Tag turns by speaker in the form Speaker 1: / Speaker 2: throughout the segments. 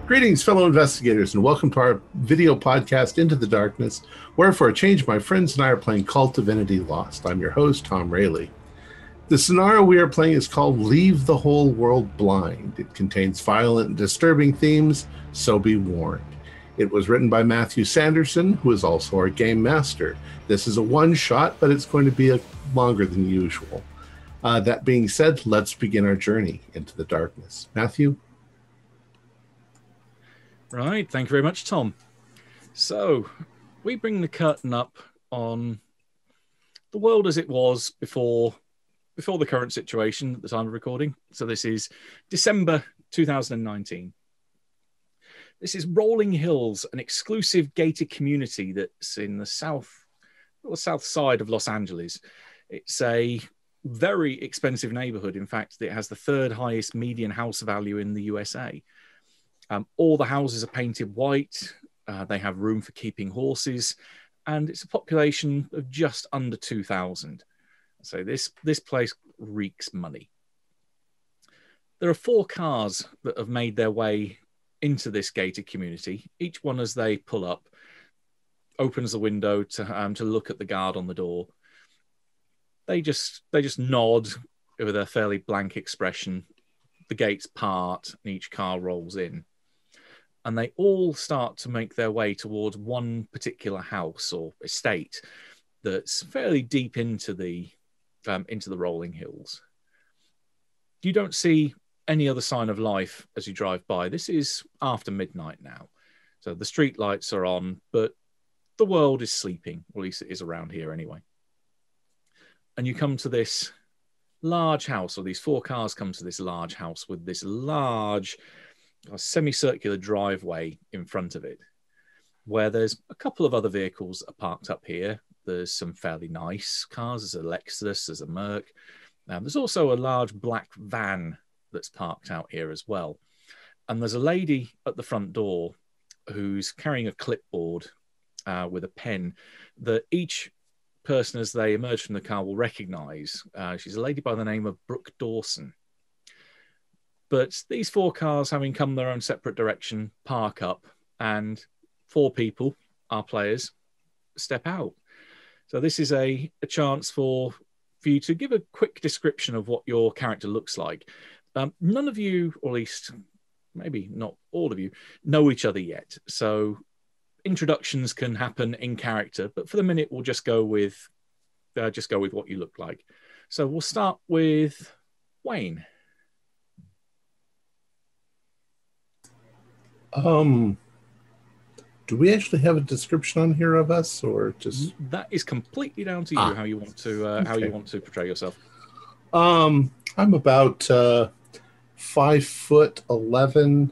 Speaker 1: Greetings, fellow investigators, and welcome to our video podcast, Into the Darkness, where for a change, my friends and I are playing KULT Divinity Lost. I'm your host, Tom Rayleigh. The scenario we are playing is called Leave the Whole World Blind. It contains violent and disturbing themes, so be warned. It was written by Matthew Sanderson, who is also our game master. This is a one-shot, but it's going to be longer than usual. That being said, let's begin our journey into the darkness. Matthew?
Speaker 2: Right, thank you very much, Tom. So, we bring the curtain up on the world as it was before the current situation at the time of recording. So this is December 2019. This is Rolling Hills, an exclusive gated community that's in the south side of Los Angeles. It's a very expensive neighborhood. In fact, it has the third highest median house value in the USA. All the houses are painted white. They have room for keeping horses, and it's a population of just under 2,000. So this place reeks money. There are 4 cars that have made their way into this gated community. Each one, as they pull up, opens the window to look at the guard on the door. They just nod with a fairly blank expression. The gates part, and each car rolls in. And they all start to make their way towards one particular house or estate that's fairly deep into the rolling hills. You don't see any other sign of life as you drive by. This is after midnight now, so the street lights are on, but the world is sleeping, or at least it is around here anyway. And you come to this large house, or these 4 cars come to this large house with this large semicircular driveway in front of it, where there's a couple of other vehicles that are parked up here. There's some fairly nice cars. There's a Lexus, there's a Merc. There's also a large black van that's parked out here as well. And there's a lady at the front door who's carrying a clipboard with a pen that each person, as they emerge from the car, will recognize. She's a lady by the name of Brooke Dawson. But these 4 cars, having come their own separate direction, park up, and 4 people, our players, step out. So this is a chance for you to give a quick description of what your character looks like. None of you, or at least maybe not all of you, know each other yet. So introductions can happen in character, but for the minute, we'll just go with what you look like. So we'll start with Wayne.
Speaker 1: Do we actually have a description on here of us, or just
Speaker 2: that is completely down to you how you want to portray yourself?
Speaker 1: I'm about 5'11",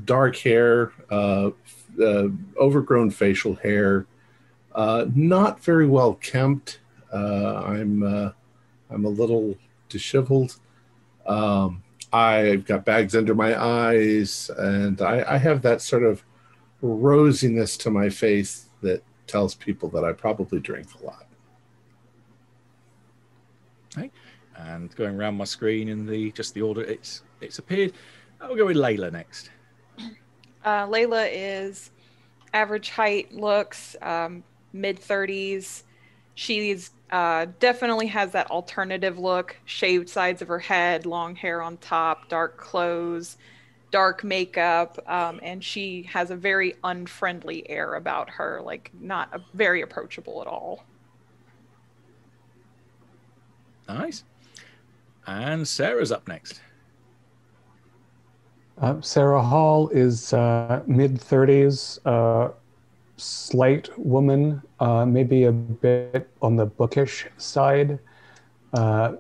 Speaker 1: dark hair, overgrown facial hair, not very well kempt. I'm a little disheveled. I've got bags under my eyes, and I have that sort of rosiness to my face that tells people that I probably drink a lot.
Speaker 2: Okay. And going around my screen in the order it's appeared, I'll go with Layla next.
Speaker 3: Layla is average height, looks mid-30s. She's definitely has that alternative look, shaved sides of her head, long hair on top, dark clothes, dark makeup, and she has a very unfriendly air about her, like not very approachable at all.
Speaker 2: Nice. And Sarah's up next.
Speaker 4: Sarah Hall is mid-30s, slight woman, maybe a bit on the bookish side.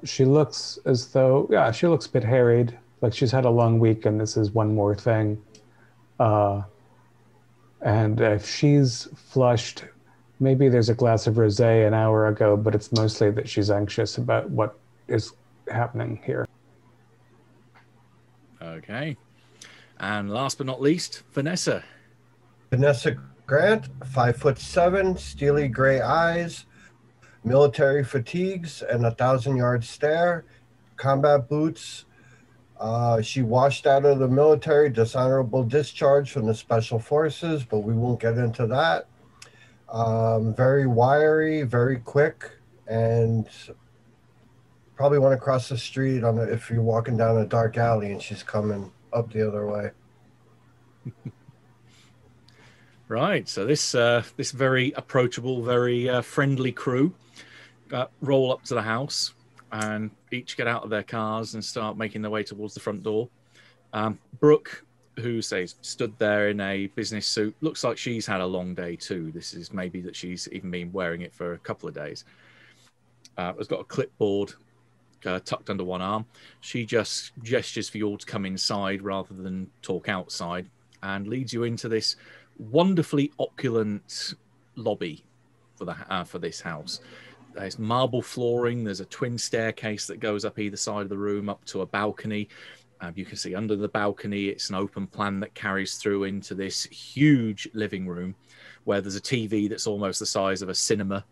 Speaker 4: She looks as though, she looks a bit harried, like she's had a long week and this is one more thing. And if she's flushed, maybe there's a glass of rosé an hour ago, but it's mostly that she's anxious about what is happening here.
Speaker 2: Okay. And last but not least, Vanessa.
Speaker 5: Vanessa Grant, 5'7", steely gray eyes, military fatigues and a 1,000-yard stare, combat boots, She washed out of the military, dishonorable discharge from the Special Forces, but we won't get into that. Very wiry, very quick, and probably went across the street if you're walking down a dark alley and she's coming up the other way.
Speaker 2: Right. So this very approachable, very friendly crew roll up to the house and each get out of their cars and start making their way towards the front door. Brooke, who stood there in a business suit, looks like she's had a long day too. This is maybe that she's even been wearing it for a couple of days. Has got a clipboard tucked under one arm. She just gestures for you all to come inside rather than talk outside, and leads you into this wonderfully opulent lobby for this house. There's marble flooring. There's a twin staircase that goes up either side of the room up to a balcony. You can see under the balcony, it's an open plan that carries through into this huge living room where there's a TV that's almost the size of a cinema,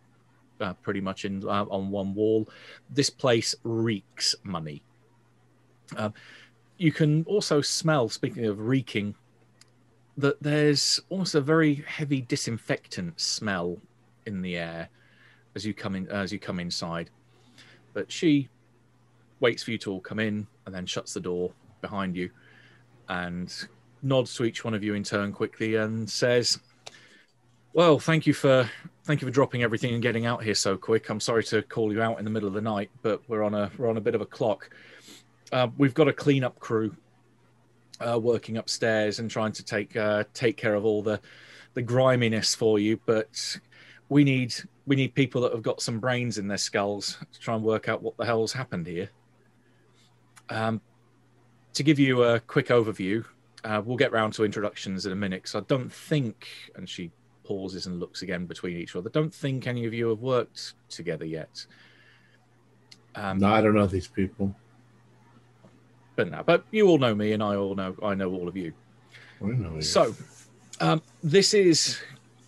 Speaker 2: pretty much on one wall. This place reeks money. You can also smell, speaking of reeking, that there's also a very heavy disinfectant smell in the air as you come inside. But she waits for you to all come in and then shuts the door behind you and nods to each one of you in turn quickly and says, well, thank you for dropping everything and getting out here so quick. I'm sorry to call you out in the middle of the night, but we're on a bit of a clock. We've got a cleanup crew working upstairs and trying to take care of all the griminess for you, but we need people that have got some brains in their skulls to try and work out what the hell's happened here. To give you a quick overview, we'll get round to introductions in a minute, because I don't think, and she pauses and looks again between each other, I don't think any of you have worked together yet.
Speaker 1: No, I don't know these people.
Speaker 2: But you all know me, and I know all of you.
Speaker 1: I know you.
Speaker 2: So, this is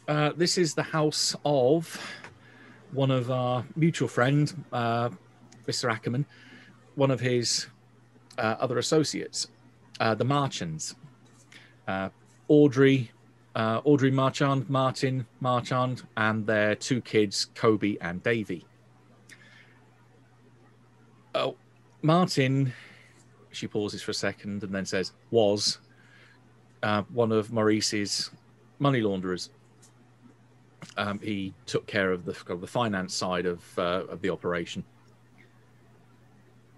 Speaker 2: the house of one of our mutual friend, Mr. Ackerman, one of his other associates, the Marchands, Audrey Marchand, Martin Marchand, and their two kids, Kobe and Davy. Oh, Martin, she pauses for a second and then says, was one of Maurice's money launderers. He took care of the finance side of the operation.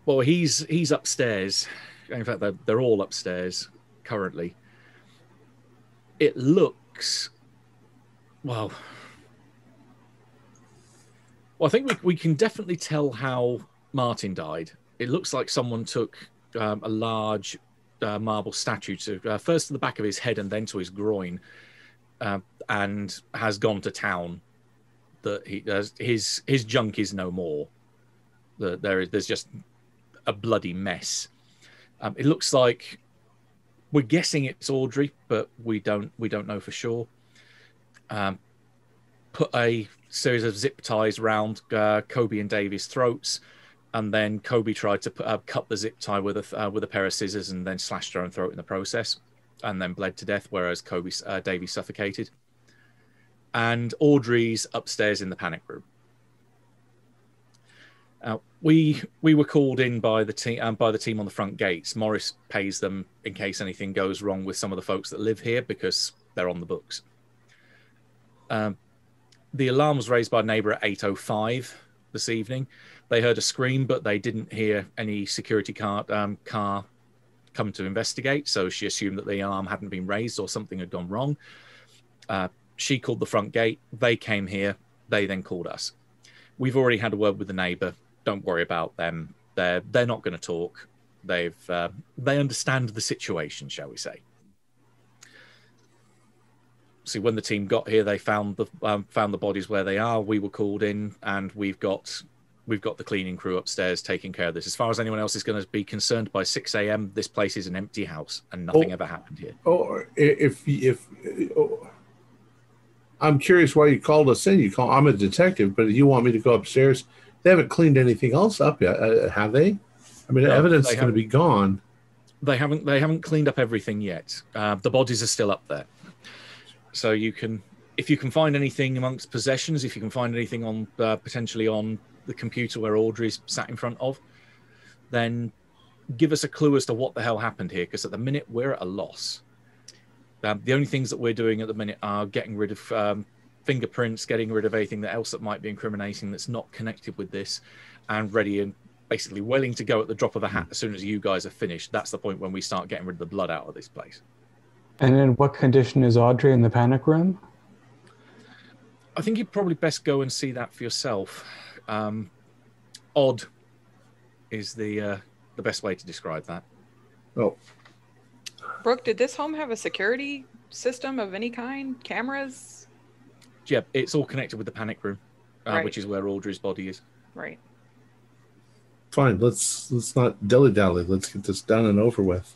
Speaker 2: Well, he's upstairs. In fact, they're all upstairs currently. It looks, well, I think we can definitely tell how Martin died. It looks like someone took a large marble statue first to the back of his head and then to his groin, and has gone to town. That his junk is no more. There's just a bloody mess. It looks like, we're guessing it's Audrey, but we don't know for sure. Put a series of zip ties round Kobe and Davy's throats, and then Kobe tried to cut the zip tie with a pair of scissors and then slashed her own throat in the process, and then bled to death, whereas Davy suffocated. And Audrey's upstairs in the panic room. We were called in by the team on the front gates. Morris pays them in case anything goes wrong with some of the folks that live here, because they're on the books. The alarm was raised by a neighbour at 8:05 this evening. They heard a scream, but they didn't hear any security car come to investigate, so she assumed that the alarm hadn't been raised or something had gone wrong. She called the front gate. They came here. They then called us. We've already had a word with the neighbour. Don't worry about them. They're not going to talk. They understand the situation, shall we say? See, when the team got here, they found the bodies where they are. We were called in, and we've got the cleaning crew upstairs taking care of this. As far as anyone else is going to be concerned, by 6 a.m., this place is an empty house, and nothing ever happened here.
Speaker 1: I'm curious why you called us in. I'm a detective, but you want me to go upstairs? They haven't cleaned anything else up yet, have they? I mean, no, evidence is going to be gone.
Speaker 2: They haven't cleaned up everything yet. The bodies are still up there, so if you can find anything amongst possessions, if you can find anything on potentially on the computer where Audrey's sat in front of, then give us a clue as to what the hell happened here. Because at the minute we're at a loss. The only things that we're doing at the minute are getting rid of fingerprints, getting rid of anything else that might be incriminating that's not connected with this, and ready and basically willing to go at the drop of a hat as soon as you guys are finished. That's the point when we start getting rid of the blood out of this place.
Speaker 4: And in what condition is Audrey in the panic room?
Speaker 2: I think you'd probably best go and see that for yourself. Odd is the best way to describe that.
Speaker 1: Oh,
Speaker 3: Brooke, did this home have a security system of any kind? Cameras?
Speaker 2: Yeah, it's all connected with the panic room,
Speaker 3: Right.
Speaker 2: which is where Audrey's body is.
Speaker 3: Right.
Speaker 1: fine. Let's not dilly-dally. Let's get this done and over with.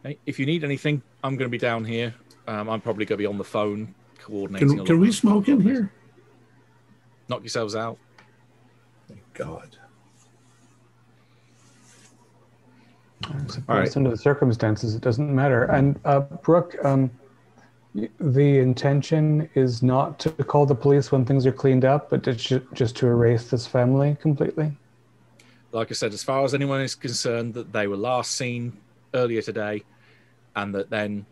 Speaker 2: Okay. If you need anything, I'm going to be down here. I'm probably going to be on the phone coordinating.
Speaker 1: Can we smoke in here?
Speaker 2: Knock yourselves out.
Speaker 1: Thank God.
Speaker 4: I suppose
Speaker 1: All right.
Speaker 4: under the circumstances, it doesn't matter. And Brooke, the intention is not to call the police when things are cleaned up, but just to erase this family completely?
Speaker 2: Like I said, as far as anyone is concerned, that they were last seen earlier today, and that then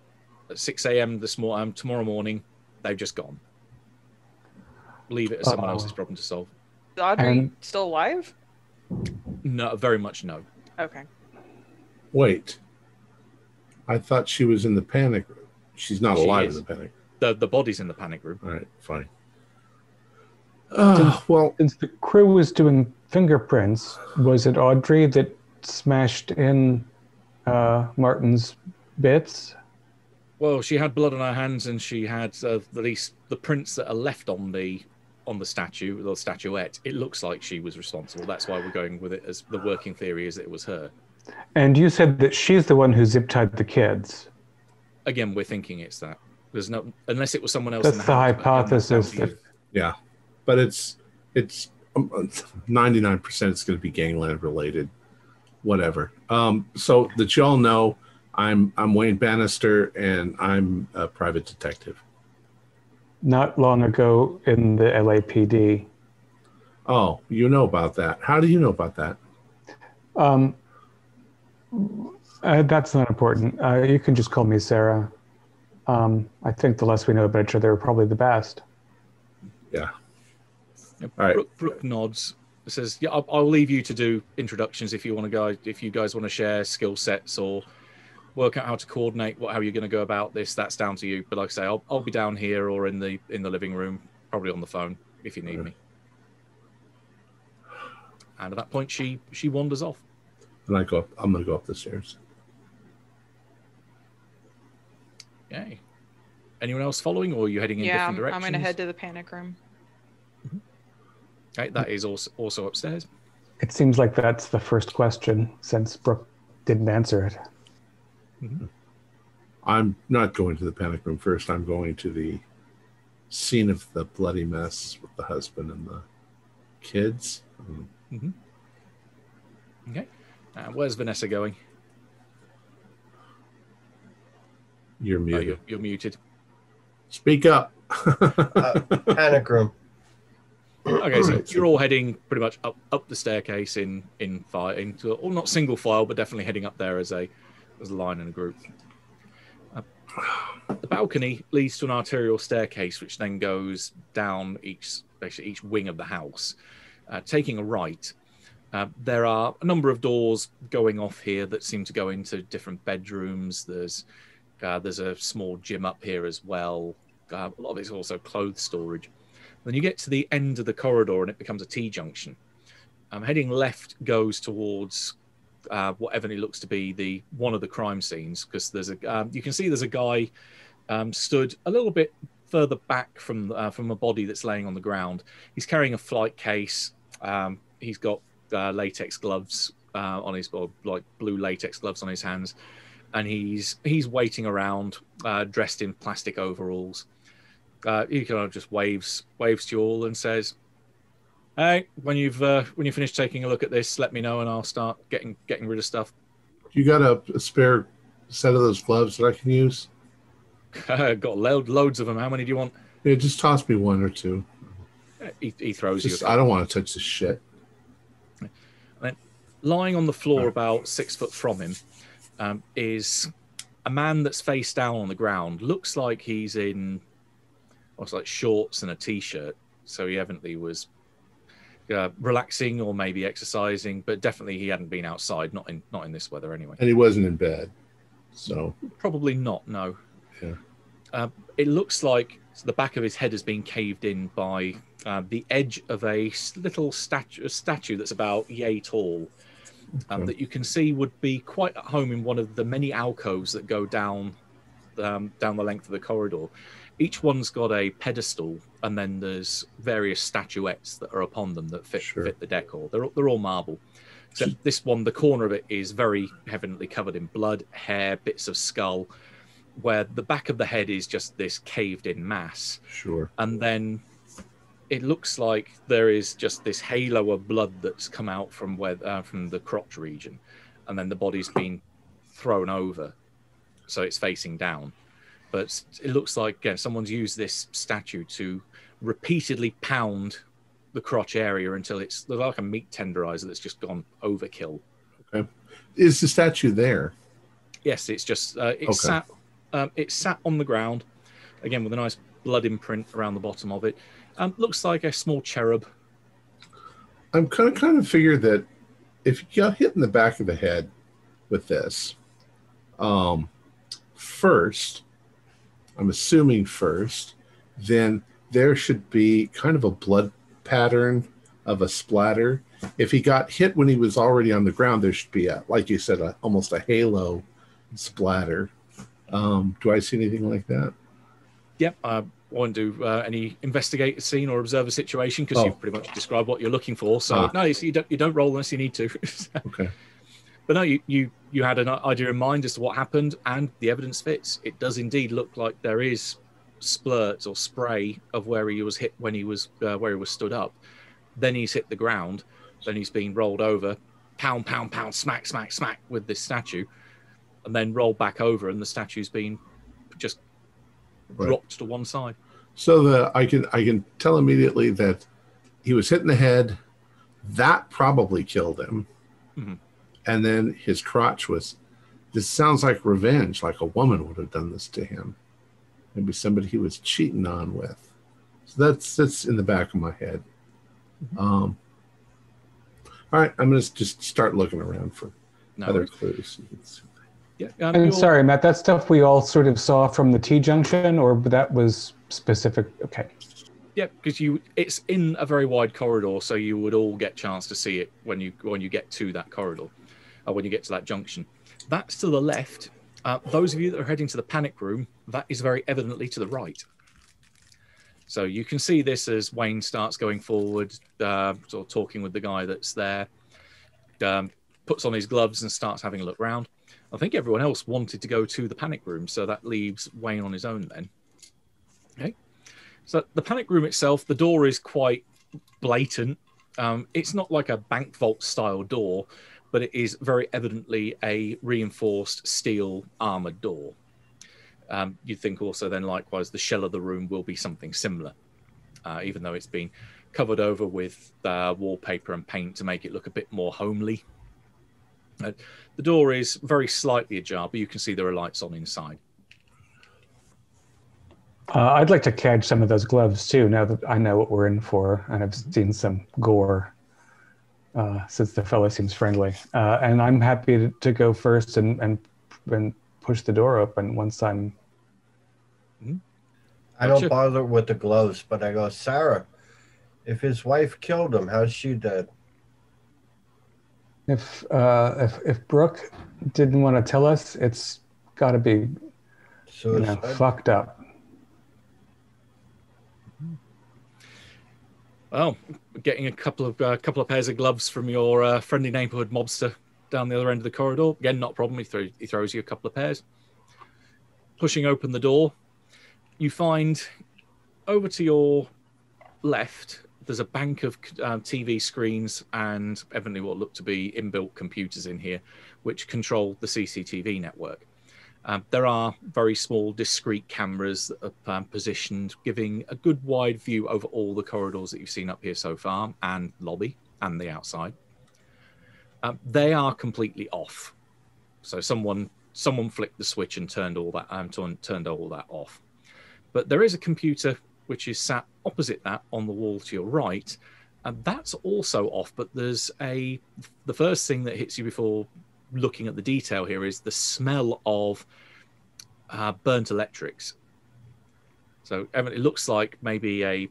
Speaker 2: at 6 a.m. tomorrow morning, they've just gone. Leave it as someone else's problem to solve.
Speaker 3: Is Audrey
Speaker 4: And-
Speaker 3: still alive?
Speaker 2: No, very much no.
Speaker 3: Okay.
Speaker 1: Wait. I thought she was in the panic room. She's not
Speaker 2: She
Speaker 1: alive
Speaker 2: is.
Speaker 1: in the panic.
Speaker 2: The body's in the panic room.
Speaker 1: All right, fine.
Speaker 4: Since-
Speaker 1: Well,
Speaker 4: Since the crew was doing fingerprints, was it Audrey that smashed in Martin's bits?
Speaker 2: Well, she had blood on her hands, and she had at least the prints that are left on the statue, the statuette. It looks like she was responsible. That's why we're going with it as the working theory is that it was her.
Speaker 4: And you said that she's the one who zip-tied the kids.
Speaker 2: Again, we're thinking it's that. There's no, unless it was someone else.
Speaker 4: That's
Speaker 2: in the
Speaker 4: the
Speaker 2: house, but again, that's
Speaker 4: hypothesis
Speaker 2: down to you.
Speaker 1: yeah, but it's 99% it's going to be gangland related, whatever. So that y'all know, I'm Wayne Bannister, and I'm a private detective.
Speaker 4: Not long ago in the LAPD.
Speaker 1: Oh, you know about that? How do you know about that?
Speaker 4: That's not important. You can just call me Sarah. I think the less we know about each other, probably the best.
Speaker 1: Yeah.
Speaker 2: Yeah,
Speaker 1: All right.
Speaker 2: Brooke nods. Says, "Yeah, I'll leave you to do introductions if you want to go. If you guys want to share skill sets or work out how to coordinate how you're going to go about this, that's down to you. But like I say, I'll be down here or in the living room, probably on the phone if you need me." And at that point, she wanders off.
Speaker 1: And I go up. I'm going to go up the stairs.
Speaker 2: Yay. Anyone else following, or are you heading in
Speaker 3: Yeah,
Speaker 2: different directions?
Speaker 3: I'm going to head to the panic room.
Speaker 2: Okay, that is also upstairs.
Speaker 4: It seems like that's the first question, since Brooke didn't answer it.
Speaker 1: I'm not going to the panic room first. I'm going to the scene of the bloody mess with the husband and the kids.
Speaker 2: Okay. Where's Vanessa going?
Speaker 1: You're
Speaker 2: Oh,
Speaker 1: muted.
Speaker 2: you're muted.
Speaker 1: Speak up.
Speaker 5: Panic room.
Speaker 2: Okay, so you're all heading pretty much up the staircase in not single file, but definitely heading up there as a line and a group. The balcony leads to an arterial staircase, which then goes down each wing of the house, taking a right. There are a number of doors going off here that seem to go into different bedrooms. There's a small gym up here as well. A lot of it's also clothes storage. Then you get to the end of the corridor and it becomes a T-junction. Heading left goes towards what evidently looks to be one of the crime scenes, because you can see there's a guy stood a little bit further back from a body that's laying on the ground. He's carrying a flight case. He's got latex gloves on his, or like blue latex gloves on his hands, and he's waiting around, dressed in plastic overalls. He kind of just waves to you all and says, "Hey, when you finish taking a look at this, let me know and I'll start getting rid of stuff."
Speaker 1: You got a spare set of those gloves that I can use?
Speaker 2: Got loads of them. How many do you want?
Speaker 1: Yeah, just toss me one or two.
Speaker 2: He throws you.
Speaker 1: I don't want to touch this shit.
Speaker 2: And then, lying on the floor about 6 foot from him is a man that's face down on the ground. Looks like he's in like shorts and a t-shirt. So he evidently was relaxing or maybe exercising, but definitely he hadn't been outside. Not in this weather anyway.
Speaker 1: And he wasn't in bed, so
Speaker 2: probably not. No.
Speaker 1: Yeah.
Speaker 2: It looks like the back of his head has been caved in by the edge of a little statue that's about yay tall, that you can see would be quite at home in one of the many alcoves that go down the length of the corridor. Each one's got a pedestal, and then there's various statuettes that are upon them that fit the decor. They're all marble. Except this one, the corner of it is very heavily covered in blood, hair, bits of skull, where the back of the head is just this caved-in mass.
Speaker 1: Sure.
Speaker 2: And then it looks like there is just this halo of blood that's come out from the crotch region, and then the body's been thrown over, so it's facing down. But it looks like someone's used this statue to repeatedly pound the crotch area until it's like a meat tenderizer that's just gone overkill.
Speaker 1: Okay. Is the statue there?
Speaker 2: Yes, it's just it's sat on the ground, again with a nice blood imprint around the bottom of it. Looks like a small cherub.
Speaker 1: I'm kind of figure that if you got hit in the back of the head with this, I'm assuming first, then there should be kind of a blood pattern of a splatter. If he got hit when he was already on the ground, there should be like you said, almost a halo splatter. Do I see anything like that?
Speaker 2: Yep. I won't do any investigate a scene or observe a situation because you've pretty much described what you're looking for. So no, you don't roll unless you need to.
Speaker 1: Okay.
Speaker 2: But no, you had an idea in mind as to what happened, and the evidence fits. It does indeed look like there is splurts or spray of where he was hit when he was stood up. Then he's hit the ground. Then he's been rolled over, pound, pound, pound, smack, smack, smack with this statue, and then rolled back over, and the statue's been just dropped to one side.
Speaker 1: So I can tell immediately that he was hit in the head. That probably killed him.
Speaker 2: Mm-hmm.
Speaker 1: And then his crotch was. This sounds like revenge, like a woman would have done this to him. Maybe somebody he was cheating on with. So that's in the back of my head. All right, I'm going to just start looking around for other clues.
Speaker 2: Yeah,
Speaker 4: and sorry, Matt, that stuff we all sort of saw from the T-junction, or that was specific? Okay.
Speaker 2: Yeah, because it's in a very wide corridor, so you would all get a chance to see it when you get to that corridor, or when you get to that junction. That's to the left. Those of you that are heading to the panic room, that is very evidently to the right. So you can see this as Wayne starts going forward, sort of talking with the guy that's there, puts on his gloves and starts having a look round. I think everyone else wanted to go to the panic room, so that leaves Wayne on his own then. Okay. So the panic room itself, the door is quite blatant. It's not like a bank vault style door, but it is very evidently a reinforced steel armored door. You'd think also then likewise the shell of the room will be something similar, even though it's been covered over with wallpaper and paint to make it look a bit more homely. The door is very slightly ajar, but you can see there are lights on inside.
Speaker 4: I'd like to catch some of those gloves too, now that I know what we're in for and I've seen some gore, since the fellow seems friendly. And I'm happy to go first and push the door open once I'm...
Speaker 5: I don't bother with the gloves, but I go, Sarah, if his wife killed him, how's she dead?
Speaker 4: If Brooke didn't want to tell us, it's got to be fucked up.
Speaker 2: Well, getting a couple of pairs of gloves from your friendly neighborhood mobster down the other end of the corridor. Again, not a problem. He throws you a couple of pairs. Pushing open the door, you find over to your left there's a bank of TV screens and evidently what look to be inbuilt computers in here, which control the CCTV network. There are very small, discrete cameras that are positioned, giving a good wide view over all the corridors that you've seen up here so far, and lobby, and the outside. They are completely off. So someone flicked the switch and turned all that off. But there is a computer which is sat opposite that on the wall to your right, and that's also off. But there's the first thing that hits you before looking at the detail here is the smell of burnt electrics. So it looks like maybe a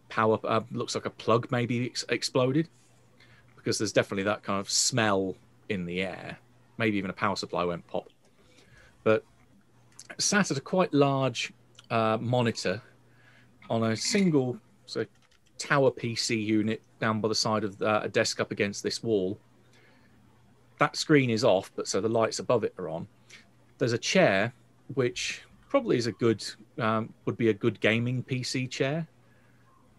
Speaker 2: looks like a plug maybe exploded, because there's definitely that kind of smell in the air. Maybe even a power supply went pop. But sat at a quite large monitor on a single tower PC unit down by the side of a desk up against this wall. That screen is off, but so the lights above it are on. There's a chair which probably is would be a good gaming PC chair.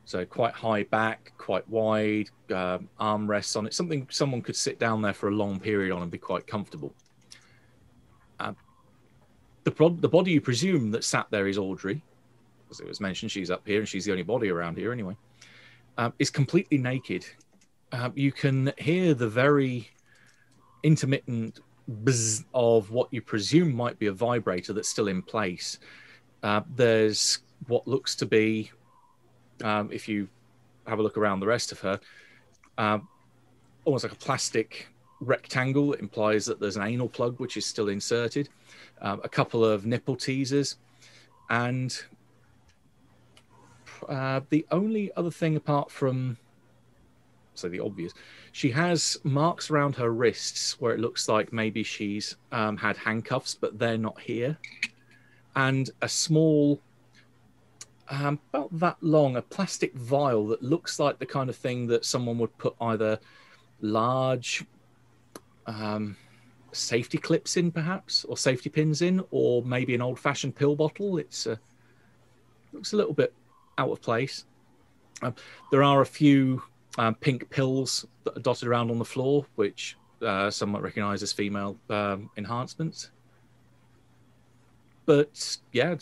Speaker 2: So quite high back, quite wide, armrests on it. Something someone could sit down there for a long period on and be quite comfortable. The body you presume that sat there is Audrey, as it was mentioned. She's up here and she's the only body around here anyway. Is completely naked. You can hear the very intermittent buzz of what you presume might be a vibrator that's still in place. There's what looks to be, if you have a look around the rest of her, almost like a plastic rectangle that implies that there's an anal plug which is still inserted, a couple of nipple teasers, and the only other thing apart from the obvious, she has marks around her wrists where it looks like maybe she's had handcuffs, but they're not here, and a small about that long, a plastic vial that looks like the kind of thing that someone would put either large safety clips in, perhaps, or safety pins in, or maybe an old-fashioned pill bottle. It's looks a little bit out of place. There are a few pink pills that are dotted around on the floor, which some might recognize as female enhancements. But yeah,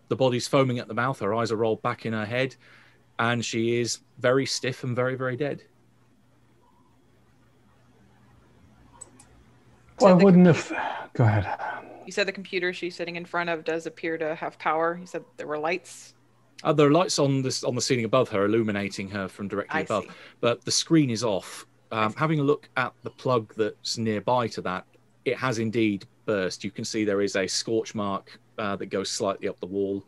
Speaker 2: the body's foaming at the mouth, her eyes are rolled back in her head, and she is very stiff and very, very dead.
Speaker 4: Well, I wouldn't have... Go ahead.
Speaker 3: You said the computer she's sitting in front of does appear to have power. You said there were lights.
Speaker 2: There are lights on the ceiling above her, illuminating her from directly above.
Speaker 3: See.
Speaker 2: But the screen is off. Having a look at the plug that's nearby to that, it has indeed burst. You can see there is a scorch mark that goes slightly up the wall.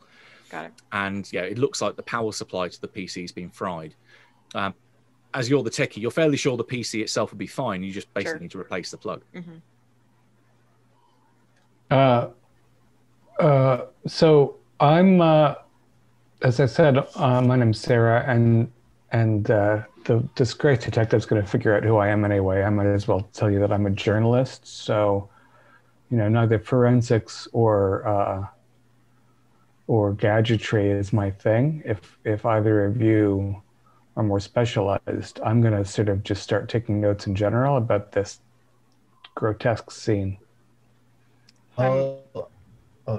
Speaker 3: Got it.
Speaker 2: And yeah, it looks like the power supply to the PC has been fried. As you're the techie, you're fairly sure the PC itself will be fine. You just basically need to replace the plug.
Speaker 3: Mm-hmm.
Speaker 4: So I'm, as I said, my name's Sarah, and this great detective's going to figure out who I am anyway. I might as well tell you that I'm a journalist. So, neither forensics or gadgetry is my thing. If either of you are more specialized, I'm going to sort of just start taking notes in general about this grotesque scene.
Speaker 5: Oh,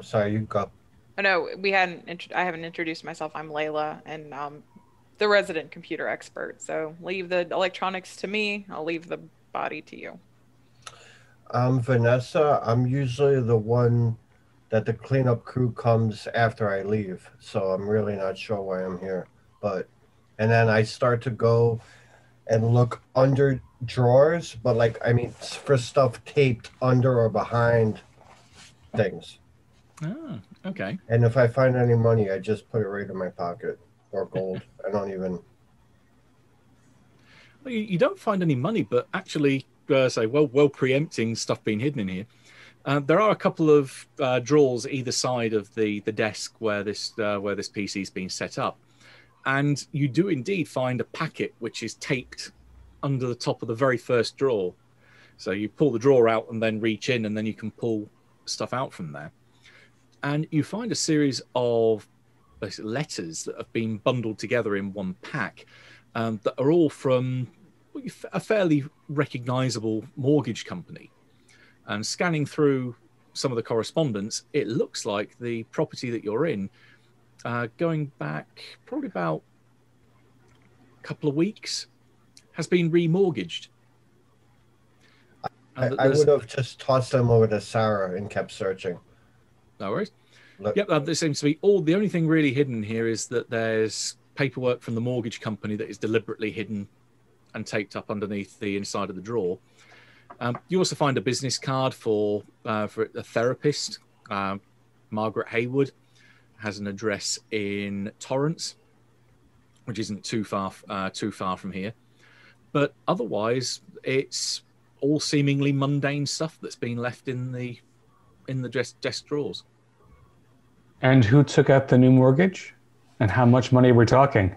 Speaker 5: sorry, you go.
Speaker 3: Oh, no, I haven't introduced myself. I'm Layla, and the resident computer expert. So leave the electronics to me. I'll leave the body to you.
Speaker 5: I'm Vanessa. I'm usually the one that the cleanup crew comes after I leave. So I'm really not sure why I'm here. And then I start to go and look under drawers, but for stuff taped under or behind things.
Speaker 2: Oh, okay.
Speaker 5: And if I find any money, I just put it right in my pocket, or gold. I don't even...
Speaker 2: Well, you don't find any money, but actually, well preempting stuff being hidden in here. There are a couple of drawers either side of the desk where this PC's been set up. And you do indeed find a packet which is taped under the top of the very first drawer. So you pull the drawer out and then reach in, and then you can pull stuff out from there. And you find a series of letters that have been bundled together in one pack. that are all from a fairly recognizable mortgage company. And scanning through some of the correspondence, it looks like the property that you're in, going back probably about a couple of weeks, has been remortgaged.
Speaker 5: I would have just tossed them over to Sarah and kept searching.
Speaker 2: No worries.
Speaker 5: Look,
Speaker 2: Yep, there seems to be the only thing really hidden here is that there's paperwork from the mortgage company that is deliberately hidden and taped up underneath the inside of the drawer. You also find a business card for a therapist, Margaret Haywood, has an address in Torrance, which isn't too far from here. But otherwise, it's all seemingly mundane stuff that's been left in the desk drawers.
Speaker 4: And who took out the new mortgage? And how much money we're talking?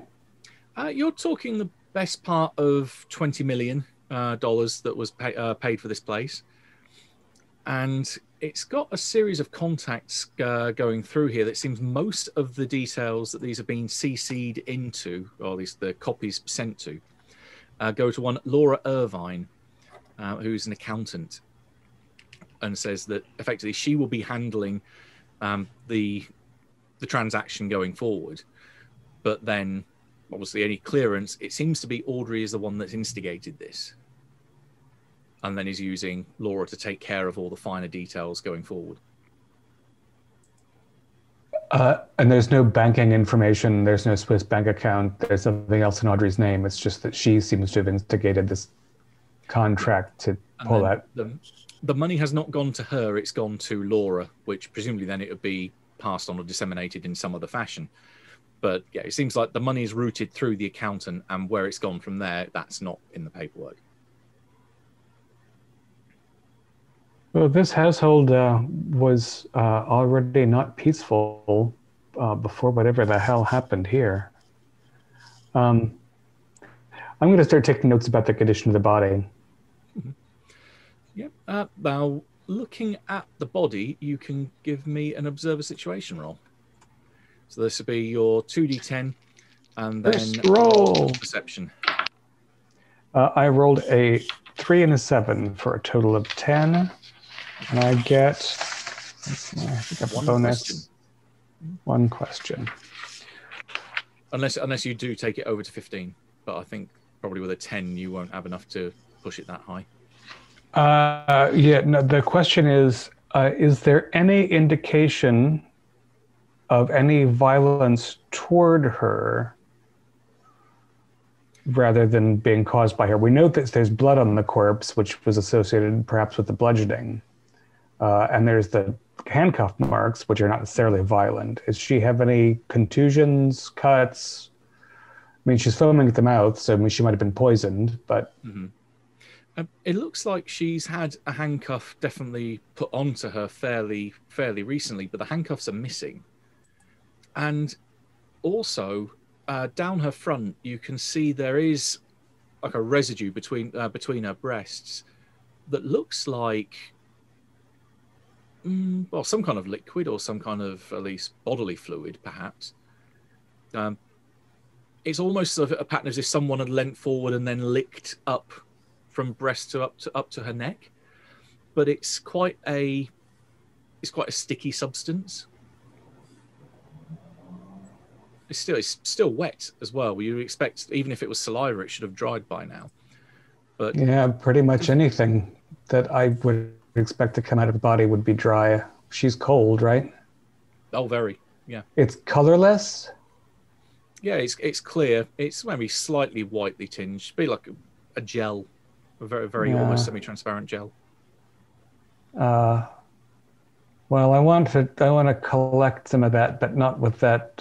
Speaker 2: You're talking the best part of $20 million that was paid for this place. And it's got a series of contacts going through here that seems most of the details that these have been CC'd into, or at least the copies sent to, go to one Laura Irvine, who's an accountant, and says that effectively she will be handling the transaction going forward. But then, obviously, any clearance, it seems to be Audrey is the one that's instigated this, and then is using Laura to take care of all the finer details going forward.
Speaker 4: And there's no banking information, there's no Swiss bank account, there's nothing else in Audrey's name. It's just that she seems to have instigated this contract to pull out.
Speaker 2: The money has not gone to her, it's gone to Laura, which presumably then it would be passed on or disseminated in some other fashion. But yeah, it seems like the money is routed through the accountant, and where it's gone from there, that's not in the paperwork.
Speaker 4: Well, this household was already not peaceful before whatever the hell happened here. I'm going to start taking notes about the condition of the body.
Speaker 2: Mm-hmm. Yep. Now, looking at the body, you can give me an observer situation roll. So this will be your 2d10 and then
Speaker 4: First roll.
Speaker 2: Perception.
Speaker 4: I rolled a 3 and a 7 for a total of 10. And I get
Speaker 2: One
Speaker 4: bonus.
Speaker 2: question.
Speaker 4: One question.
Speaker 2: Unless you do take it over to 15. But I think probably with a 10, you won't have enough to push it that high.
Speaker 4: Yeah, no, the question is there any indication of any violence toward her rather than being caused by her? We know that there's blood on the corpse, which was associated perhaps with the bludgeoning. And there's the handcuff marks, which are not necessarily violent. Does she have any contusions, cuts? I mean, she's foaming at the mouth, so I mean, she might have been poisoned, but...
Speaker 2: Mm-hmm. It looks like she's had a handcuff definitely put onto her fairly recently, but the handcuffs are missing. And also, down her front, you can see there is like a residue between her breasts that looks like... well, some kind of liquid or some kind of at least bodily fluid, perhaps. It's almost sort of a pattern as if someone had leant forward and then licked up from breast to up to her neck, but it's quite a sticky substance. It's still wet as well. You expect even if it was saliva, it should have dried by now. But
Speaker 4: yeah, pretty much anything that I would expect to come out of the body would be dry. She's cold, right?
Speaker 2: Oh, very. Yeah.
Speaker 4: It's colorless?
Speaker 2: Yeah, it's clear. It's maybe slightly whitely tinged. Be like a gel, a very almost semi-transparent gel.
Speaker 4: Well, I want to collect some of that, but not with that,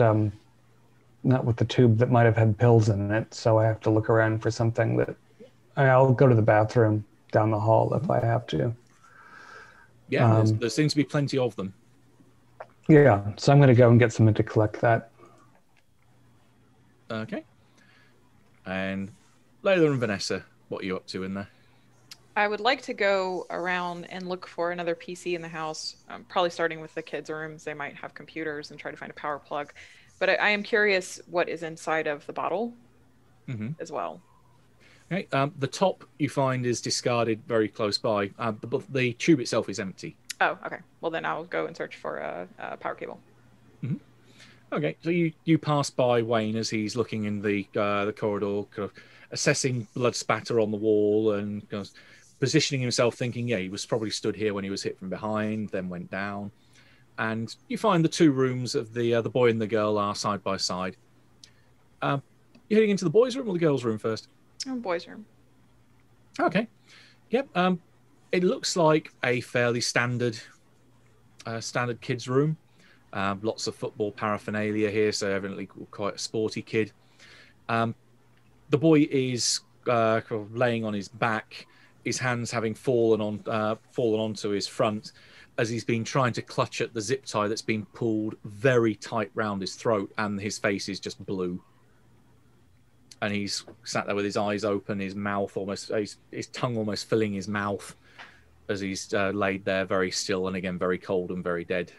Speaker 4: not with the tube that might have had pills in it. So I have to look around for something that I'll go to the bathroom down the hall if I have to.
Speaker 2: Yeah, there seems to be plenty of them.
Speaker 4: Yeah, so I'm going to go and get someone to collect that.
Speaker 2: Okay. And Layla and Vanessa, what are you up to in there?
Speaker 3: I would like to go around and look for another PC in the house, probably starting with the kids' rooms. They might have computers, and try to find a power plug. But I am curious what is inside of the bottle. as well.
Speaker 2: Okay. The top you find is discarded very close by. The tube itself is empty.
Speaker 3: Oh, okay. Well, then I'll go and search for a power cable.
Speaker 2: Okay, so you pass by Wayne as he's looking in the corridor, kind of assessing blood spatter on the wall and kind of positioning himself, thinking, yeah, he was probably stood here when he was hit from behind, then went down. And you find the two rooms of the boy and the girl are side by side. You're heading into the boys' room or the girls' room first?
Speaker 3: Boys' room.
Speaker 2: Okay. Yep. It looks like a fairly standard kids' room. Lots of football paraphernalia here, so evidently quite a sporty kid. The boy is kind of laying on his back, his hands having fallen onto his front, as he's been trying to clutch at the zip tie that's been pulled very tight round his throat, and his face is just blue. And he's sat there with his eyes open, his tongue almost filling his mouth, as he's laid there very still and again very cold and very dead.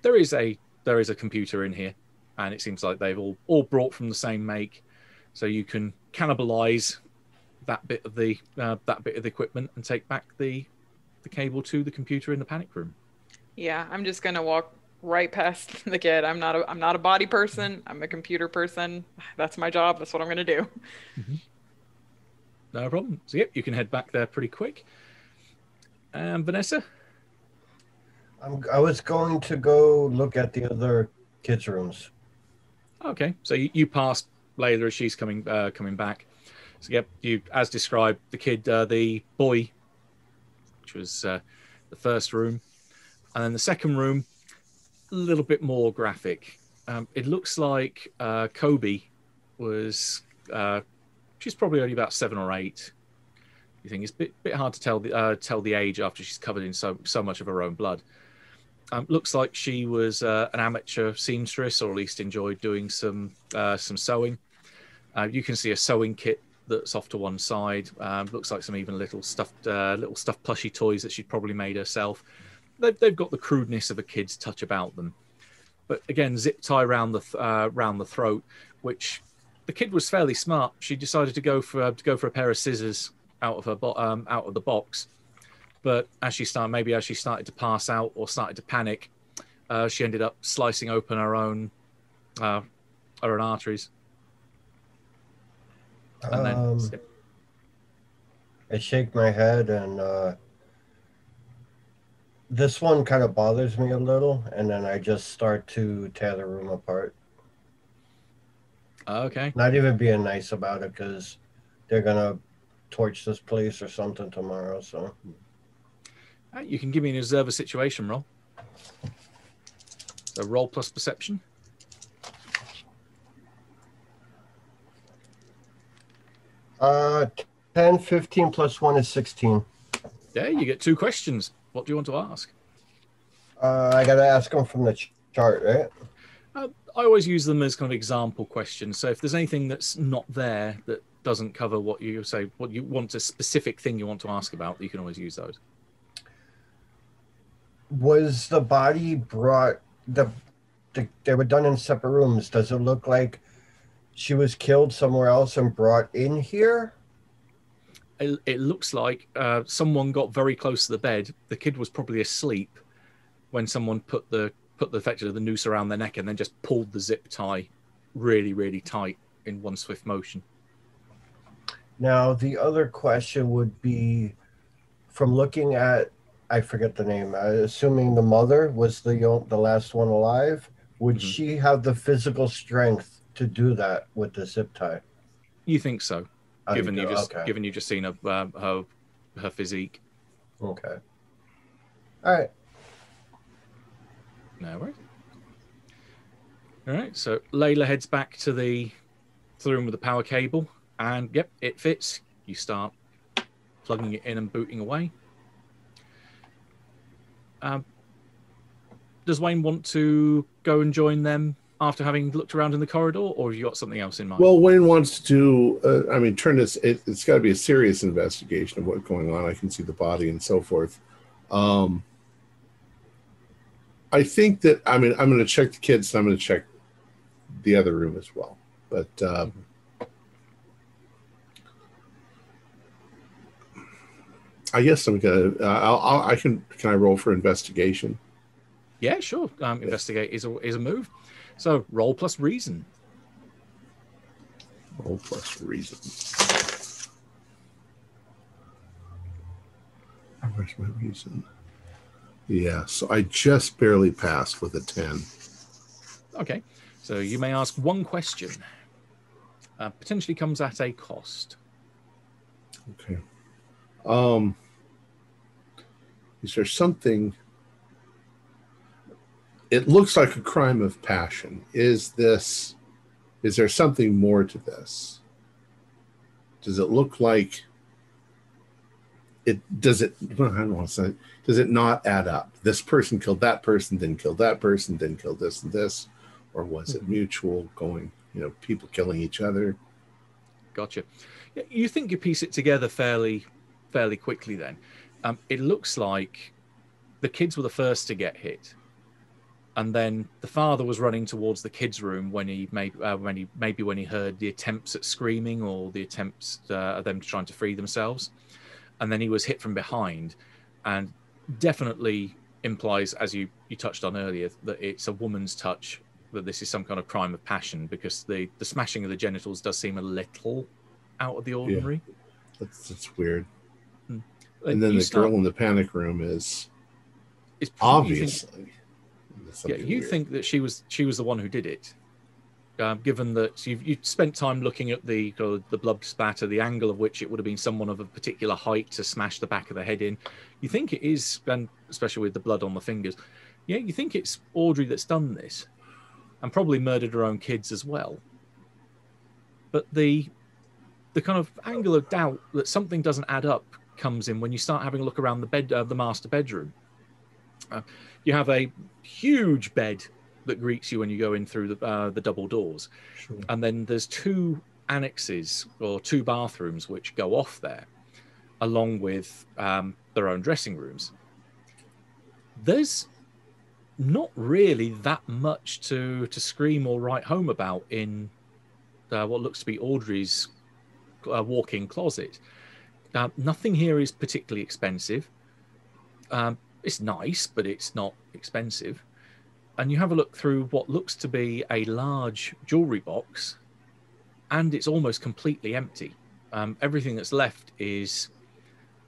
Speaker 2: There is a computer in here, and it seems like they've all brought from the same make, so you can cannibalize that bit of the equipment and take back the cable to the computer in the panic room. Yeah,
Speaker 3: I'm just gonna walk right past the kid. I'm not a body person. I'm a computer person. That's my job. That's what I'm gonna do.
Speaker 2: No problem. So yep, you can head back there pretty quick. Vanessa?
Speaker 5: I was going to go look at the other kids' rooms.
Speaker 2: Okay, so you pass Layla as she's coming back. So yep, you as described, the boy, which was the first room, and then the second room, a little bit more graphic. It looks like Kobe was. She's probably only about 7 or 8. You think it's a bit hard to tell the age after she's covered in so much of her own blood. Looks like she was an amateur seamstress, or at least enjoyed doing some sewing. You can see a sewing kit that's off to one side. Looks like some even little stuffed plushy toys that she'd probably made herself. They've got the crudeness of a kid's touch about them, but again, zip tie round the throat. Which the kid was fairly smart. She decided to go for a pair of scissors out of the box. But as she started to pass out or started to panic, she ended up slicing open her own arteries. And then
Speaker 5: I shake my head, and this one kind of bothers me a little, and then I just start to tear the room apart.
Speaker 2: Okay.
Speaker 5: Not even being nice about it, because they're gonna torch this place or something tomorrow. So
Speaker 2: you can give me an observe a situation roll. So roll plus perception.
Speaker 5: 10, 15 plus 1 is 16.
Speaker 2: Yeah, you get 2 questions. What do you want to ask?
Speaker 5: I got to ask them from the chart, right?
Speaker 2: I always use them as kind of example questions. So if there's anything that's not there that doesn't cover what you say, what you want, a specific thing you want to ask about, you can always use those.
Speaker 5: Was the body brought, they were done in separate rooms. Does it look like she was killed somewhere else and brought in here?
Speaker 2: It looks like someone got very close to the bed. The kid was probably asleep when someone put the effectively the noose around their neck and then just pulled the zip tie really, really tight in one swift motion.
Speaker 5: Now, the other question would be, from looking at, I forget the name, assuming the mother was the last one alive, would she have the physical strength to do that with the zip tie?
Speaker 2: You think so? Given you've just seen her physique.
Speaker 5: Okay. All right.
Speaker 2: No worries. All right. So Layla heads back to the room with the power cable, and yep, it fits. You start plugging it in and booting away. Does Wayne want to go and join them after having looked around in the corridor, or have you got something else in mind?
Speaker 1: Well, Wayne wants to, turn this, it's got to be a serious investigation of what's going on. I can see the body and so forth. I think that, I'm going to check the kids, and I'm going to check the other room as well. But I guess I'm gonna. I can. Can I roll for investigation?
Speaker 2: Yeah, sure. Investigate is a move. So roll plus reason.
Speaker 1: Roll plus reason. Where's my reason? Yeah, so I just barely passed with a 10.
Speaker 2: Okay, so you may ask one question. Potentially comes at a cost.
Speaker 1: Okay. Is there something? It looks like a crime of passion. Is there something more to this? Does it look like well, I don't want to say, does it not add up? This person killed that person, then killed that person, then killed this and this, or was it mutual going, people killing each other?
Speaker 2: Gotcha. You think you piece it together fairly quickly then. It looks like the kids were the first to get hit. And then the father was running towards the kids' room when he heard the attempts at screaming or the attempts at them trying to free themselves. And then he was hit from behind, and definitely implies, as you touched on earlier, that it's a woman's touch, that this is some kind of crime of passion, because the smashing of the genitals does seem a little out of the ordinary.
Speaker 1: Yeah, that's weird. And then the girl in the panic room is obviously.
Speaker 2: You think that she was the one who did it, given that you spent time looking at the blood spatter, the angle of which it would have been someone of a particular height to smash the back of the head in. You think it is, and especially with the blood on the fingers, you think it's Audrey that's done this, and probably murdered her own kids as well. But the kind of angle of doubt that something doesn't add up comes in when you start having a look around the master bedroom. You have a huge bed that greets you when you go in through the double doors.
Speaker 1: Sure.
Speaker 2: And then there's two annexes or two bathrooms which go off there, along with their own dressing rooms. There's not really that much to scream or write home about in what looks to be Audrey's walk-in closet. Nothing here is particularly expensive. It's nice, but it's not expensive. And you have a look through what looks to be a large jewelry box, and it's almost completely empty. Everything that's left is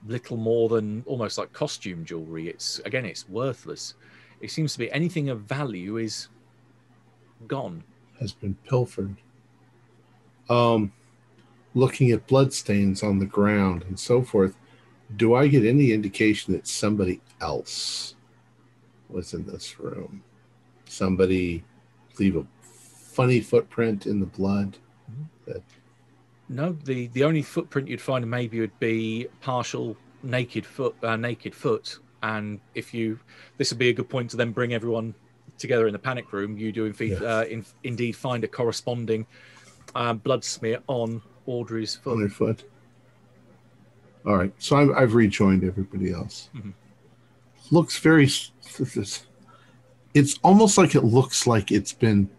Speaker 2: little more than almost like costume jewelry. It's worthless. It seems to be anything of value is gone.
Speaker 1: Has been pilfered. Looking at bloodstains on the ground and so forth, do I get any indication that somebody else was in this room? Somebody leave a funny footprint in the blood?
Speaker 2: No, the only footprint you'd find maybe would be partial naked foot. And this would be a good point to then bring everyone together in the panic room. You do indeed find a corresponding blood smear on Audrey's foot.
Speaker 1: On her foot. All right, so I've rejoined everybody else.
Speaker 2: Mm-hmm.
Speaker 1: Looks very. It's almost like it looks like it's been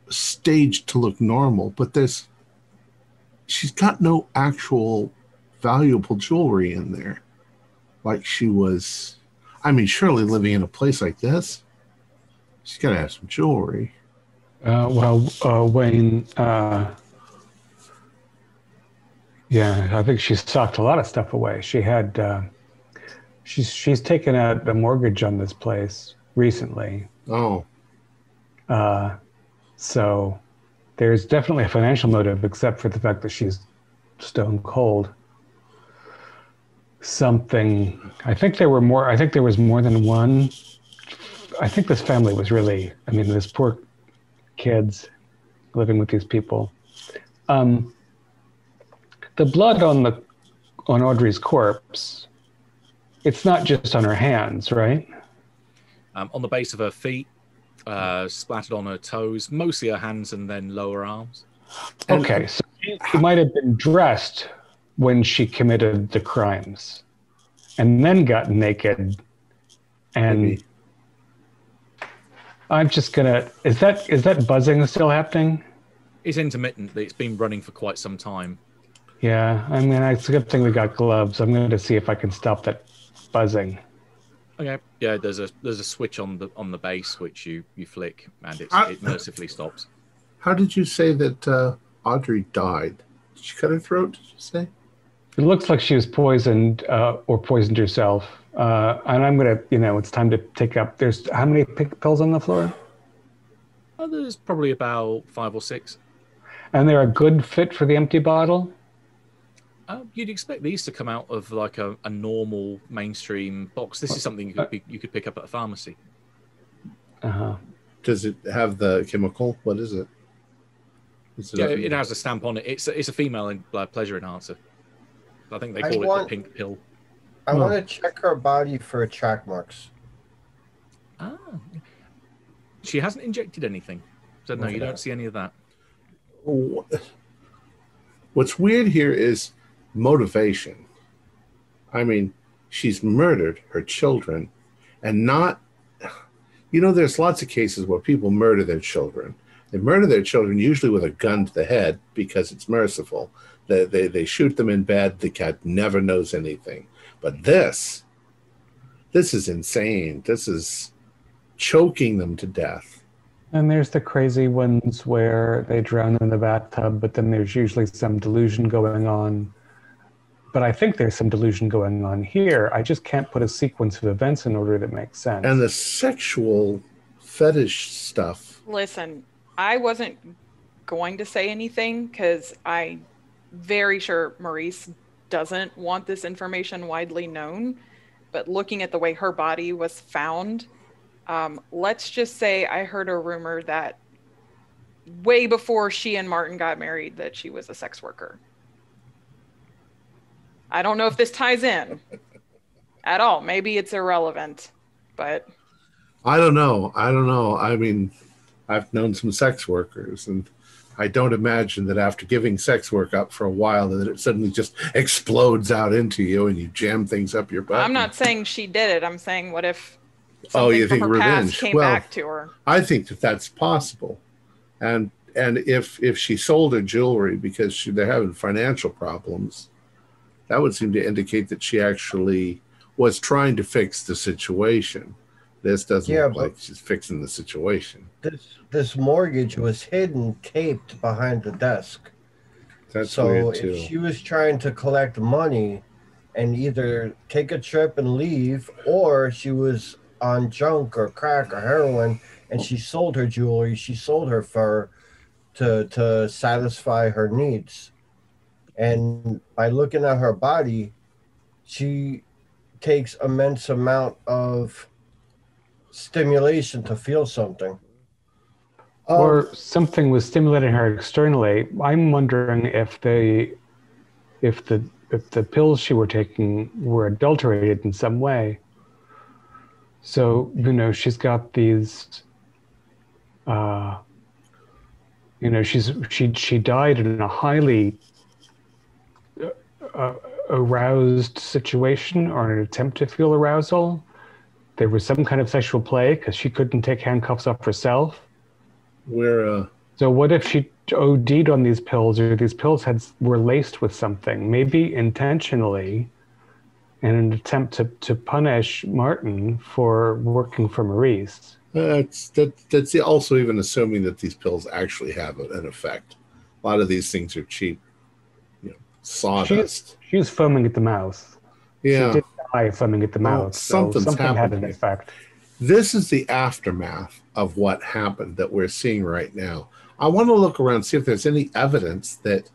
Speaker 1: staged to look normal, but she's got no actual valuable jewelry in there. Like she was. I mean, surely living in a place like this, she's got to have some jewelry.
Speaker 4: Wayne. Yeah, I think she's socked a lot of stuff away. She had, she's taken out a mortgage on this place recently.
Speaker 1: Oh.
Speaker 4: So there's definitely a financial motive, except for the fact that she's stone cold. I think there was more than one. I think this family was really, this poor kids living with these people. The blood on Audrey's corpse, it's not just on her hands, right?
Speaker 2: On the base of her feet, splattered on her toes, mostly her hands and then lower arms.
Speaker 4: Okay, so she might have been dressed when she committed the crimes and then got naked. And
Speaker 1: maybe.
Speaker 4: I'm just gonna, is that buzzing still happening?
Speaker 2: It's intermittent. It's been running for quite some time.
Speaker 4: Yeah, I mean, it's a good thing we got gloves. I'm going to see if I can stop that buzzing.
Speaker 2: Okay. Yeah, there's a switch on the base which you flick and it mercifully stops.
Speaker 1: How did you say that Audrey died? Did she cut her throat? Did you say?
Speaker 4: It looks like she was poisoned or poisoned herself. And I'm going to, it's time to take up. There's how many pills on the floor?
Speaker 2: There's probably about 5 or 6.
Speaker 4: And they're a good fit for the empty bottle?
Speaker 2: You'd expect these to come out of like a normal mainstream box. This is something you could pick up at a pharmacy.
Speaker 4: Uh-huh.
Speaker 1: Does it have the chemical? What is it?
Speaker 2: It has a stamp on it. It's a female pleasure enhancer. I think they call it the pink pill.
Speaker 5: I want to check her body for track marks.
Speaker 2: Ah. She hasn't injected anything. So no, you don't see any of that.
Speaker 1: What's weird here is motivation. I mean, she's murdered her children and not... there's lots of cases where people murder their children. They murder their children usually with a gun to the head because it's merciful. They shoot them in bed. The cat never knows anything. But this is insane. This is choking them to death.
Speaker 4: And there's the crazy ones where they drown in the bathtub, but then there's usually some delusion going on. But I think there's some delusion going on here. I just can't put a sequence of events in order that makes sense.
Speaker 1: And the sexual fetish stuff.
Speaker 3: Listen, I wasn't going to say anything because I'm very sure Maurice doesn't want this information widely known. But looking at the way her body was found, let's just say I heard a rumor that way before she and Martin got married that she was a sex worker. I don't know if this ties in at all. Maybe it's irrelevant, but...
Speaker 1: I don't know. I mean, I've known some sex workers, and I don't imagine that after giving sex work up for a while that it suddenly just explodes out into you and you jam things up your butt.
Speaker 3: I'm not saying she did it. I'm saying what if
Speaker 1: you think
Speaker 3: from her
Speaker 1: revenge
Speaker 3: past came back to her?
Speaker 1: I think that's possible. And if she sold her jewelry because they're having financial problems, that would seem to indicate that she actually was trying to fix the situation. This doesn't look like she's fixing the situation.
Speaker 5: This mortgage was hidden, taped behind the desk.
Speaker 1: That's weird too.
Speaker 5: If she was trying to collect money and either take a trip and leave, or she was on junk or crack or heroin and she sold her jewelry, she sold her fur to satisfy her needs. And by looking at her body, she takes immense amount of stimulation to feel something.
Speaker 4: Or something was stimulating her externally. I'm wondering if the pills she were taking were adulterated in some way. So, she's got these she died in a highly aroused situation or an attempt to feel arousal. There was some kind of sexual play because she couldn't take handcuffs off herself. So what if she OD'd on these pills, or these pills were laced with something, maybe intentionally, in an attempt to punish Martin for working for Maurice?
Speaker 1: That's also even assuming that these pills actually have an effect. A lot of these things are cheap, sawdust.
Speaker 4: She was foaming at the mouth.
Speaker 1: Yeah.
Speaker 4: She did die foaming at the mouth.
Speaker 1: Something
Speaker 4: had an effect.
Speaker 1: This is the aftermath of what happened that we're seeing right now. I want to look around, see if there's any evidence that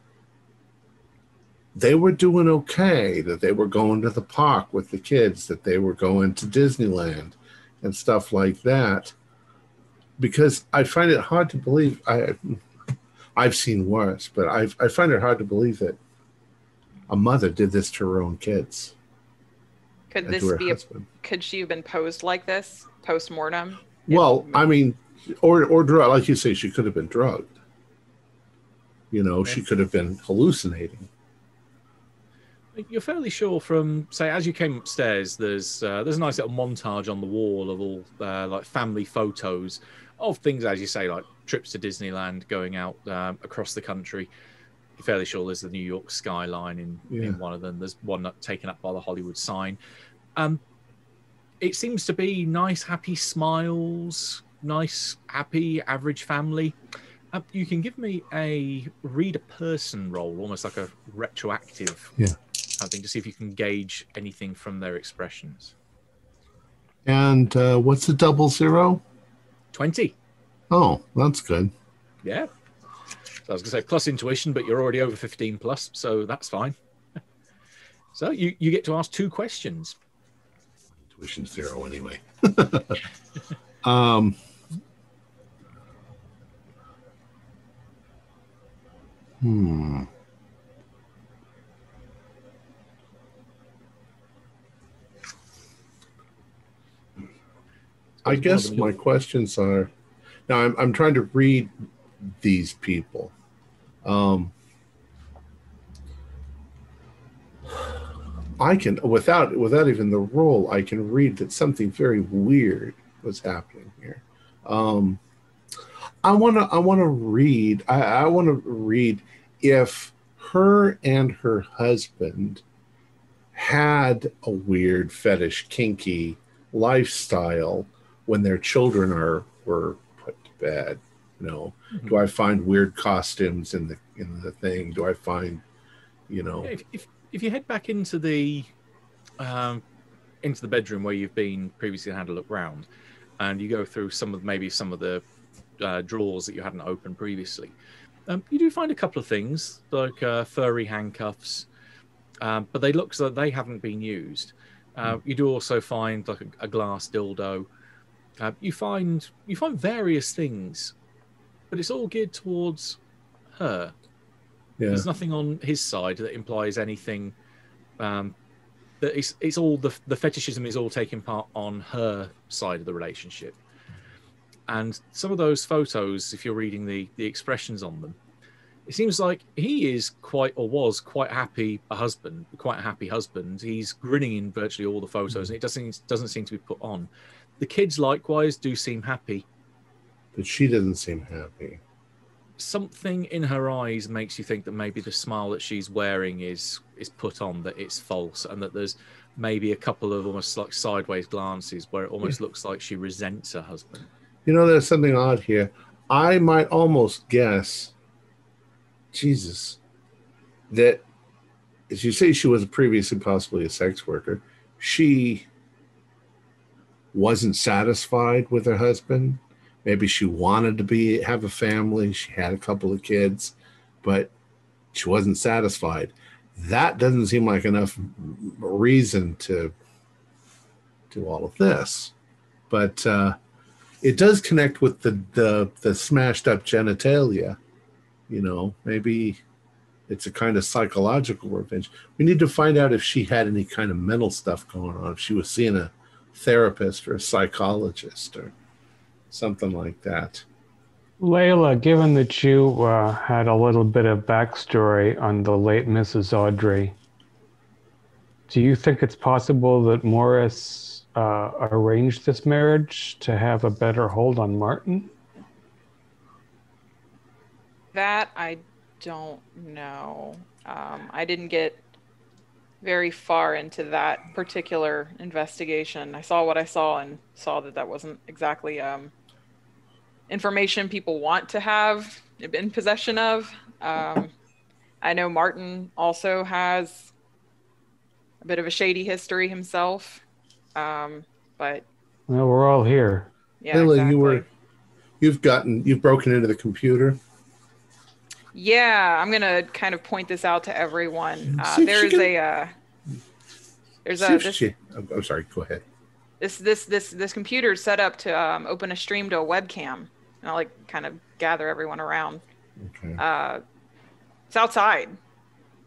Speaker 1: they were doing okay, that they were going to the park with the kids, that they were going to Disneyland and stuff like that. Because I find it hard to believe, I've seen worse, but I find it hard to believe that a mother did this to her own kids.
Speaker 3: Could this be could she have been posed like this post-mortem?
Speaker 1: Well, I mean, or drug, like you say, she could have been drugged. She could have been hallucinating.
Speaker 2: You're fairly sure from, say, as you came upstairs, there's a nice little montage on the wall of all like family photos of things, as you say, like trips to Disneyland, going out across the country. fairly sure there's the New York skyline in one of them. There's one taken up by the Hollywood sign. It seems to be nice, happy smiles, nice, happy, average family. You can give me a read a person roll, almost like a retroactive thing, to see if you can gauge anything from their expressions.
Speaker 1: And what's the 00?
Speaker 2: 20.
Speaker 1: Oh, that's good.
Speaker 2: Yeah. So I was going to say plus intuition, but you're already over 15 plus, so that's fine. So you get to ask 2 questions.
Speaker 1: Intuition 0 anyway. I guess my questions are, now I'm trying to read these people. I can, without even the roll, I can read that something very weird was happening here. I want to read if her and her husband had a weird fetish, kinky lifestyle when their children were put to bed. Do I find weird costumes in the thing? Do I find,
Speaker 2: if you head back into the bedroom where you've been previously had a look round, and you go through some of the drawers that you hadn't opened previously, you do find a couple of things like furry handcuffs, but they look so they haven't been used. You do also find like a glass dildo. You find various things, but it's all geared towards her. Yeah. There's nothing on his side that implies anything. That it's all the fetishism is all taking part on her side of the relationship. And some of those photos, if you're reading the expressions on them, it seems like he is was quite a happy husband. He's grinning in virtually all the photos, and it doesn't seem to be put on. The kids likewise do seem happy,
Speaker 1: but she doesn't seem happy.
Speaker 2: Something in her eyes makes you think that maybe the smile that she's wearing is put on, that it's false, and that there's maybe a couple of almost like sideways glances where it almost looks like she resents her husband.
Speaker 1: There's something odd here. I might almost guess, Jesus, that as you say, she was previously possibly a sex worker. She wasn't satisfied with her husband. Maybe she wanted to have a family. She had a couple of kids, but she wasn't satisfied. That doesn't seem like enough reason to do all of this. But it does connect with the smashed up genitalia. Maybe it's a kind of psychological revenge. We need to find out if she had any kind of mental stuff going on, if she was seeing a therapist or a psychologist or something like that.
Speaker 4: Layla, given that you had a little bit of backstory on the late Mrs. Audrey, do you think it's possible that Morris arranged this marriage to have a better hold on Martin?
Speaker 3: That I don't know. I didn't get very far into that particular investigation. I saw what I saw and saw that wasn't exactly information people want to have in possession of. I know Martin also has a bit of a shady history himself, but
Speaker 4: well, we're all here.
Speaker 3: Yeah,
Speaker 1: Layla,
Speaker 3: exactly.
Speaker 1: You've broken into the computer.
Speaker 3: Yeah, I'm gonna kind of point this out to everyone. I'm
Speaker 1: sorry. Go ahead.
Speaker 3: This computer is set up to open a stream to a webcam, and I'll kind of gather everyone around.
Speaker 1: Okay.
Speaker 3: It's outside.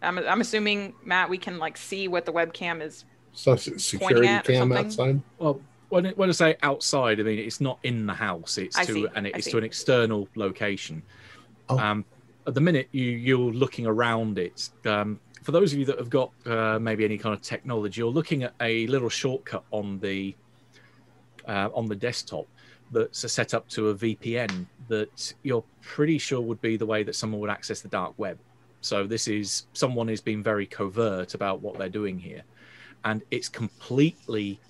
Speaker 3: I'm assuming, Matt, we can see what the webcam is.
Speaker 1: So security cam outside.
Speaker 2: Well, when I say outside, I mean it's not in the house. It's to an external location.
Speaker 1: Oh.
Speaker 2: At the minute, you're looking around it. For those of you that have got maybe any kind of technology, you're looking at a little shortcut on the desktop that's set up to a VPN that you're pretty sure would be the way that someone would access the dark web. So this is someone who's been very covert about what they're doing here, and it's completely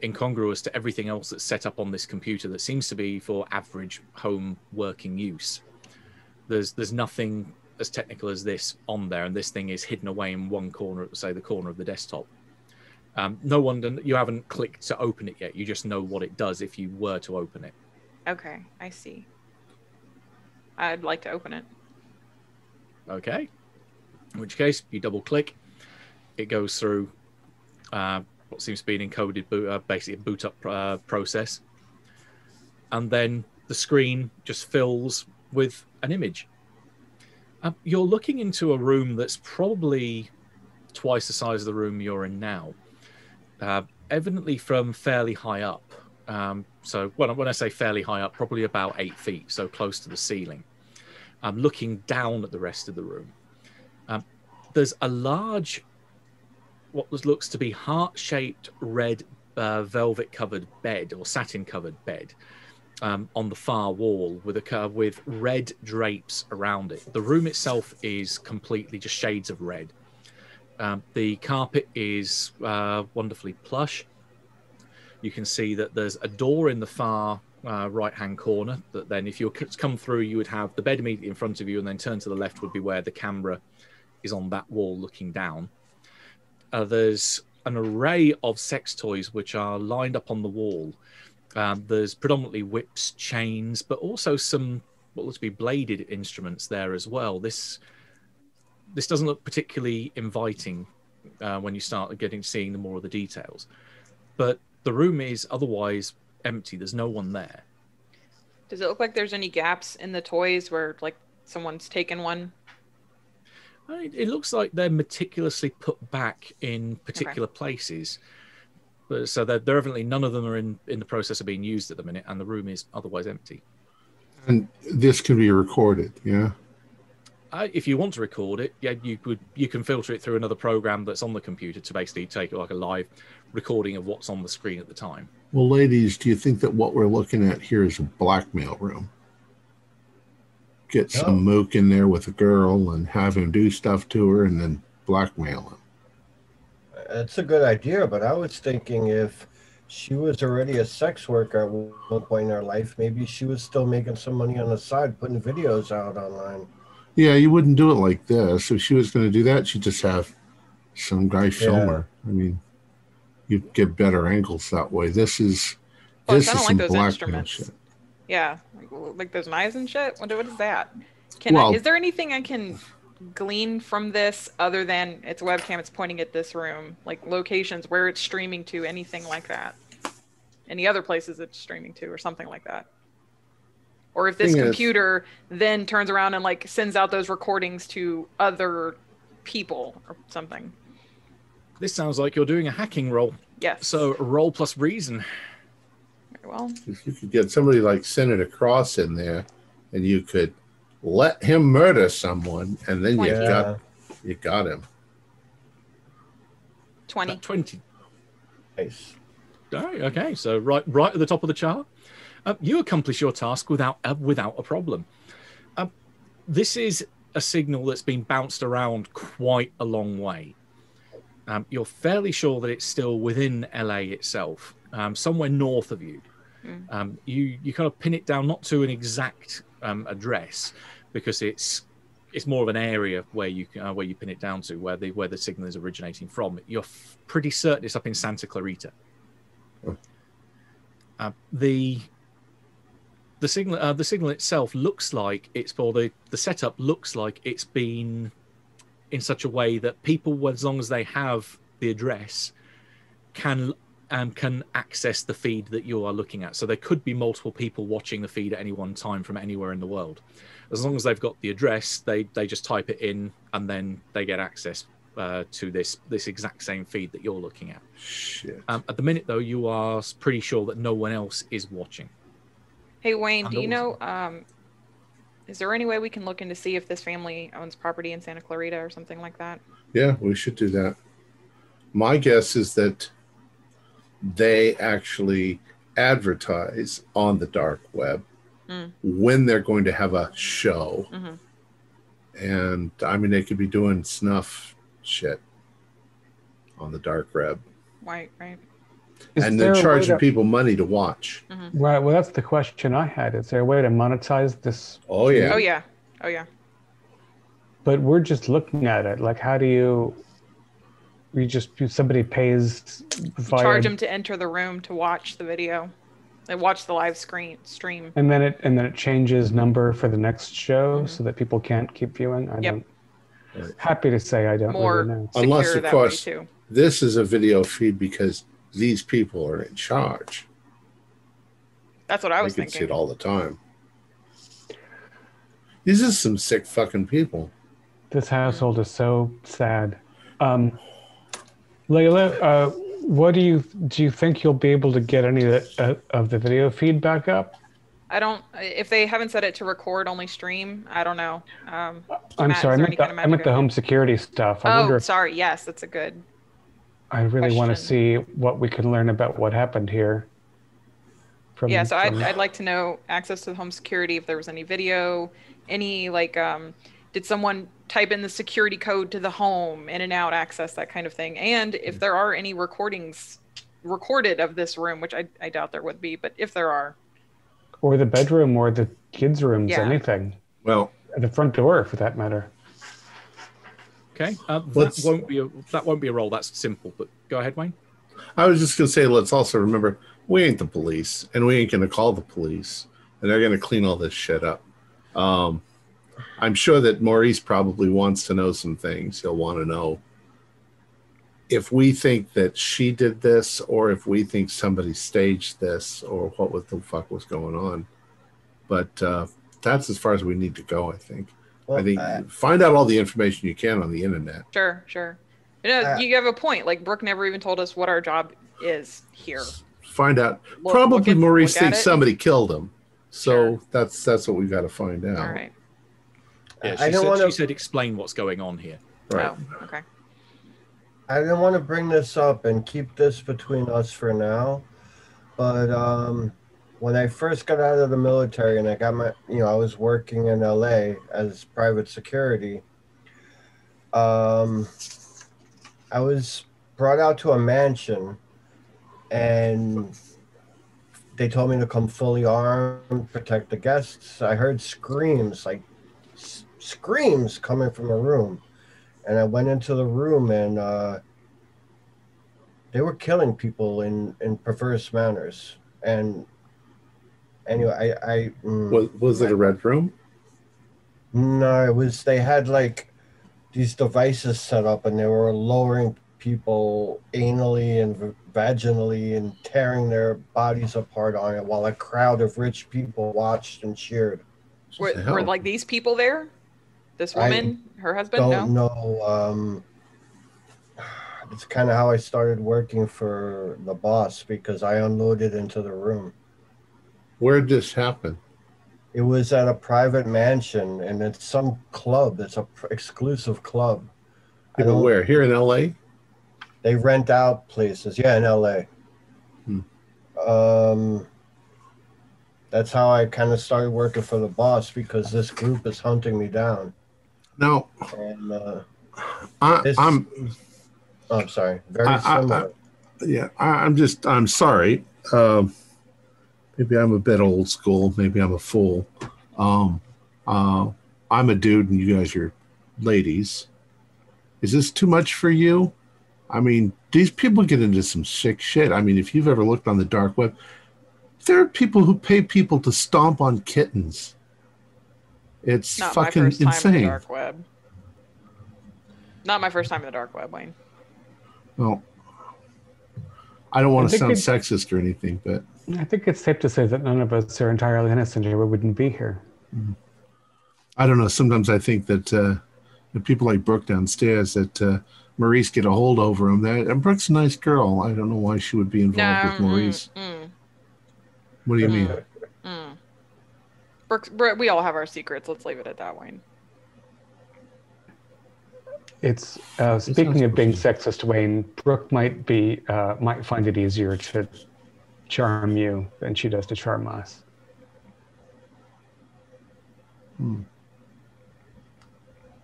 Speaker 2: incongruous to everything else that's set up on this computer that seems to be for average home working use. There's nothing as technical as this on there, and this thing is hidden away in one corner, say the corner of the desktop. You haven't clicked to open it yet. You just know what it does if you were to open it.
Speaker 3: Okay, I see. I'd like to open it.
Speaker 2: Okay. In which case, you double click. It goes through what seems to be an encoded basically a boot up process. And then the screen just fills with an image. You're looking into a room that's probably twice the size of the room you're in now. Evidently from fairly high up. So when I say fairly high up, probably about 8 feet, so close to the ceiling. Looking down at the rest of the room. There's a large, what looks to be heart-shaped red velvet-covered bed or satin-covered bed on the far wall with red drapes around it. The room itself is completely just shades of red. The carpet is wonderfully plush. You can see that there's a door in the far right-hand corner that then if you come through, you would have the bed immediately in front of you, and then turn to the left would be where the camera is on that wall looking down. There's an array of sex toys which are lined up on the wall. There's predominantly whips, chains, but also some what looks to be bladed instruments there as well. This doesn't look particularly inviting when you start seeing more of the details. But the room is otherwise empty. There's no one there.
Speaker 3: Does it look like there's any gaps in the toys where like someone's taken one?
Speaker 2: It looks like they're meticulously put back in particular places. But, so they're evidently none of them are in the process of being used at the minute, and the room is otherwise empty.
Speaker 1: And this can be recorded, yeah?
Speaker 2: If you want to record it, yeah, you can filter it through another program that's on the computer to basically take like a live recording of what's on the screen at the time.
Speaker 1: Well, ladies, do you think that what we're looking at here is a blackmail room? Get some mook in there with a girl and have him do stuff to her and then blackmail him.
Speaker 5: It's a good idea, but I was thinking if she was already a sex worker at one point in her life, maybe she was still making some money on the side, putting videos out online.
Speaker 1: Yeah, you wouldn't do it like this. If she was going to do that, she'd just have some guy film her. I mean, you'd get better angles that way. This is some
Speaker 3: those
Speaker 1: blackmail
Speaker 3: instruments.
Speaker 1: shit.
Speaker 3: Yeah, like those knives and shit. What is that? Is there anything I can glean from this other than its webcam? It's pointing at this room, like locations where it's streaming to, anything like that. Any other places it's streaming to, or something like that. Or if this computer then turns around and like sends out those recordings to other people or something.
Speaker 2: This sounds like you're doing a hacking roll.
Speaker 3: Yes.
Speaker 2: So roll plus reason.
Speaker 3: Very well.
Speaker 1: If you could get somebody like Senator Cross in there, and you could let him murder someone, and then you got him.
Speaker 3: 20.
Speaker 2: 20.
Speaker 5: Nice.
Speaker 2: All right, okay, so right at the top of the chart. You accomplish your task without a problem. This is a signal that's been bounced around quite a long way. You're fairly sure that it's still within LA itself, somewhere north of you. You kind of pin it down not to an exact address, because it's more of an area where you pin it down to where the signal is originating from. You're pretty certain it's up in Santa Clarita. The signal itself looks like the setup looks like it's been in such a way that people, as long as they have the address, can access the feed that you are looking at. So there could be multiple people watching the feed at any one time from anywhere in the world. As long as they've got the address, they just type it in, and then they get access to this exact same feed that you're looking at.
Speaker 1: Shit.
Speaker 2: At the minute, though, you are pretty sure that no one else is watching.
Speaker 3: Hey, Wayne, do you know, is there any way we can look in to see if this family owns property in Santa Clarita or something like that?
Speaker 1: Yeah, we should do that. My guess is that they actually advertise on the dark web when they're going to have a show. And I mean, they could be doing snuff shit on the dark web.
Speaker 3: Right.
Speaker 1: And they're charging people money to watch.
Speaker 3: Mm-hmm.
Speaker 4: Right. Well, that's the question I had. Is there a way to monetize this?
Speaker 1: Oh, yeah.
Speaker 3: Oh, yeah.
Speaker 4: But we're just looking at it. Like, how do you somebody pays via...
Speaker 3: Charge them to enter the room to watch the video. They watch the live stream.
Speaker 4: And then it changes number for the next show so that people can't keep viewing. I don't... Happy to say I don't really know.
Speaker 1: Unless, of course, this is a video feed because these people are in charge.
Speaker 3: That's what I was thinking.
Speaker 1: You can see it all the time. These are some sick fucking people.
Speaker 4: This household is so sad. Layla, what do you think you'll be able to get any of the video feed back up?
Speaker 3: I don't. If they haven't set it to record only stream, I don't know.
Speaker 4: I'm sorry, I meant the home security stuff.
Speaker 3: Sorry. Yes, that's a good.
Speaker 4: I really want to see what we can learn about what happened here.
Speaker 3: So I'd like to know access to the home security, if there was any video, any did someone type in the security code to the home, in and out access, that kind of thing. And if there are any recordings recorded of this room, which I doubt there would be, but if there are.
Speaker 4: Or the bedroom or the kids' rooms, anything.
Speaker 1: Well,
Speaker 4: the front door, for that matter.
Speaker 2: Okay, that won't be a roll. That's simple. But go ahead, Wayne.
Speaker 1: I was just going to say, let's also remember, we ain't the police, and we ain't going to call the police, and they're going to clean all this shit up. I'm sure that Maurice probably wants to know some things. He'll want to know if we think that she did this, or if we think somebody staged this, or what the fuck was going on. But that's as far as we need to go, I think. Well, I think find out all the information you can on the internet.
Speaker 3: Sure. You have a point. Like, Brooke never even told us what our job is here.
Speaker 1: Find out. Probably Maurice thinks somebody killed him. So that's what we've got to find out.
Speaker 3: All right.
Speaker 2: Yeah, she said explain what's going on here.
Speaker 1: Right.
Speaker 3: Oh, okay.
Speaker 5: I didn't want to bring this up and keep this between us for now, but when I first got out of the military and I got I was working in LA as private security, I was brought out to a mansion and they told me to come fully armed, protect the guests. I heard screams coming from a room. And I went into the room and they were killing people in perverse manners. And anyway,
Speaker 1: was it a red room?
Speaker 5: No, they had these devices set up and they were lowering people anally and vaginally and tearing their bodies apart on it while a crowd of rich people watched and cheered.
Speaker 3: Were these people there? This woman, her husband?
Speaker 5: Don't know. It's kind of how I started working for the boss, because I unloaded into the room.
Speaker 1: Where did this happen?
Speaker 5: It was at a private mansion, and it's some club. It's a exclusive club.
Speaker 1: Where? Here in LA?
Speaker 5: They rent out places. Yeah, in LA. That's how I kind of started working for the boss, because this group is hunting me down.
Speaker 1: No.
Speaker 5: And I'm sorry. Very similar.
Speaker 1: I'm sorry. Maybe I'm a bit old school. Maybe I'm a fool. I'm a dude and you guys are ladies. Is this too much for you? I mean, these people get into some sick shit. I mean, if you've ever looked on the dark web, there are people who pay people to stomp on kittens. It's
Speaker 3: not
Speaker 1: fucking
Speaker 3: my first time
Speaker 1: insane.
Speaker 3: In the dark web. Not my first time in the dark web, Wayne.
Speaker 1: Well, I don't want to sound sexist or anything, but
Speaker 4: I think it's safe to say that none of us are entirely innocent here. We wouldn't be here.
Speaker 1: I don't know. Sometimes I think that the people like Brooke downstairs, that Maurice get a hold over him. And Brooke's a nice girl. I don't know why she would be involved with Maurice. What do you mean?
Speaker 3: Brooke, we all have our secrets. Let's leave it at that, Wayne.
Speaker 4: It's speaking of being sexist, Wayne. Brooke might find it easier to charm you than she does to charm us.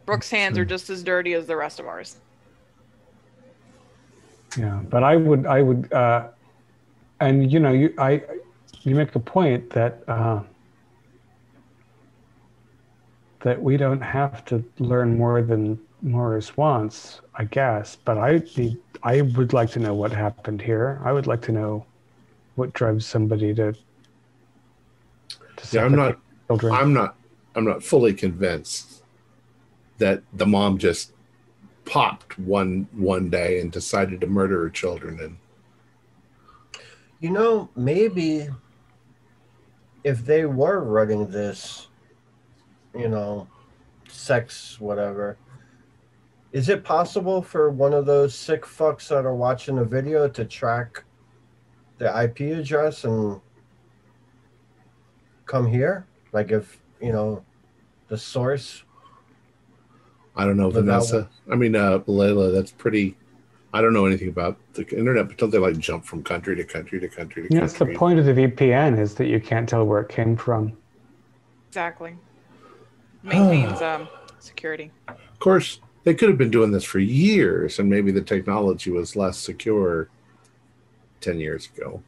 Speaker 3: Brooke's hands are just as dirty as the rest of ours.
Speaker 4: Yeah, but I would, and you know, you make a point that that we don't have to learn more than Morris wants, I guess. But I would like to know what happened here. I would like to know what drives somebody to
Speaker 1: Yeah,
Speaker 4: children.
Speaker 1: I'm not fully convinced that the mom just popped one day and decided to murder her children. And
Speaker 5: You know, maybe if they were running this, you know, sex, whatever, is it possible for one of those sick fucks that are watching the video to track the IP address and come here? Like if, you know, the source.
Speaker 1: I don't know, Vanessa. I mean, Layla, that's pretty. I don't know anything about the internet, but don't they like jump from country to country to country to country?
Speaker 4: That's the point of the VPN, is that you can't tell where it came from.
Speaker 3: Exactly. Maintains security.
Speaker 1: Of course, they could have been doing this for years, and maybe the technology was less secure 10 years ago.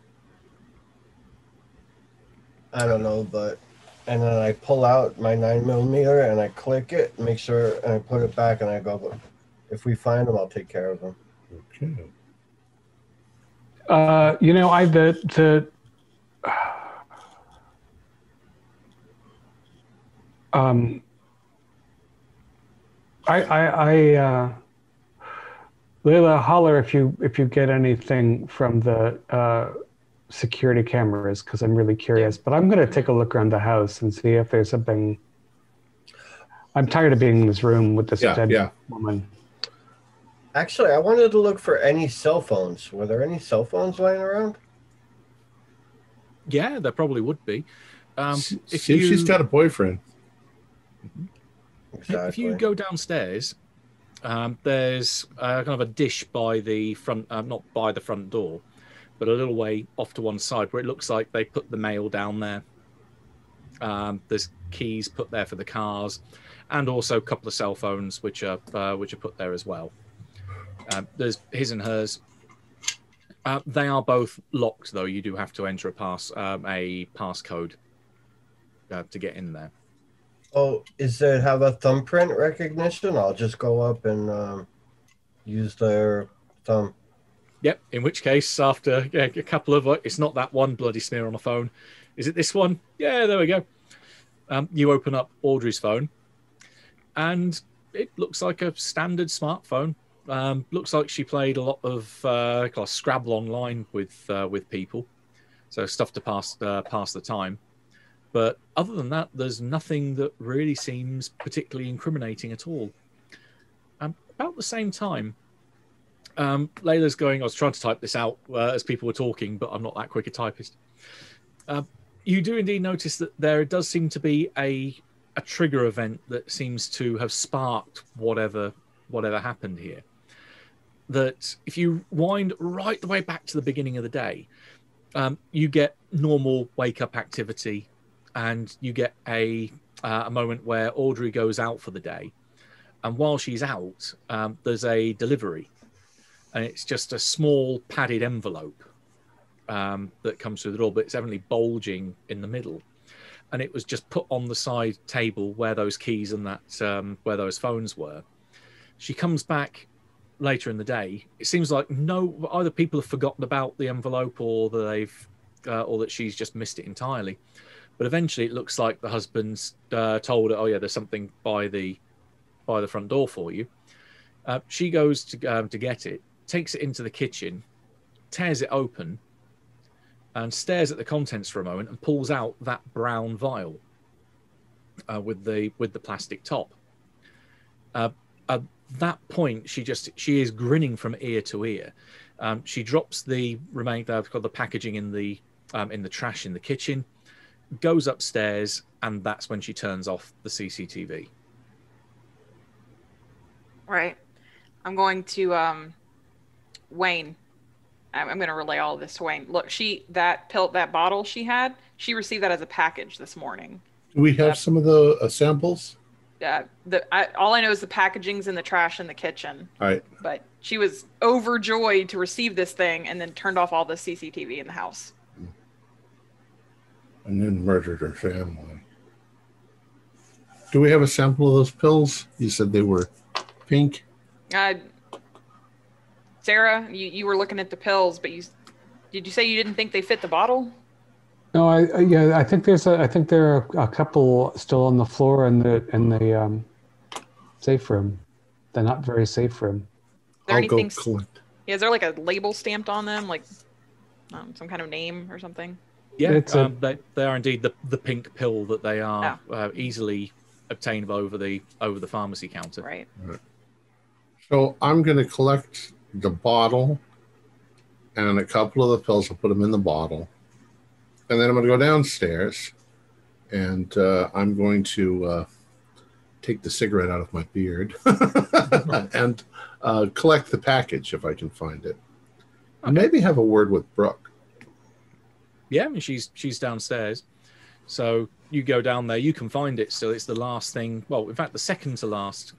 Speaker 5: I don't know, but and then I pull out my 9mm and I click it, make sure, and I put it back, and I go, "Look, if we find them, I'll take care of them."
Speaker 1: Okay.
Speaker 4: You know, Layla, holler if you get anything from the security cameras, because I'm really curious. But I'm going to take a look around the house and see if there's something. I'm tired of being in this room with this dead woman.
Speaker 5: Actually, I wanted to look for any cell phones. Were there any cell phones lying around?
Speaker 2: Yeah, there probably would be.
Speaker 1: See if she's got a boyfriend.
Speaker 5: Exactly.
Speaker 2: If you go downstairs, there's kind of a dish by the front, not by the front door, but a little way off to one side where it looks like they put the mail down there. There's keys put there for the cars, and also a couple of cell phones which are put there as well. There's his and hers. They are both locked, though. You do have to enter a passcode to get in there.
Speaker 5: Oh, does it have a thumbprint recognition? I'll just go up and use their thumb.
Speaker 2: Yep. In which case, after a couple of, it's not that one bloody smear on a phone. Is it this one? Yeah, there we go. You open up Audrey's phone, and it looks like a standard smartphone. Looks like she played a lot of Scrabble online with people, so stuff to pass the time. But other than that, there's nothing that really seems particularly incriminating at all. About the same time, Layla's going, I was trying to type this out as people were talking, but I'm not that quick a typist. You do indeed notice that there does seem to be a trigger event that seems to have sparked whatever happened here. That if you wind right the way back to the beginning of the day, you get normal wake-up activity, and you get a moment where Audrey goes out for the day. And while she's out, there's a delivery. And it's just a small padded envelope that comes through the door, but it's evidently bulging in the middle. And it was just put on the side table where those keys and that where those phones were. She comes back later in the day. It seems like either people have forgotten about the envelope, or that she's just missed it entirely. But eventually, it looks like the husband's told her, "Oh yeah, there's something by the front door for you." She goes to get it, takes it into the kitchen, tears it open, and stares at the contents for a moment, and pulls out that brown vial with the plastic top. At that point, she is grinning from ear to ear. She drops the packaging in the trash in the kitchen, goes upstairs, and that's when she turns off the CCTV.
Speaker 3: Right. I'm going to Wayne. I'm going to relay all of this to Wayne. Look, that bottle she had, she received that as a package this morning.
Speaker 1: Do we have some of the samples?
Speaker 3: all I know is the packaging's in the trash in the kitchen.
Speaker 1: All right.
Speaker 3: But she was overjoyed to receive this thing and then turned off all the CCTV in the house.
Speaker 1: And then murdered her family. Do we have a sample of those pills? You said they were pink.
Speaker 3: Sarah, you were looking at the pills, but did you say you didn't think they fit the bottle?
Speaker 4: No, I think there are a couple still on the floor in the safe room. They're not very safe room.
Speaker 1: I'll go collect.
Speaker 3: Yeah, is there like a label stamped on them, like some kind of name or something?
Speaker 2: Yeah, they are indeed the pink pill that they are easily obtainable over the pharmacy counter.
Speaker 3: Right.
Speaker 1: So I'm going to collect the bottle and a couple of the pills. I'll put them in the bottle. And then I'm going to go downstairs and I'm going to take the cigarette out of my beard and collect the package if I can find it. Okay. Maybe have a word with Brooke.
Speaker 2: Yeah, I mean, she's downstairs. So you go down there, you can find it still. It's the last thing. Well, in fact, the second to last.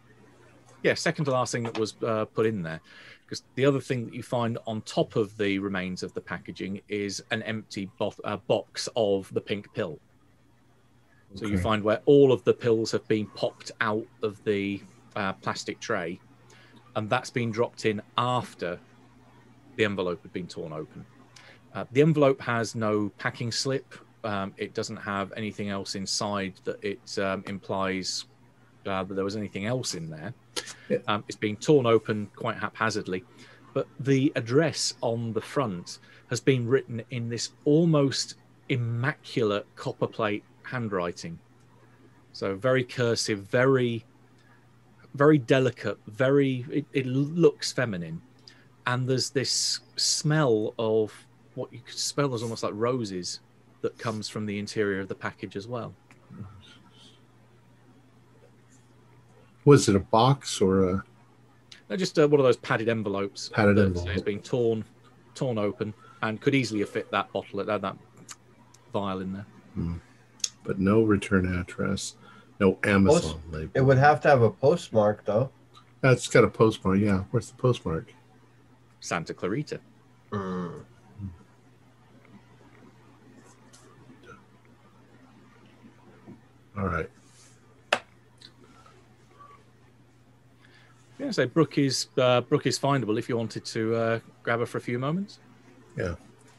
Speaker 2: Yeah, second to last thing that was put in there. Because the other thing that you find on top of the remains of the packaging is an empty box of the pink pill. So you find where all of the pills have been popped out of the plastic tray, and that's been dropped in after the envelope had been torn open. The envelope has no packing slip. It doesn't have anything else inside that it implies that there was anything else in there. It's being torn open quite haphazardly, but the address on the front has been written in this almost immaculate copperplate handwriting. So very cursive, very, very delicate, it looks feminine. And there's this smell of what you could smell as almost like roses that comes from the interior of the package as well.
Speaker 1: Was it a box or a...
Speaker 2: No, just one of those padded envelopes.
Speaker 1: Padded envelope.
Speaker 2: It's been torn open and could easily have fit that bottle, that vial in there.
Speaker 1: But no return address, no Amazon label.
Speaker 5: It would have to have a postmark, though.
Speaker 1: That's got a postmark, yeah. Where's the postmark?
Speaker 2: Santa Clarita.
Speaker 1: All right.
Speaker 2: Yeah, so Brooke is findable if you wanted to grab her for a few moments.
Speaker 1: Yeah,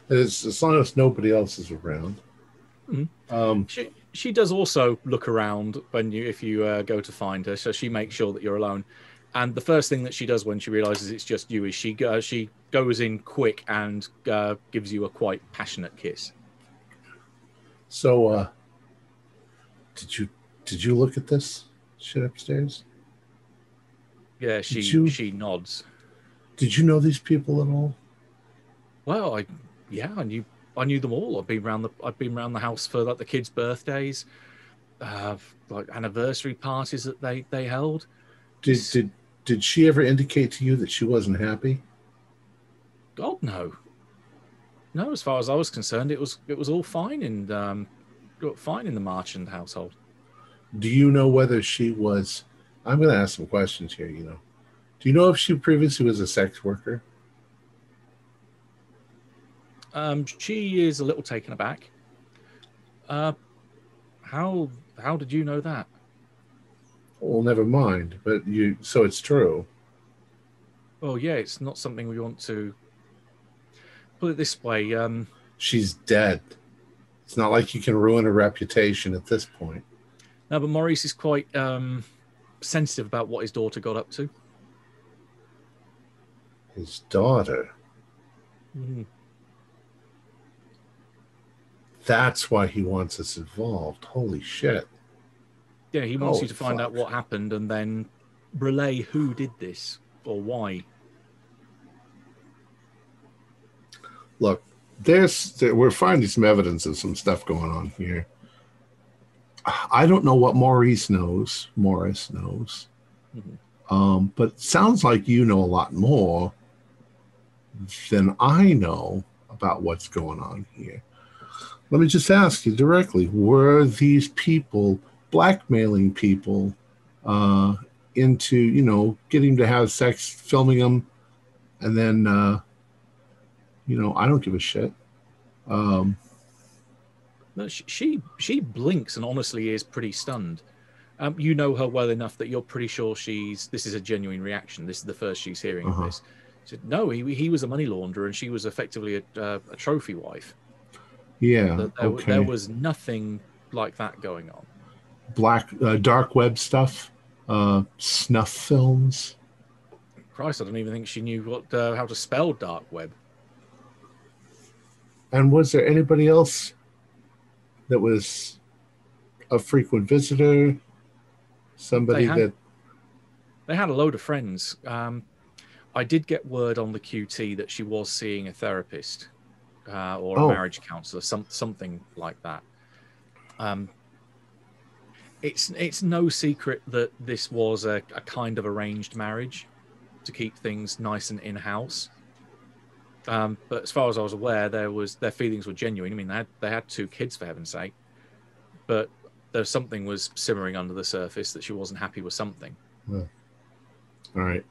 Speaker 1: as long as nobody else is around.
Speaker 2: She does also look around if you go to find her, so she makes sure that you're alone. And the first thing that she does when she realizes it's just you is she goes in quick and gives you a quite passionate kiss.
Speaker 1: So, did you look at this shit upstairs?
Speaker 2: Yeah, she nods.
Speaker 1: Did you know these people at all?
Speaker 2: Well, I knew them all. I've been around the house for like the kids' birthdays, like anniversary parties that they held.
Speaker 1: Did she ever indicate to you that she wasn't happy?
Speaker 2: God, no. No, as far as I was concerned, it was all fine in the Marchand household.
Speaker 1: Do you know whether she was? I'm going to ask some questions here. Do you know if she previously was a sex worker?
Speaker 2: She is a little taken aback. How did you know that?
Speaker 1: Well, never mind. But so it's true.
Speaker 2: Well, yeah, it's not something we want to put it this way.
Speaker 1: She's dead. It's not like you can ruin her reputation at this point.
Speaker 2: No, but Maurice is quite sensitive about what his daughter got up to.
Speaker 1: His daughter? That's why he wants us involved. Holy shit.
Speaker 2: Yeah, he wants you to find out what happened and then relay who did this or why.
Speaker 1: Look, we're finding some evidence of some stuff going on here. I don't know what Morris knows. But it sounds like you know a lot more than I know about what's going on here. Let me just ask you directly, were these people blackmailing people into, you know, getting him to have sex, filming him, and then, you know, I don't give a shit.
Speaker 2: No, she blinks and honestly is pretty stunned. You know her well enough that you're pretty sure this is a genuine reaction. This is the first she's hearing of this. She said, no, he was a money launderer and she was effectively a trophy wife.
Speaker 1: Yeah,
Speaker 2: There was nothing like that going on.
Speaker 1: Dark web stuff, snuff films.
Speaker 2: Christ, I don't even think she knew how to spell dark web.
Speaker 1: And was there anybody else that was a frequent visitor? Somebody
Speaker 2: they had a load of friends. I did get word on the QT that she was seeing a therapist or a marriage counselor, something like that. It's no secret that this was a kind of arranged marriage to keep things nice and in-house. But as far as I was aware, their feelings were genuine. I mean, they had 2 kids, for heaven's sake. But something was simmering under the surface that she wasn't happy with something.
Speaker 1: Yeah. All right.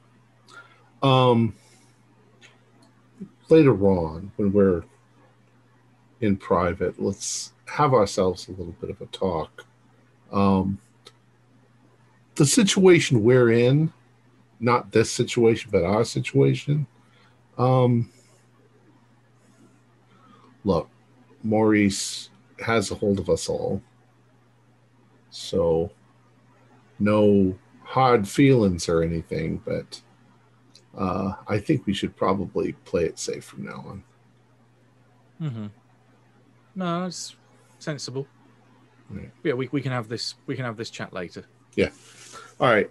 Speaker 1: Later on, when we're in private, let's have ourselves a little bit of a talk. The situation we're in, not this situation, but our situation. Look, Maurice has a hold of us all. So no hard feelings or anything, but I think we should probably play it safe from now on.
Speaker 2: Mm-hmm. No, it's sensible.
Speaker 1: Right.
Speaker 2: Yeah, we can have this. We can have this chat later.
Speaker 1: Yeah. All right.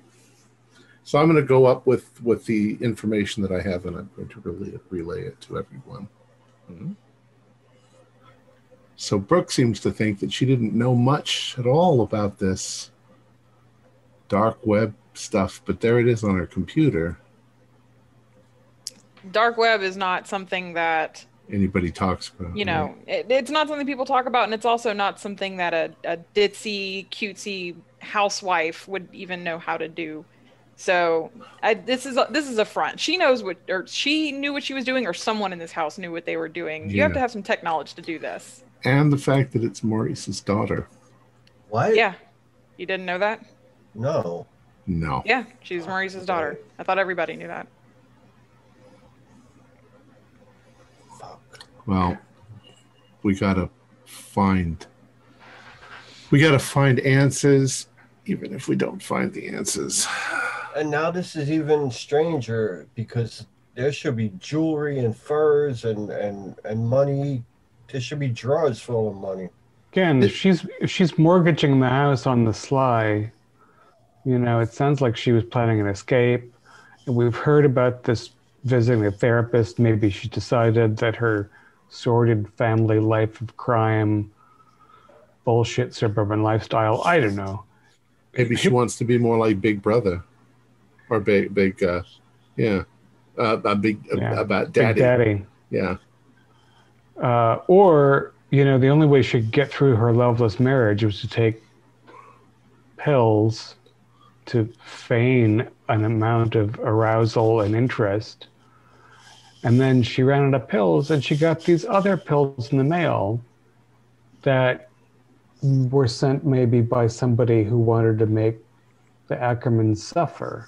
Speaker 1: So I'm going to go up with the information that I have, and I'm going to relay it to everyone.
Speaker 2: Mm-hmm.
Speaker 1: So Brooke seems to think that she didn't know much at all about this dark web stuff, but there it is on her computer.
Speaker 3: Dark web is not something that
Speaker 1: anybody talks about.
Speaker 3: You know, right? It's not something people talk about, and it's also not something that a ditzy, cutesy housewife would even know how to do. So this is a front. She knows or she knew what she was doing, or someone in this house knew what they were doing.
Speaker 1: Yeah.
Speaker 3: You have to have some tech knowledge to do this.
Speaker 1: And the fact that it's Maurice's daughter.
Speaker 5: What?
Speaker 3: Yeah. You didn't know that?
Speaker 5: No.
Speaker 1: No.
Speaker 3: Yeah, she's Maurice's daughter. I thought everybody knew that.
Speaker 1: Well, we gotta find answers, even if we don't find the answers.
Speaker 5: And now this is even stranger because there should be jewelry and furs and money. There should be drawers full of money.
Speaker 4: Again, if she's mortgaging the house on the sly, you know, it sounds like she was planning an escape. And we've heard about this visiting a therapist. Maybe she decided that her sordid family life of crime, bullshit suburban lifestyle, I don't know.
Speaker 1: Maybe she wants to be more like Big Brother, or big about Daddy.
Speaker 4: Big Daddy.
Speaker 1: Yeah.
Speaker 4: Or, you know, the only way she could get through her loveless marriage was to take pills to feign an amount of arousal and interest. And then she ran out of pills, and she got these other pills in the mail that were sent maybe by somebody who wanted to make the Ackermans suffer.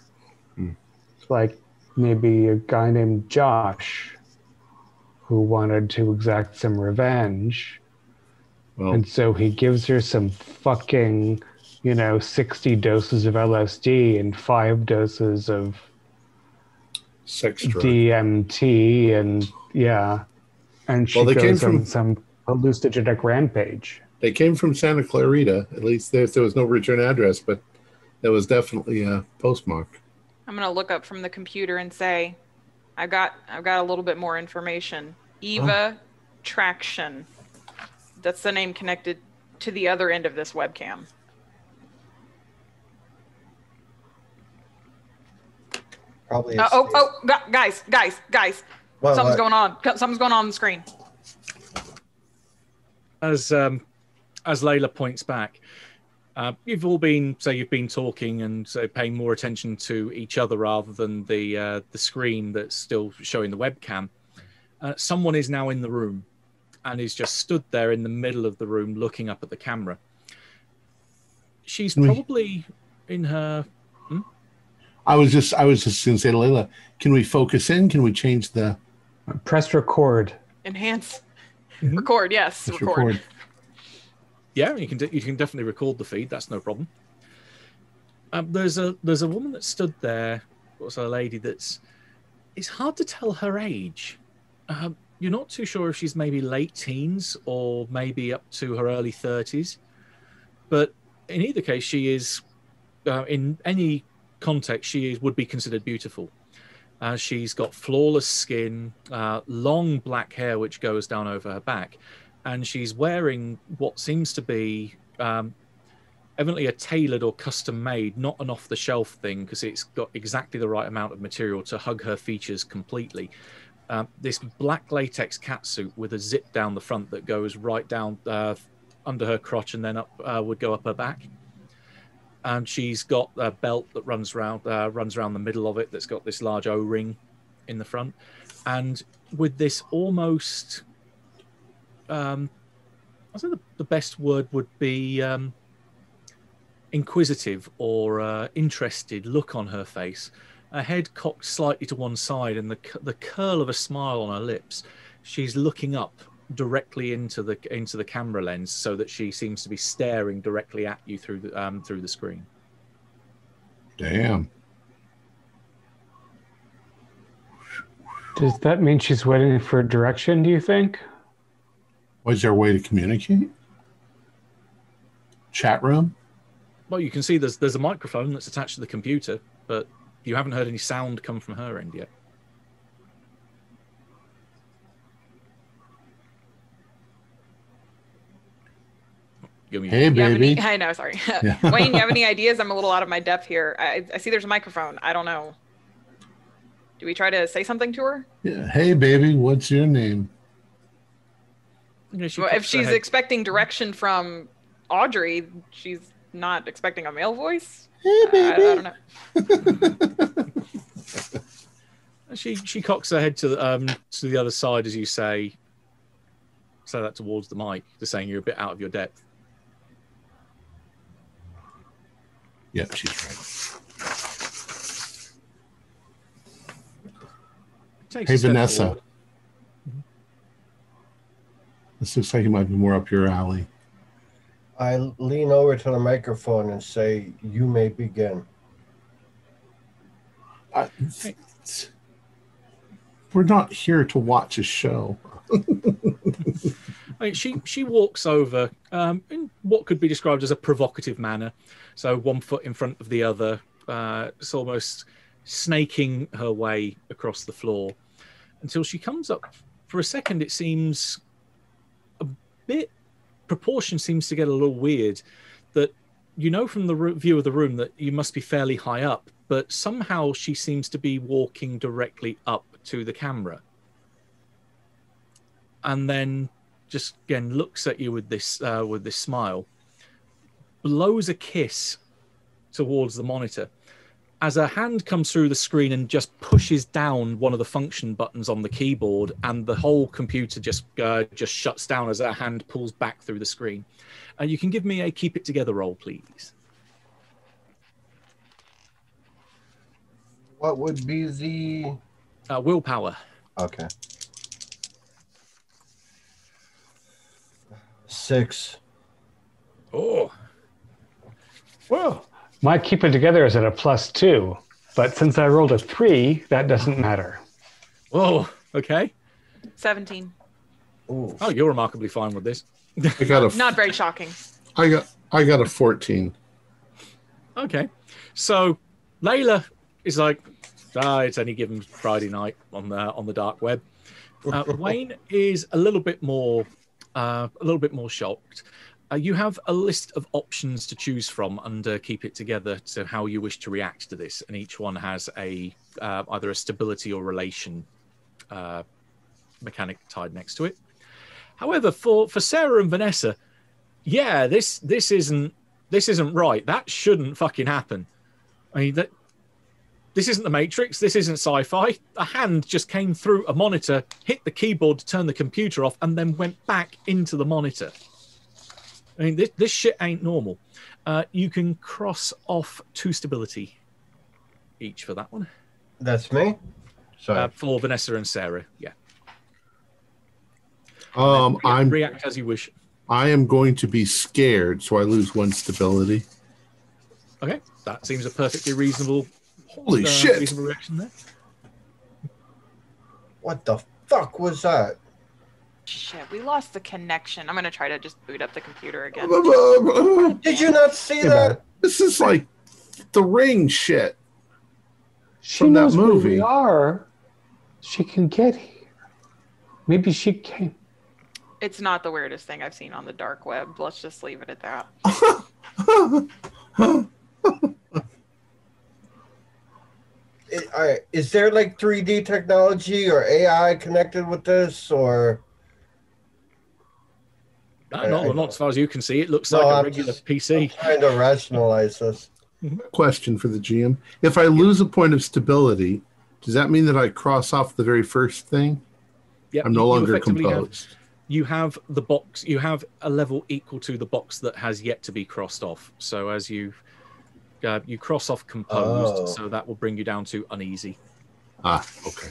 Speaker 4: Like maybe a guy named Josh who wanted to exact some revenge. Well, and so he gives her some fucking, 60 doses of LSD and 5 doses of
Speaker 1: sex drug.
Speaker 4: DMT, and she goes on some hallucinogenic rampage.
Speaker 1: They came from Santa Clarita. At least there was no return address, but there was definitely a postmark.
Speaker 3: I'm gonna look up from the computer and say, I've got a little bit more information. Eva Traction. That's the name connected to the other end of this webcam.
Speaker 5: Probably.
Speaker 3: Guys!
Speaker 5: What?
Speaker 3: Something's going on. Something's going on the screen.
Speaker 2: As Layla points back, You've all been talking and paying more attention to each other rather than the screen that's still showing the webcam. Someone is now in the room and is just stood there in the middle of the room looking up at the camera. She's probably in her...
Speaker 1: I was just going to say to Layla, can we focus in? Can we change the...
Speaker 4: Press record.
Speaker 3: Enhance. Record, yes. Record.
Speaker 2: Yeah, you can definitely record the feed. That's no problem. There's a woman that stood there. What's a lady that's... It's hard to tell her age. You're not too sure if she's maybe late teens or maybe up to her early 30s. But in either case, she is, in any context, would be considered beautiful. She's got flawless skin, long black hair which goes down over her back, and she's wearing what seems to be evidently a tailored or custom-made, not an off-the-shelf thing, because it's got exactly the right amount of material to hug her features completely. This black latex catsuit with a zip down the front that goes right down under her crotch and then up would go up her back. And she's got a belt that runs around the middle of it that's got this large O-ring in the front. And with this almost... I think the best word would be inquisitive or interested look on her face. Her head cocked slightly to one side and the curl of a smile on her lips. She's looking up directly into the camera lens so that she seems to be staring directly at you through the screen.
Speaker 1: Damn.
Speaker 4: Does that mean she's waiting for direction, do you think?
Speaker 1: Was there a way to communicate? Chat room?
Speaker 2: Well, you can see there's a microphone that's attached to the computer, but you haven't heard any sound come from her end yet.
Speaker 1: Hey, baby.
Speaker 3: I know, sorry.
Speaker 1: Yeah.
Speaker 3: Wayne, you have any ideas? I'm a little out of my depth here. I see there's a microphone. I don't know. Do we try to say something to her?
Speaker 1: Yeah. Hey, baby, what's your name?
Speaker 2: Yeah,
Speaker 3: Well, if she's expecting direction from Audrey, she's not expecting a male voice?
Speaker 1: Hey, baby.
Speaker 3: I don't know.
Speaker 2: She cocks her head to the other side as you say that towards the mic, just saying you're a bit out of your depth.
Speaker 1: Yeah, she's right. Hey, Vanessa.
Speaker 2: Forward.
Speaker 1: This looks like it might be more up your alley.
Speaker 5: I lean over to the microphone and say, "You may begin."
Speaker 1: We're not here to watch a show.
Speaker 2: She walks over in what could be described as a provocative manner. So one foot in front of the other. It's almost snaking her way across the floor until she comes up. For a second, it seems a bit... Proportion seems to get a little weird. That you know from the view of the room that you must be fairly high up, but somehow she seems to be walking directly up to the camera. And then just again looks at you with this smile, blows a kiss towards the monitor as her hand comes through the screen and just pushes down one of the function buttons on the keyboard, and the whole computer just shuts down as her hand pulls back through the screen. And you can give me a keep it together roll, please.
Speaker 5: What would be the
Speaker 2: willpower?
Speaker 5: Okay. 6.
Speaker 2: Oh,
Speaker 4: Well, my keep it together is at a +2, but since I rolled a 3, that doesn't matter.
Speaker 2: whoa, okay.
Speaker 3: 17.
Speaker 5: Ooh.
Speaker 2: Oh, you're remarkably fine with this.
Speaker 1: I got
Speaker 3: Not very shocking.
Speaker 1: I got a 14.
Speaker 2: Okay, so Layla is like, it's any given Friday night on the dark web. Wayne is a little bit more shocked. You have a list of options to choose from under Keep It Together to how you wish to react to this, and each one has a either a stability or relation mechanic tied next to it. However, for Sarah and Vanessa, yeah, this isn't this isn't right. That shouldn't fucking happen. I mean, this isn't the Matrix. This isn't sci-fi. A hand just came through a monitor, hit the keyboard to turn the computer off, and then went back into the monitor. I mean, this shit ain't normal. You can cross off 2 stability each for that one.
Speaker 5: That's me? Sorry.
Speaker 2: For Vanessa and Sarah, yeah.
Speaker 1: I'm
Speaker 2: react as you wish.
Speaker 1: I am going to be scared, so I lose 1 stability.
Speaker 2: Okay, that seems a perfectly reasonable.
Speaker 1: Holy shit!
Speaker 2: Reasonable reaction there.
Speaker 5: What the fuck was that?
Speaker 3: Shit, we lost the connection. I'm gonna try to just boot up the computer again.
Speaker 5: Did you not see that?
Speaker 1: This is like the Ring shit.
Speaker 4: She
Speaker 1: From that
Speaker 4: knows where
Speaker 1: movie.
Speaker 4: we are. She can get here. Maybe she can.
Speaker 3: It's not the weirdest thing I've seen on the dark web. Let's just leave it at that.
Speaker 5: Is there like 3D technology or AI connected with this, or?
Speaker 2: Not as far as you can see. It looks
Speaker 5: No,
Speaker 2: like a
Speaker 5: I'm
Speaker 2: regular
Speaker 5: just-
Speaker 2: PC.
Speaker 5: I'm trying to rationalize this.
Speaker 1: Question for the GM. If I lose a point of stability, does that mean that I cross off the very first thing?
Speaker 2: Yeah,
Speaker 1: I'm no
Speaker 2: you
Speaker 1: longer
Speaker 2: effectively
Speaker 1: composed.
Speaker 2: You have the box. You have a level equal to the box that has yet to be crossed off. So as you cross off composed,
Speaker 5: Oh.
Speaker 2: so that will bring you down to uneasy.
Speaker 1: Okay.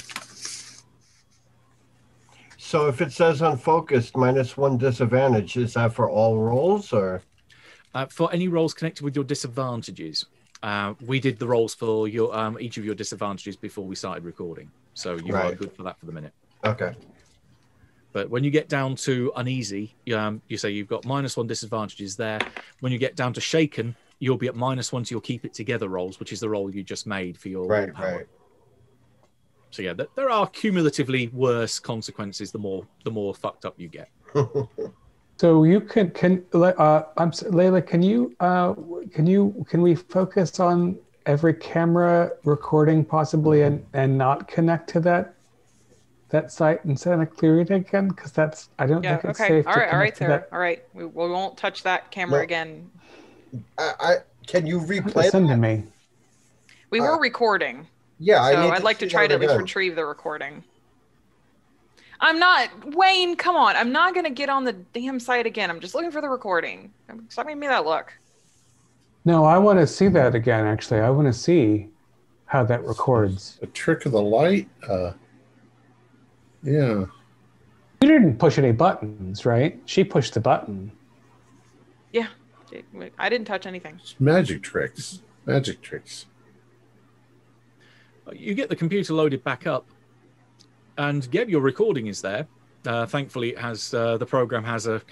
Speaker 5: So if it says unfocused, -1 disadvantage, is that for all rolls, or?
Speaker 2: For any rolls connected with your disadvantages, we did the rolls for your each of your disadvantages before we started recording. So you are
Speaker 5: Right.
Speaker 2: good for that for the minute.
Speaker 5: Okay.
Speaker 2: But when you get down to uneasy, you say you've got -1 disadvantages there. When you get down to shaken, you'll be at -1 to your keep it together rolls, which is the roll you just made for your
Speaker 5: Right,
Speaker 2: willpower.
Speaker 5: right.
Speaker 2: So yeah, there are cumulatively worse consequences the more fucked up you get.
Speaker 4: So you Layla, can we focus on every camera recording possibly and not connect to that site and send a clearing again? Because I don't
Speaker 3: Yeah,
Speaker 4: think it's
Speaker 3: okay.
Speaker 4: safe
Speaker 3: All
Speaker 4: to
Speaker 3: right,
Speaker 4: connect to
Speaker 3: Sarah.
Speaker 4: that.
Speaker 3: All right. We won't touch that camera
Speaker 5: No.
Speaker 3: again.
Speaker 5: Can you replay
Speaker 4: Send to
Speaker 5: that?
Speaker 4: me.
Speaker 3: We were recording.
Speaker 5: Yeah,
Speaker 3: So
Speaker 5: I need
Speaker 3: I'd like to
Speaker 5: see
Speaker 3: try
Speaker 5: that
Speaker 3: to at least
Speaker 5: again.
Speaker 3: retrieve the recording. Wayne, come on. I'm not going to get on the damn site again. I'm just looking for the recording. Stop giving me that look.
Speaker 4: No, I want to see that again, actually. I want to see how that records.
Speaker 1: A trick of the light. Yeah.
Speaker 4: You didn't push any buttons, right? She pushed the button.
Speaker 3: Yeah. I didn't touch anything.
Speaker 1: It's magic tricks. Magic tricks.
Speaker 2: You get the computer loaded back up, and yeah, your recording is there. Thankfully, it has the program has a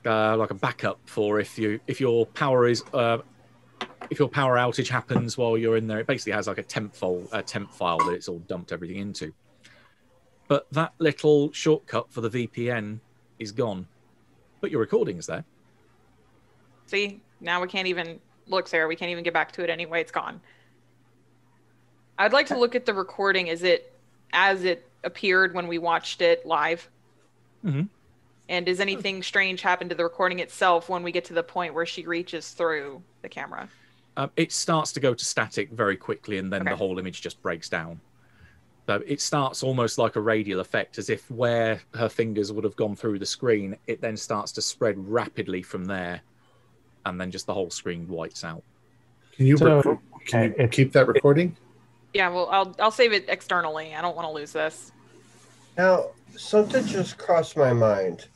Speaker 2: like a backup for if your power outage happens while you're in there. It basically has like a temp file that it's all dumped everything into. But that little shortcut for the VPN is gone, but your recording is there.
Speaker 3: See, now we can't even look, Sarah. We can't even get back to it anyway. It's gone. I'd like to look at the recording as it appeared when we watched it live.
Speaker 2: Mm-hmm.
Speaker 3: And does anything strange happen to the recording itself when we get to the point where she reaches through the camera?
Speaker 2: It starts to go to static very quickly, and then
Speaker 3: Okay.
Speaker 2: the whole image just breaks down. So it starts almost like a radial effect, as if where her fingers would have gone through the screen, it then starts to spread rapidly from there, and then just the whole screen whites out.
Speaker 1: Can you
Speaker 4: So,
Speaker 1: keep that recording?
Speaker 3: Yeah, well, I'll save it externally. I don't want to lose this.
Speaker 5: Now, something just crossed my mind.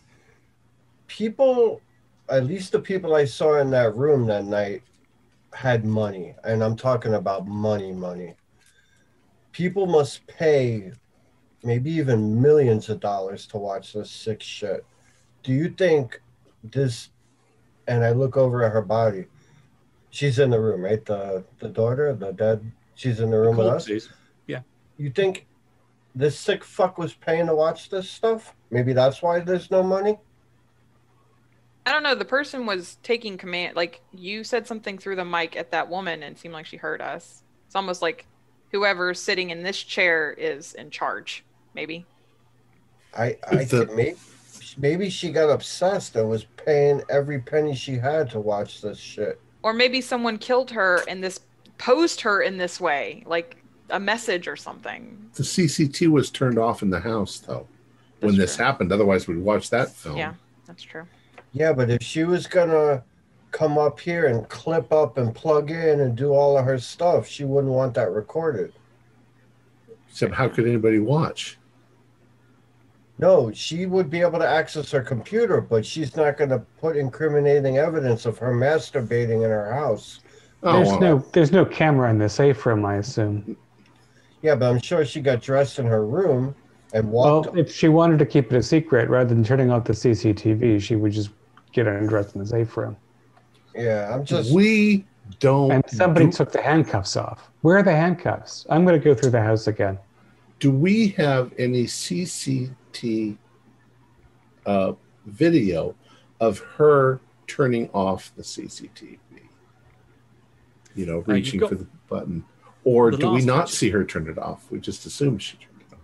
Speaker 5: People, at least the people I saw in that room that night, had money. And I'm talking about money. People must pay maybe even millions of dollars to watch this sick shit. Do you think this, and I look over at her body, she's in the room, right? The daughter, the dead, she's in the room with us?
Speaker 2: Corpses. Yeah.
Speaker 5: You think this sick fuck was paying to watch this stuff? Maybe that's why there's no money?
Speaker 3: I don't know. The person was taking command. Like, you said something through the mic at that woman and it seemed like she heard us. It's almost like whoever's sitting in this chair is in charge, maybe.
Speaker 5: I think maybe she got obsessed and was paying every penny she had to watch this shit.
Speaker 3: Or maybe someone killed her and this posed her in this way, like a message or something.
Speaker 1: The CCT was turned off in the house, though, when this happened. Otherwise, we'd watch that film.
Speaker 3: Yeah, that's true.
Speaker 5: Yeah, but if she was going to come up here and clip up and plug in and do all of her stuff, she wouldn't want that recorded.
Speaker 1: Except how could anybody watch?
Speaker 5: No, she would be able to access her computer, but she's not going to put incriminating evidence of her masturbating in her house.
Speaker 4: There's no camera in the safe room, I assume.
Speaker 5: Yeah, but I'm sure she got dressed in her room and walked.
Speaker 4: Well, if she wanted to keep it a secret, rather than turning off the CCTV, she would just get undressed in the safe room.
Speaker 5: Yeah, I'm just.
Speaker 1: We don't.
Speaker 4: And somebody took the handcuffs off. Where are the handcuffs? I'm going to go through the house again.
Speaker 1: Do we have any CCT video of her turning off the CCTV? You know, reaching for the button. Or do we not see her turn it off? We just assume she turned it off.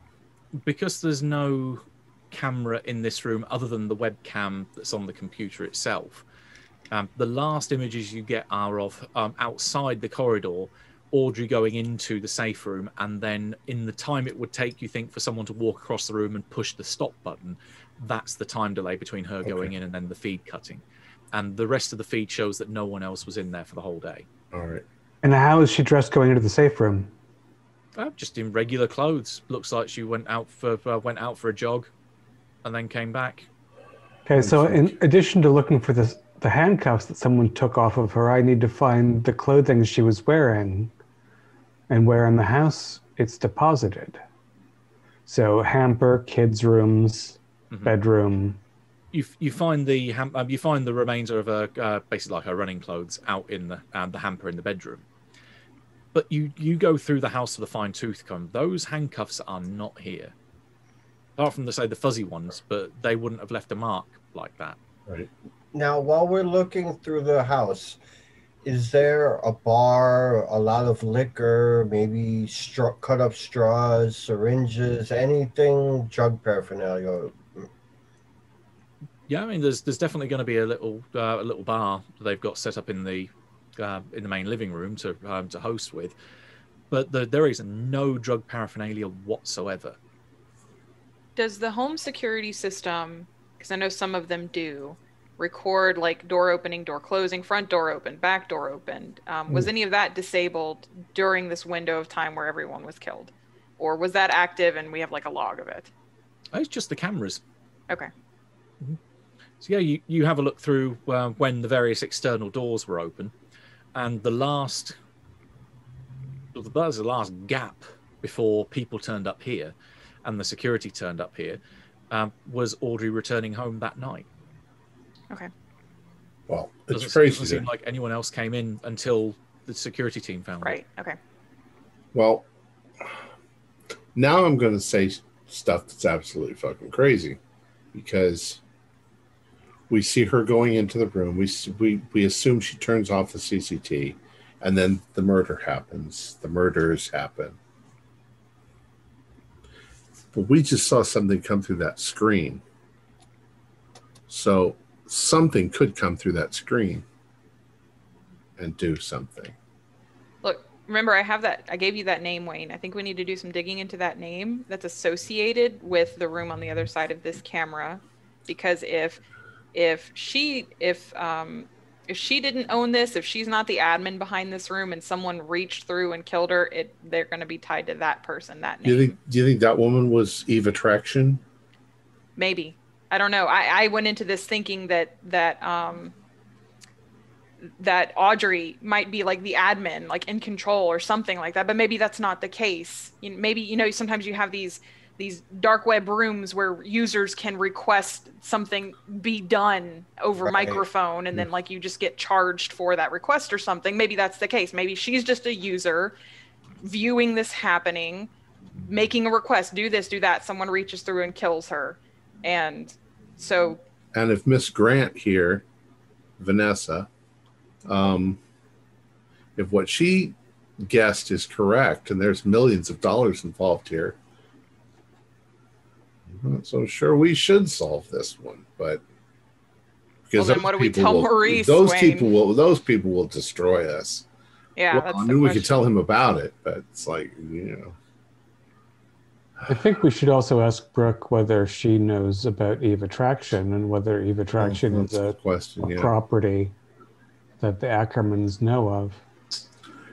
Speaker 2: Because there's no camera in this room other than the webcam that's on the computer itself. The last images you get are of outside the corridor, Audrey going into the safe room, and then in the time it would take, you think, for someone to walk across the room and push the stop button, that's the time delay between her going in and then the feed cutting. And the rest of the feed shows that no one else was in there for the whole day.
Speaker 1: All right.
Speaker 4: And how is she dressed going into the safe room?
Speaker 2: Just in regular clothes. Looks like she went out for a jog and then came back.
Speaker 4: Okay, so in addition to looking for the handcuffs that someone took off of her, I need to find the clothing she was wearing and where in the house it's deposited. So hamper, kids' rooms, bedroom.
Speaker 2: You find the remainder of her basically like her running clothes out in the hamper in the bedroom. But you go through the house with a fine tooth comb. Those handcuffs are not here, apart from the fuzzy ones. But they wouldn't have left a mark like that.
Speaker 1: Right.
Speaker 5: Now, while we're looking through the house, is there a bar, a lot of liquor, maybe cut up straws, syringes, anything drug paraphernalia?
Speaker 2: Yeah, I mean, there's definitely going to be a little bar that they've got set up in the main living room to host with, but there is no drug paraphernalia whatsoever.
Speaker 3: Does the home security system, because I know some of them do, record like door opening, door closing, front door open, back door opened? Was any of that disabled during this window of time where everyone was killed, or was that active and we have like a log of it?
Speaker 2: It's just the cameras.
Speaker 3: Okay.
Speaker 2: So yeah, you have a look through when the various external doors were open, and the last gap before people turned up here and the security turned up here was Audrey returning home that night.
Speaker 3: Okay.
Speaker 1: Well, it's
Speaker 2: doesn't
Speaker 1: crazy.
Speaker 2: Seem like anyone else came in until the security team found it.
Speaker 3: Right. Okay.
Speaker 1: Well, now I'm going to say stuff that's absolutely fucking crazy, because we see her going into the room. We assume she turns off the CCT, and then the murder happens. The murders happen. But we just saw something come through that screen. So something could come through that screen and do something.
Speaker 3: Look, remember, I gave you that name, Wayne. I think we need to do some digging into that name that's associated with the room on the other side of this camera, because if she didn't own this, if she's not the admin behind this room and someone reached through and killed her, they're going to be tied to that person, that name.
Speaker 1: Do you think that woman was Eve Attraction?
Speaker 3: Maybe. I don't know. I went into this thinking that Audrey might be like the admin, like in control or something like that, but maybe that's not the case. Maybe, sometimes you have these dark web rooms where users can request something be done over microphone, and then like you just get charged for that request or something. Maybe that's the case. Maybe she's just a user viewing this happening, making a request, do this, do that. Someone reaches through and kills her. And if
Speaker 1: Miss Grant here, Vanessa, if what she guessed is correct, and there's millions of dollars involved here, I'm not so sure we should solve this one, but Because
Speaker 3: then what do we tell Maurice?
Speaker 1: Those
Speaker 3: Wayne?
Speaker 1: those people will destroy us.
Speaker 3: Yeah,
Speaker 1: Well,
Speaker 3: that's
Speaker 1: I
Speaker 3: the
Speaker 1: mean, we
Speaker 3: question.
Speaker 1: could tell him about it, but it's like, you know.
Speaker 4: I think we should also ask Brooke whether she knows about Eve Attraction and whether Eve Attraction is
Speaker 1: That's a
Speaker 4: a
Speaker 1: question. Yeah.
Speaker 4: property that the Ackermans know of.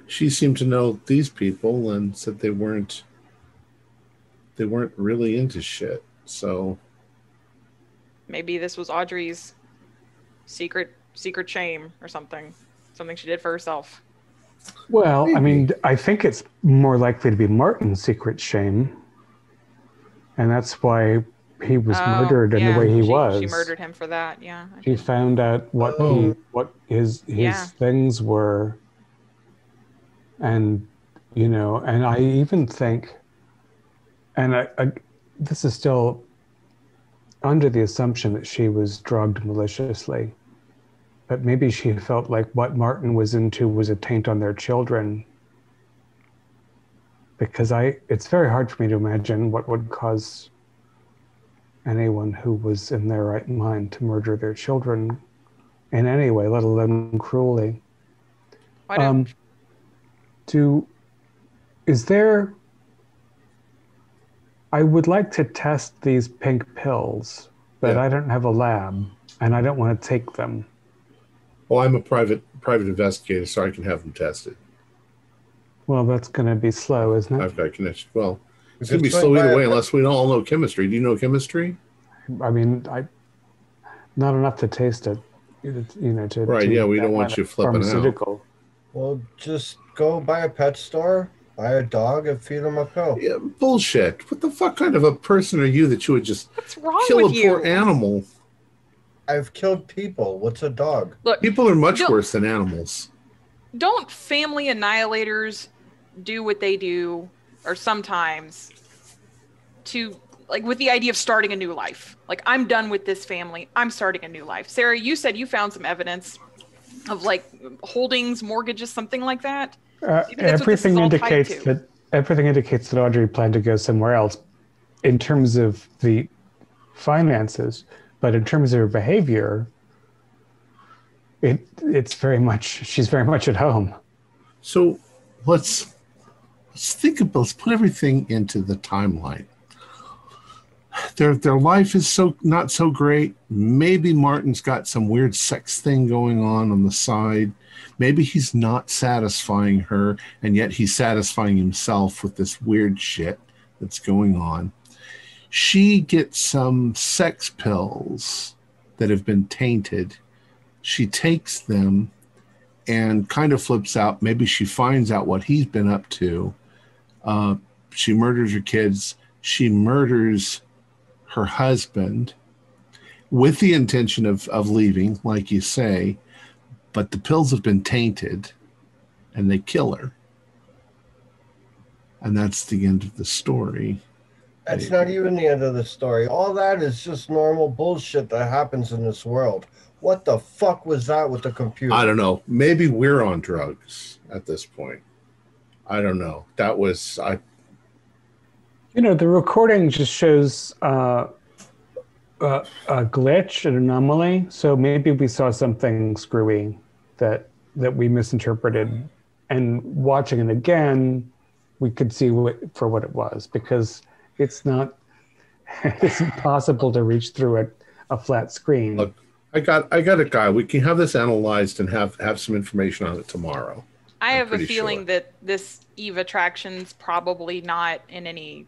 Speaker 1: She seemed to know these people and said they weren't really into shit. So
Speaker 3: Maybe this was Audrey's secret shame or something she did for herself.
Speaker 4: Well,
Speaker 1: Maybe.
Speaker 4: I mean, I think it's more likely to be Martin's secret shame. And that's why he was murdered in the way he was.
Speaker 3: She murdered him for that, yeah.
Speaker 4: She found out what his things were. And, you know, and I even think, and I this is still under the assumption that she was drugged maliciously, but maybe she felt like what Martin was into was a taint on their children. Because it's very hard for me to imagine what would cause anyone who was in their right mind to murder their children in any way, let alone cruelly. I would like to test these pink pills, but I don't have a lab and I don't want to take them.
Speaker 1: Well, I'm a private investigator, so I can have them tested.
Speaker 4: Well, that's going to be slow, isn't it?
Speaker 1: I've got connection. Well, it's going to be slow either way unless we all know chemistry. Do you know chemistry?
Speaker 4: I mean, not enough to taste it.
Speaker 1: Right, yeah, we don't want you flipping out.
Speaker 5: Well, just go buy a pet store, buy a dog, and feed him a pill.
Speaker 1: Yeah, bullshit. What the fuck kind of a person are you that you would just kill a poor animal?
Speaker 5: I've killed people. What's a dog?
Speaker 3: Look,
Speaker 1: people are much worse than animals.
Speaker 3: Don't family annihilators do what they do, or sometimes, to like with the idea of starting a new life? Like, I'm done with this family. I'm starting a new life. Sarah, you said you found some evidence of like holdings, mortgages, something like that.
Speaker 4: Everything indicates that Audrey planned to go somewhere else in terms of the finances, but in terms of her behavior, she's very much at home.
Speaker 1: So let's put everything into the timeline. Their life is not so great. Maybe Martin's got some weird sex thing going on the side. Maybe he's not satisfying her, and yet he's satisfying himself with this weird shit that's going on. She gets some sex pills that have been tainted. She takes them and kind of flips out. Maybe she finds out what he's been up to. She murders her kids. She murders her husband with the intention of leaving, like you say, but the pills have been tainted and they kill her. And that's the end of the story.
Speaker 5: That's not even the end of the story. All that is just normal bullshit that happens in this world. What the fuck was that with the computer?
Speaker 1: I don't know. Maybe we're on drugs at this point. I don't know. That was...
Speaker 4: the recording just shows a glitch, an anomaly. So maybe we saw something screwy that we misinterpreted. And watching it again, we could see for what it was, because it's impossible to reach through a flat screen.
Speaker 1: Look, I got a guy. We can have this analyzed and have some information on it tomorrow.
Speaker 3: I have a feeling that this Eve Attraction's probably not in any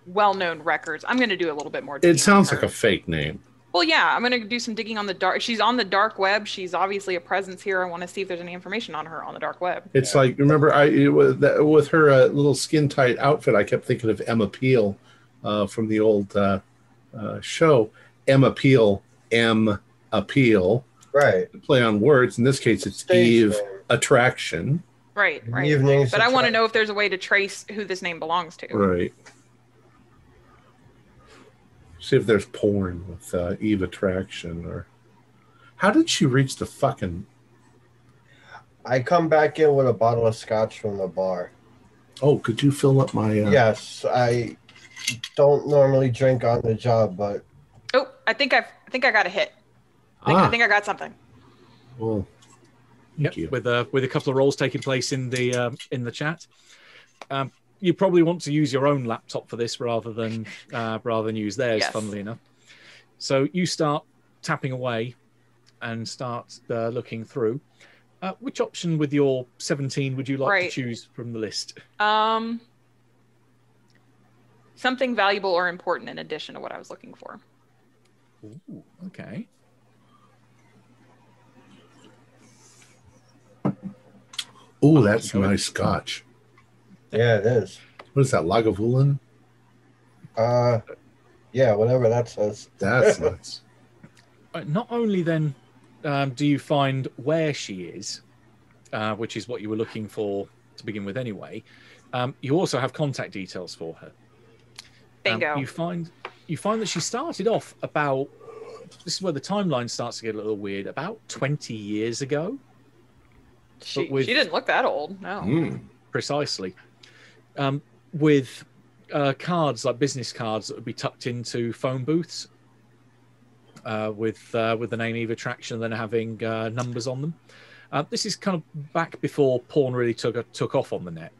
Speaker 3: well-known records. I'm going to do a little bit more digging.
Speaker 1: It sounds like a fake name.
Speaker 3: Well, yeah, I'm going to do some digging on the dark. She's on the dark web. She's obviously a presence here. I want to see if there's any information on her on the dark web.
Speaker 1: It's like, remember, with her little skin-tight outfit, I kept thinking of Emma Peel from the old show. Emma Peel, M. Appeal.
Speaker 5: Right.
Speaker 1: Play on words. In this case, it's Eve Attraction.
Speaker 3: Right.
Speaker 5: Evenings
Speaker 3: but I want to know if there's a way to trace who this name belongs to.
Speaker 1: Right. See if there's porn with Eve Attraction. Or how did she reach the fucking...
Speaker 5: I come back in with a bottle of scotch from the bar.
Speaker 1: Oh, could you fill up my...
Speaker 5: Yes, I don't normally drink on the job, but...
Speaker 3: Oh, I think I got a hit. I think I got something.
Speaker 1: Well, thank you.
Speaker 2: With a couple of rolls taking place in the chat. You probably want to use your own laptop for this rather than use theirs.
Speaker 3: Yes.
Speaker 2: Funnily enough, so you start tapping away and start looking through. Which option with your 17 would you like to choose from the list?
Speaker 3: Something valuable or important in addition to what I was looking for.
Speaker 2: Ooh, okay.
Speaker 1: Oh, that's nice scotch.
Speaker 5: Yeah, it is.
Speaker 1: What is that, Lagavulin?
Speaker 5: Yeah, whatever that says.
Speaker 1: That's nice.
Speaker 2: Not only then do you find where she is, which is what you were looking for to begin with anyway, you also have contact details for her.
Speaker 3: Bingo.
Speaker 2: You find that she started off about, this is where the timeline starts to get a little weird, about 20 years ago.
Speaker 3: She didn't look that old, no.
Speaker 2: Precisely. With cards, like business cards that would be tucked into phone booths with the name Eve Attraction and then having numbers on them. This is kind of back before porn really took off on the net.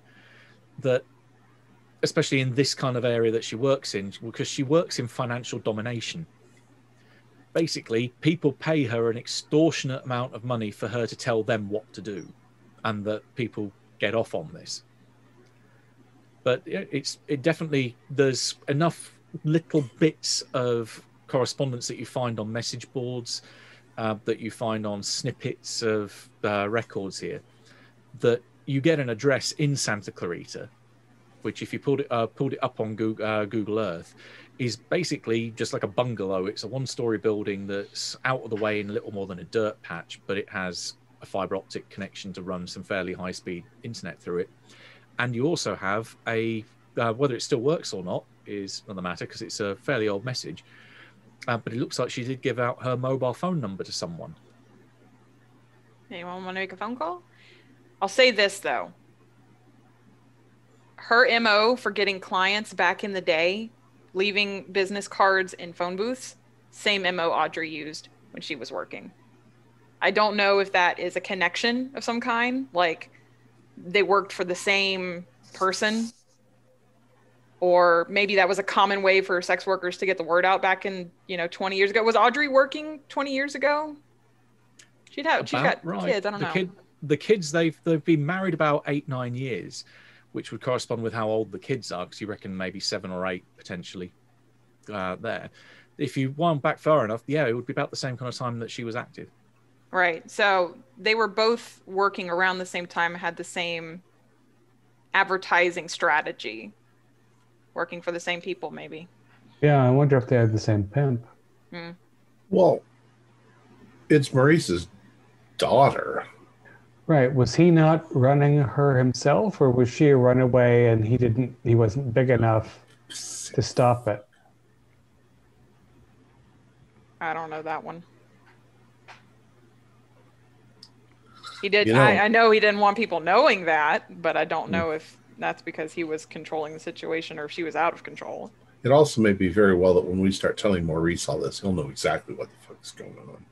Speaker 2: That, especially in this kind of area that she works in, because she works in financial domination. Basically, people pay her an extortionate amount of money for her to tell them what to do, and that people get off on this. But it definitely, there's enough little bits of correspondence that you find on message boards, that you find on snippets of records here, that you get an address in Santa Clarita, which if you pulled it up on Google Earth, is basically just like a bungalow. It's a one-story building that's out of the way in a little more than a dirt patch, but it has a fiber optic connection to run some fairly high-speed internet through it. And you also have a, whether it still works or not is another matter because it's a fairly old message, but it looks like she did give out her mobile phone number to someone.
Speaker 3: Anyone want to make a phone call? I'll say this, though. Her MO for getting clients back in the day, leaving business cards in phone booths, same MO Audrey used when she was working. I don't know if that is a connection of some kind, like they worked for the same person, or maybe that was a common way for sex workers to get the word out back in, 20 years ago. Was Audrey working 20 years ago? She's got kids. I don't know.
Speaker 2: The kids, they've been married about 8-9 years, which would correspond with how old the kids are, because you reckon maybe 7 or 8 potentially there. If you wound back far enough, yeah, it would be about the same kind of time that she was active.
Speaker 3: Right. So they were both working around the same time, had the same advertising strategy, working for the same people, maybe.
Speaker 4: Yeah, I wonder if they had the same pimp.
Speaker 1: Well, it's Maurice's daughter.
Speaker 4: Right. Was he not running her himself, or was she a runaway and he wasn't big enough to stop it?
Speaker 3: I don't know that one. He did. I know he didn't want people knowing that, but I don't know if that's because he was controlling the situation or if she was out of control.
Speaker 1: It also may be very well that when we start telling Maurice all this, he'll know exactly what the fuck's going on.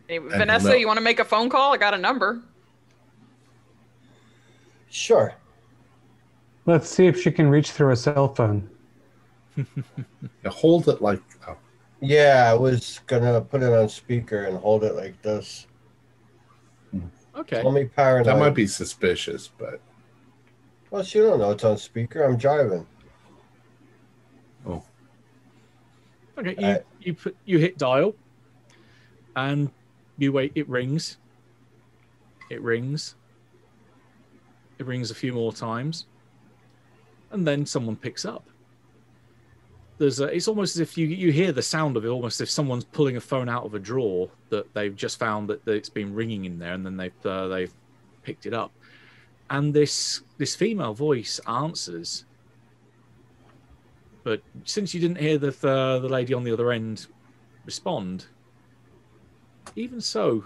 Speaker 3: Hey, Vanessa, you want to make a phone call? I got a number.
Speaker 5: Sure.
Speaker 4: Let's see if she can reach through a cell phone.
Speaker 1: Yeah, hold it like... Oh.
Speaker 5: Yeah, I was going to put it on speaker and hold it like this.
Speaker 2: Okay.
Speaker 5: Call me paranoid.
Speaker 1: That might be suspicious, but...
Speaker 5: Well, you don't know it's on speaker. I'm driving.
Speaker 1: Oh.
Speaker 2: Okay, you hit dial, and you wait. It rings. It rings. It rings a few more times, and then someone picks up. It's almost as if you hear the sound of it, almost as if someone's pulling a phone out of a drawer that they've just found that it's been ringing in there, and then they've picked it up. And this female voice answers, but since you didn't hear the lady on the other end respond, even so,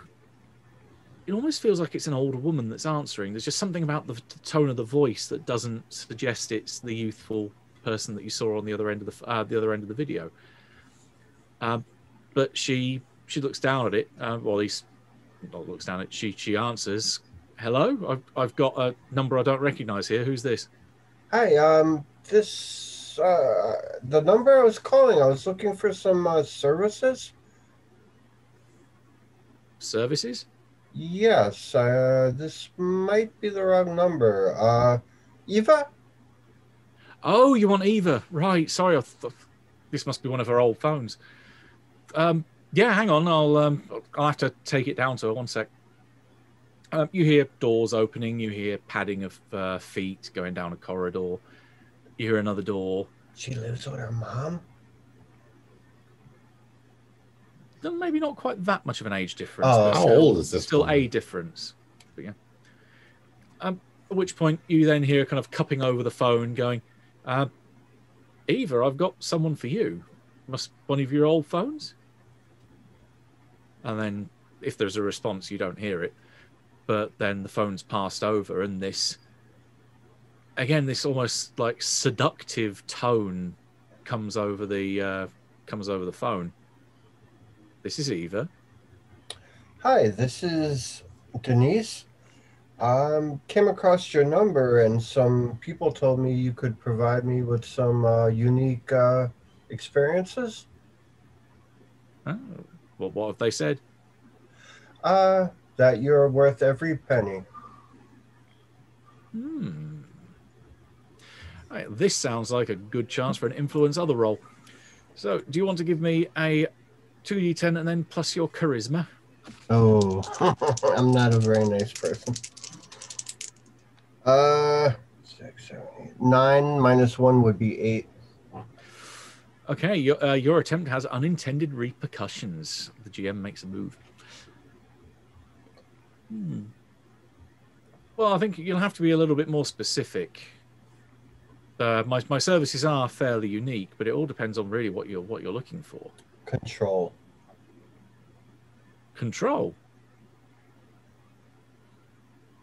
Speaker 2: it almost feels like it's an older woman that's answering. There's just something about the tone of the voice that doesn't suggest it's the youthful person that you saw on the other end of the video. but she looks down at it. Well, at least not looks down at it. She answers, "Hello, I've got a number I don't recognize here. Who's this?"
Speaker 5: Hi, the number I was calling, I was looking for some services.
Speaker 2: Services?
Speaker 5: Yes, this might be the wrong number. Eva?
Speaker 2: Oh, you want Eva? Right. Sorry, this must be one of her old phones. Yeah, hang on. I'll have to take it down to her. One sec. You hear doors opening. You hear padding of feet going down a corridor. You hear another door.
Speaker 5: She lives with her mom?
Speaker 2: Maybe not quite that much of an age difference.
Speaker 5: Oh,
Speaker 2: but
Speaker 1: how
Speaker 2: still,
Speaker 1: old is this
Speaker 2: Still
Speaker 1: woman?
Speaker 2: a difference. But yeah. At which point you then hear kind of cupping over the phone going, Eva, I've got someone for you. Must one of your old phones? And then if there's a response, you don't hear it. But then the phone's passed over, and this almost like seductive tone comes over the phone. This is Eva.
Speaker 5: Hi, this is Denise. Came across your number, and some people told me you could provide me with some unique experiences.
Speaker 2: Oh, well, what have they said?
Speaker 5: That you're worth every penny.
Speaker 2: Right, this sounds like a good chance for an influence other roll. So, do you want to give me a 2d10 and then plus your charisma?
Speaker 5: Oh, I'm not a very nice person. 6, 7, 8. 9 minus 1 would be 8.
Speaker 2: Okay, your attempt has unintended repercussions. The GM makes a move. Well, I think you'll have to be a little bit more specific. My services are fairly unique, but it all depends on really what you're looking for.
Speaker 5: Control.
Speaker 2: Control.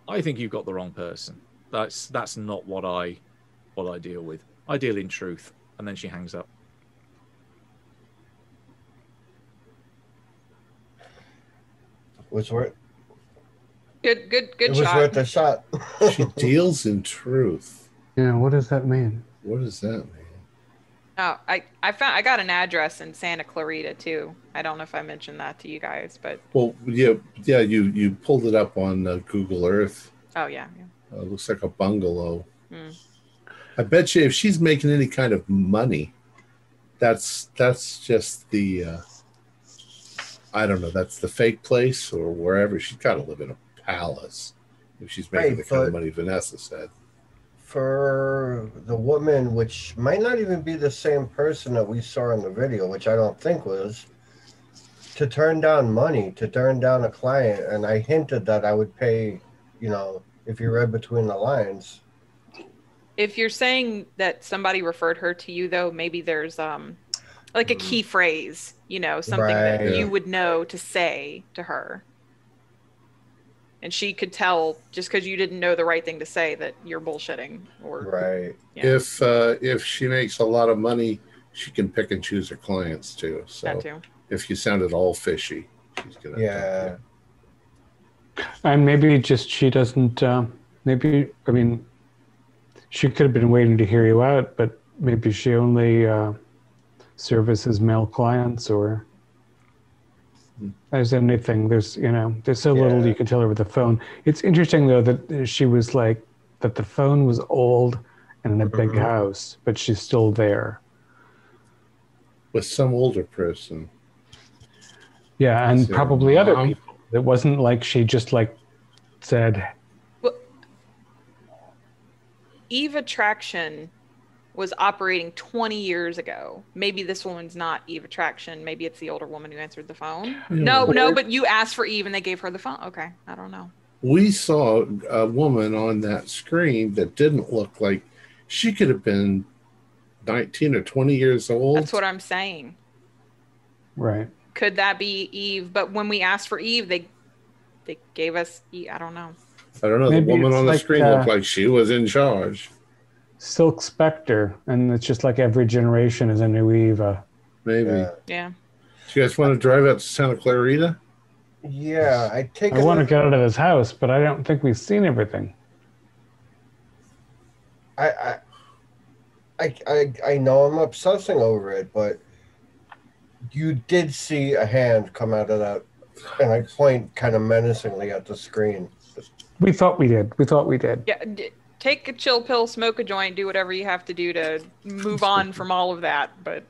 Speaker 2: I think you've got the wrong person. That's not what I deal with. I deal in truth. And then she hangs up.
Speaker 5: Was worth.
Speaker 3: Good
Speaker 5: It was
Speaker 3: shot.
Speaker 5: worth a shot.
Speaker 1: She deals in truth.
Speaker 4: Yeah, what does that mean?
Speaker 1: What does that mean?
Speaker 3: Oh, I got an address in Santa Clarita too. I don't know if I mentioned that to you guys, but
Speaker 1: Well, yeah. You pulled it up on Google Earth.
Speaker 3: oh yeah.
Speaker 1: Looks like a bungalow.
Speaker 3: Hmm.
Speaker 1: I bet you if she's making any kind of money, that's just the I don't know. That's the fake place or wherever. She's got to live in a palace if she's making
Speaker 5: Right,
Speaker 1: the kind of
Speaker 5: but-
Speaker 1: money Vanessa said.
Speaker 5: For the woman, which might not even be the same person that we saw in the video, which I don't think was, to turn down money, to turn down a client, and I hinted that I would pay, if you read between the lines.
Speaker 3: If you're saying that somebody referred her to you, though, maybe there's like a key phrase, something that
Speaker 5: Right.
Speaker 3: you would know to say to her. And she could tell just because you didn't know the right thing to say that you're bullshitting. Or
Speaker 5: Right.
Speaker 3: Yeah.
Speaker 1: If she makes a lot of money, she can pick and choose her clients too. So
Speaker 3: that too.
Speaker 1: if you sounded all fishy, she's gonna
Speaker 5: Yeah.
Speaker 4: And maybe just she doesn't, she could have been waiting to hear you out, but maybe she only services male clients or as anything. There's so little
Speaker 5: Yeah.
Speaker 4: you can tell over the phone. It's interesting though that she was like, that the phone was old and in a big house, but she's still there.
Speaker 1: with some older person.
Speaker 4: Yeah, and
Speaker 1: So,
Speaker 4: probably other
Speaker 1: Mom?
Speaker 4: people. It wasn't like she just like said,
Speaker 3: Well, Eve Attraction was operating 20 years ago. Maybe this woman's not Eve Attraction. Maybe it's the older woman who answered the phone. No, but you asked for Eve and they gave her the phone. Okay, I don't know.
Speaker 1: We saw a woman on that screen that didn't look like she could have been 19 or 20 years old.
Speaker 3: That's what I'm saying.
Speaker 4: right.
Speaker 3: Could that be Eve? But when we asked for Eve, they gave us Eve. I don't know.
Speaker 1: I don't know.
Speaker 4: Maybe
Speaker 1: The woman
Speaker 4: it's
Speaker 1: on the
Speaker 4: like,
Speaker 1: screen looked like she was in charge.
Speaker 4: Silk Spectre, and it's just like every generation is a new Eva.
Speaker 1: Maybe.
Speaker 5: Yeah.
Speaker 3: Yeah.
Speaker 1: Do you guys want to drive out to Santa Clarita?
Speaker 5: Yeah,
Speaker 4: I want to get out of his house, but I don't think we've seen everything.
Speaker 5: I know I'm obsessing over it, but you did see a hand come out of that, and I point kind of menacingly at the screen.
Speaker 4: We thought we did.
Speaker 3: Yeah, take a chill pill, smoke a joint, do whatever you have to do to move on from all of that. But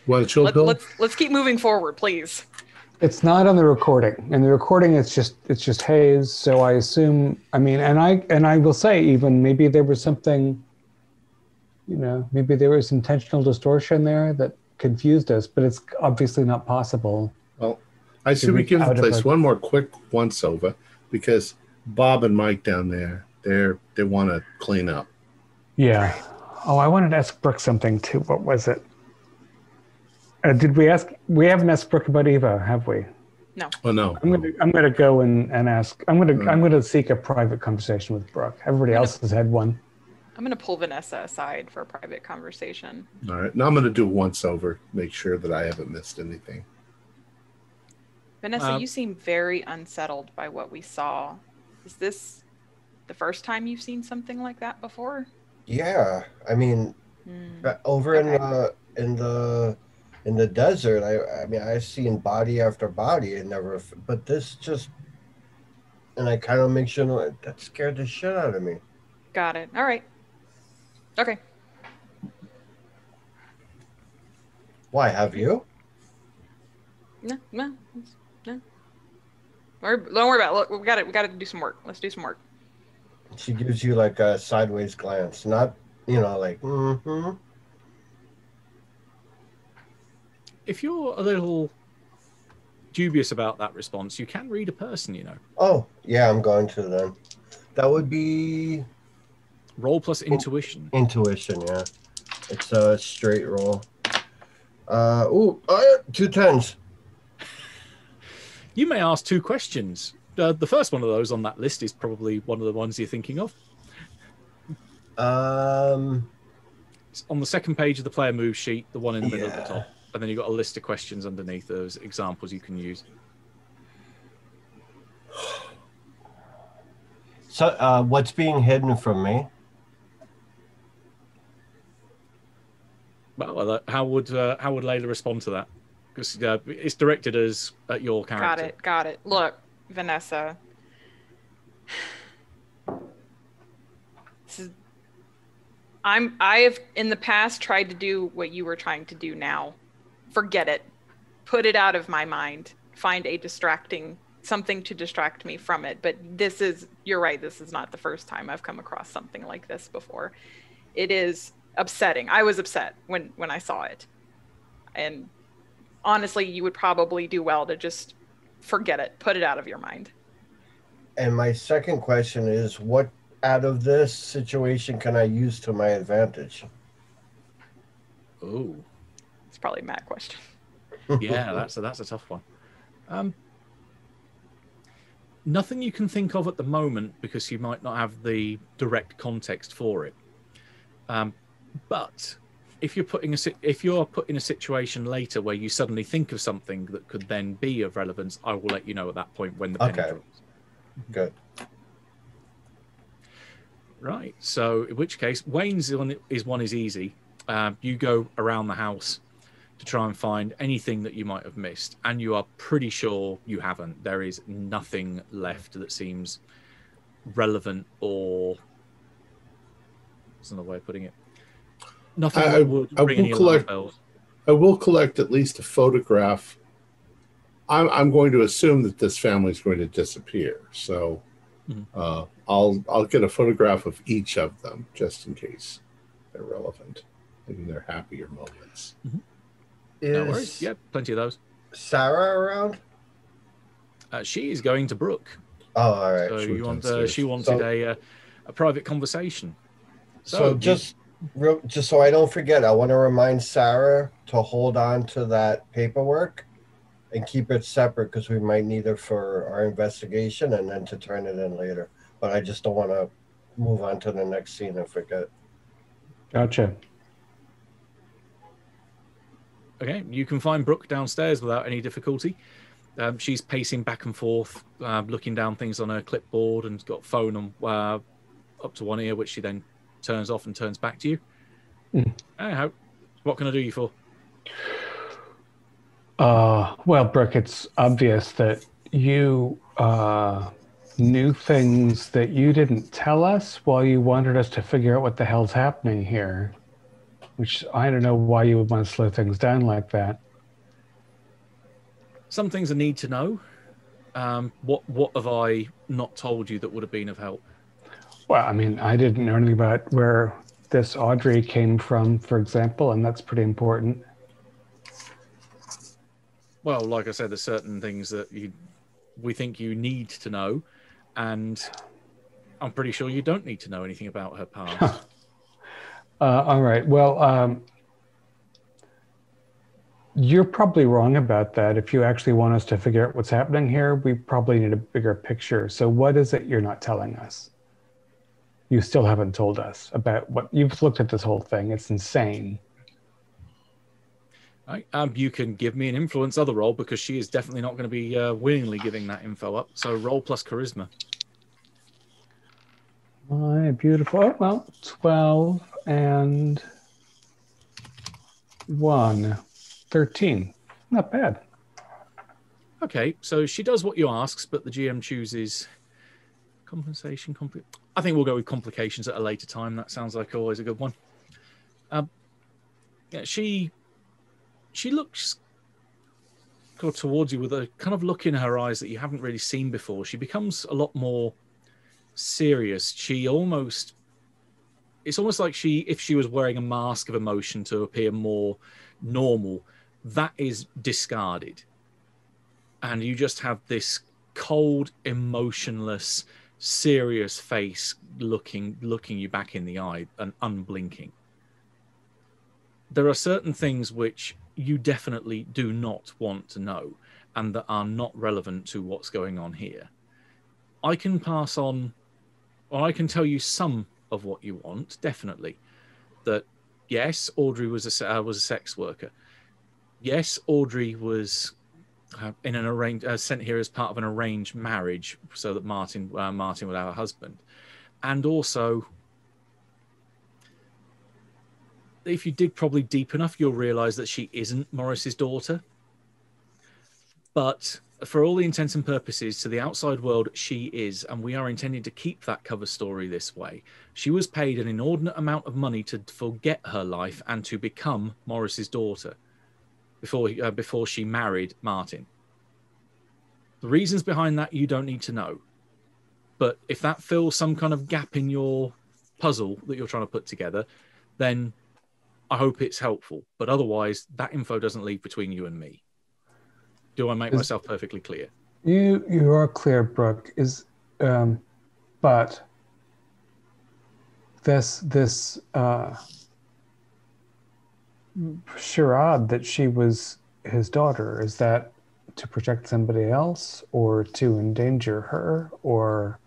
Speaker 1: What, a chill pill?
Speaker 3: let's keep moving forward, please.
Speaker 4: It's not on the recording. In the recording, it's just haze. So I assume. I mean, and I will say, even maybe there was something. Maybe there was intentional distortion there that confused us, but it's obviously not possible.
Speaker 1: Well, I see we give the place one more quick once over because Bob and Mike down there, they want to clean up.
Speaker 4: Yeah. Oh, I wanted to ask Brooke something too. What was it? Did we ask? We haven't asked Brooke about Eva, have we?
Speaker 3: No.
Speaker 1: Oh no.
Speaker 4: I'm gonna go and ask. I'm gonna seek a private conversation with Brooke. Everybody else has had one.
Speaker 3: I'm going to pull Vanessa aside for a private conversation.
Speaker 1: All right. Now I'm going to do once over, make sure that I haven't missed anything.
Speaker 3: Vanessa, you seem very unsettled by what we saw. Is this the first time you've seen something like that before?
Speaker 5: Yeah, I mean, over in the desert, I mean, I've seen body after body and never, but this just, and I kind of make sure that scared the shit out of me.
Speaker 3: Got it. All right. Okay.
Speaker 5: Why, have you?
Speaker 3: No. Don't worry about it. Look, we got to do some work. Let's do some work.
Speaker 5: She gives you like a sideways glance, not, like,
Speaker 2: If you're a little dubious about that response, you can read a person,
Speaker 5: Oh, yeah, I'm going to then. That would be...
Speaker 2: Roll plus intuition.
Speaker 5: Intuition, yeah. It's a straight roll. 2 10s.
Speaker 2: You may ask 2 questions. The first one of those on that list is probably one of the ones you're thinking of. It's on the second page of the player move sheet, the one in the middle at the top. And then you've got a list of questions underneath those examples you can use.
Speaker 5: So, what's being hidden from me?
Speaker 2: Well, how would Layla respond to that? Because it's directed at your character.
Speaker 3: Got it. Look, Vanessa. I have in the past tried to do what you were trying to do now. Forget it. Put it out of my mind. Find something to distract me from it. But you're right, this is not the first time I've come across something like this before. It is upsetting. I was upset when I saw it. And honestly, you would probably do well to just forget it. Put it out of your mind.
Speaker 5: And my second question is, what out of this situation can I use to my advantage?
Speaker 2: Oh.
Speaker 3: It's probably a Matt question.
Speaker 2: Yeah, that's a tough one. Nothing you can think of at the moment because you might not have the direct context for it. But if you're put in a situation later where you suddenly think of something that could then be of relevance, I will let you know at that point when the penny drops.
Speaker 5: Good.
Speaker 2: Right. So in which case, Wayne's one is easy. You go around the house to try and find anything that you might have missed, and you are pretty sure you haven't. There is nothing left that seems relevant, or that's another way of putting it. Nothing that would ring any alarm bells.
Speaker 1: I will collect at least a photograph. I'm going to assume that this family is going to disappear, so I'll get a photograph of each of them just in case they're relevant in their happier moments.
Speaker 2: No worries. Yeah, plenty of those.
Speaker 5: Sarah around?
Speaker 2: She is going to Brooke.
Speaker 5: Oh, all right.
Speaker 2: So she wanted a private conversation.
Speaker 5: So just so I don't forget, I want to remind Sarah to hold on to that paperwork and keep it separate because we might need it for our investigation and then to turn it in later. But I just don't want to move on to the next scene and forget.
Speaker 4: Gotcha.
Speaker 2: Okay, you can find Brooke downstairs without any difficulty. She's pacing back and forth, looking down things on her clipboard, and got phone on up to one ear, which she then turns off and turns back to you. Hey, what can I do you for?
Speaker 4: Well, Brooke, it's obvious that you knew things that you didn't tell us while you wanted us to figure out what the hell's happening here. Which I don't know why you would want to slow things down like that.
Speaker 2: Some things I need to know. What have I not told you that would have been of help?
Speaker 4: Well, I mean, I didn't know anything about where this Audrey came from, for example, and that's pretty important.
Speaker 2: Well, like I said, there's certain things that we think you need to know, and I'm pretty sure you don't need to know anything about her past.
Speaker 4: All right. Well, you're probably wrong about that. If you actually want us to figure out what's happening here, we probably need a bigger picture. So what is it you're not telling us? You still haven't told us about what you've looked at this whole thing. It's insane.
Speaker 2: Right. You can give me an influence other roll because she is definitely not going to be willingly giving that info up. So roll plus charisma.
Speaker 4: My beautiful. Oh, well, 12 and 1. 13. Not bad.
Speaker 2: Okay, so she does what you asks, but the GM chooses compensation. I think we'll go with complications at a later time. That sounds like always a good one. Yeah, she looks towards you with a kind of look in her eyes that you haven't really seen before. She becomes a lot more serious. It's almost like if she was wearing a mask of emotion to appear more normal, that is discarded. And you just have this cold, emotionless, serious face looking you back in the eye and unblinking. There are certain things which you definitely do not want to know and that are not relevant to what's going on here. I can pass on, or I can tell you some of what you want, definitely. That, yes, Audrey was a sex worker. Yes, Audrey was in an sent here as part of an arranged marriage so that Martin would have a husband. And also, if you dig probably deep enough, you'll realize that she isn't Morris's daughter. But for all the intents and purposes, to the outside world, she is, and we are intending to keep that cover story this way. She was paid an inordinate amount of money to forget her life and to become Morris's daughter before she married Martin. The reasons behind that you don't need to know. But if that fills some kind of gap in your puzzle that you're trying to put together, then I hope it's helpful. But otherwise, that info doesn't leave between you and me. Do I make myself perfectly clear?
Speaker 4: You are clear, Brooke. But this charade that she was his daughter, is that to protect somebody else or to endanger her? Or,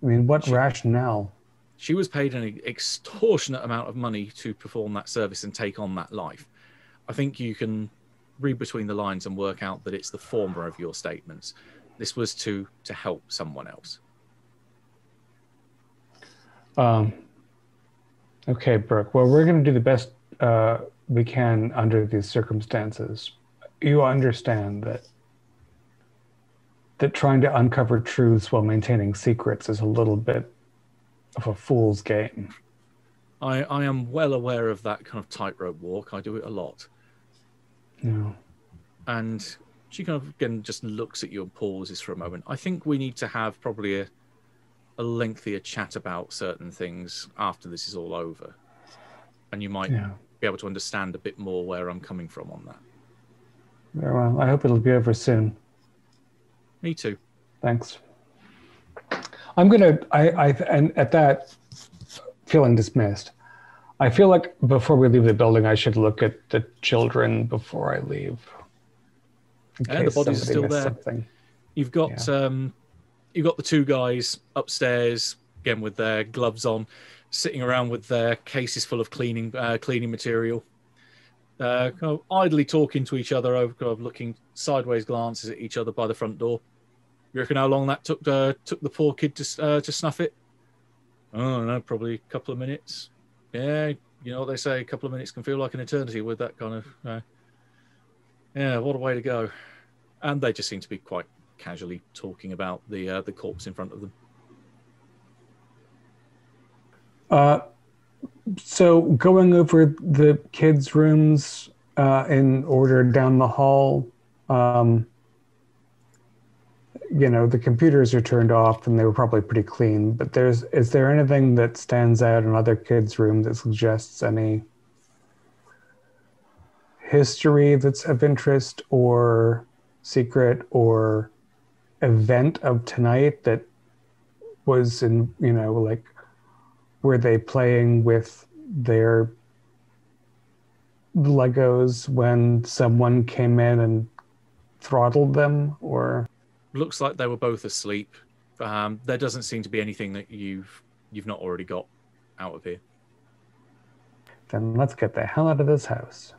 Speaker 4: I mean, what rationale?
Speaker 2: She was paid an extortionate amount of money to perform that service and take on that life. I think you can read between the lines and work out that it's the former of your statements. This was to help someone else.
Speaker 4: Okay, Brooke. Well, we're going to do the best we can under these circumstances. You understand that trying to uncover truths while maintaining secrets is a little bit of a fool's game.
Speaker 2: I am well aware of that kind of tightrope walk. I do it a lot.
Speaker 4: Yeah.
Speaker 2: And she kind of, again, just looks at you and pauses for a moment. I think we need to have probably a lengthier chat about certain things after this is all over. And you might be able to understand a bit more where I'm coming from on that.
Speaker 4: Very well. I hope it'll be over soon.
Speaker 2: Me too.
Speaker 4: Thanks. I'm going to, and at that, feeling dismissed, I feel like before we leave the building, I should look at the children before I leave.
Speaker 2: And the bodies are still there.
Speaker 4: Something.
Speaker 2: You've got the two guys upstairs, again with their gloves on, sitting around with their cases full of cleaning material. kind of idly talking to each other, over kind of looking sideways glances at each other by the front door. You reckon how long that took the poor kid to snuff it? Oh, no, probably a couple of minutes. Yeah, you know what they say, a couple of minutes can feel like an eternity with that kind of... yeah, what a way to go. And they just seem to be quite casually talking about the corpse in front of them.
Speaker 4: So going over the kids' rooms in order down the hall, the computers are turned off and they were probably pretty clean, but is there anything that stands out in other kids' rooms that suggests any history that's of interest or secret or event of tonight that was in, like, were they playing with their Legos when someone came in and throttled them, or...
Speaker 2: Looks like they were both asleep. There doesn't seem to be anything that you've not already got out of here.
Speaker 4: Then let's get the hell out of this house.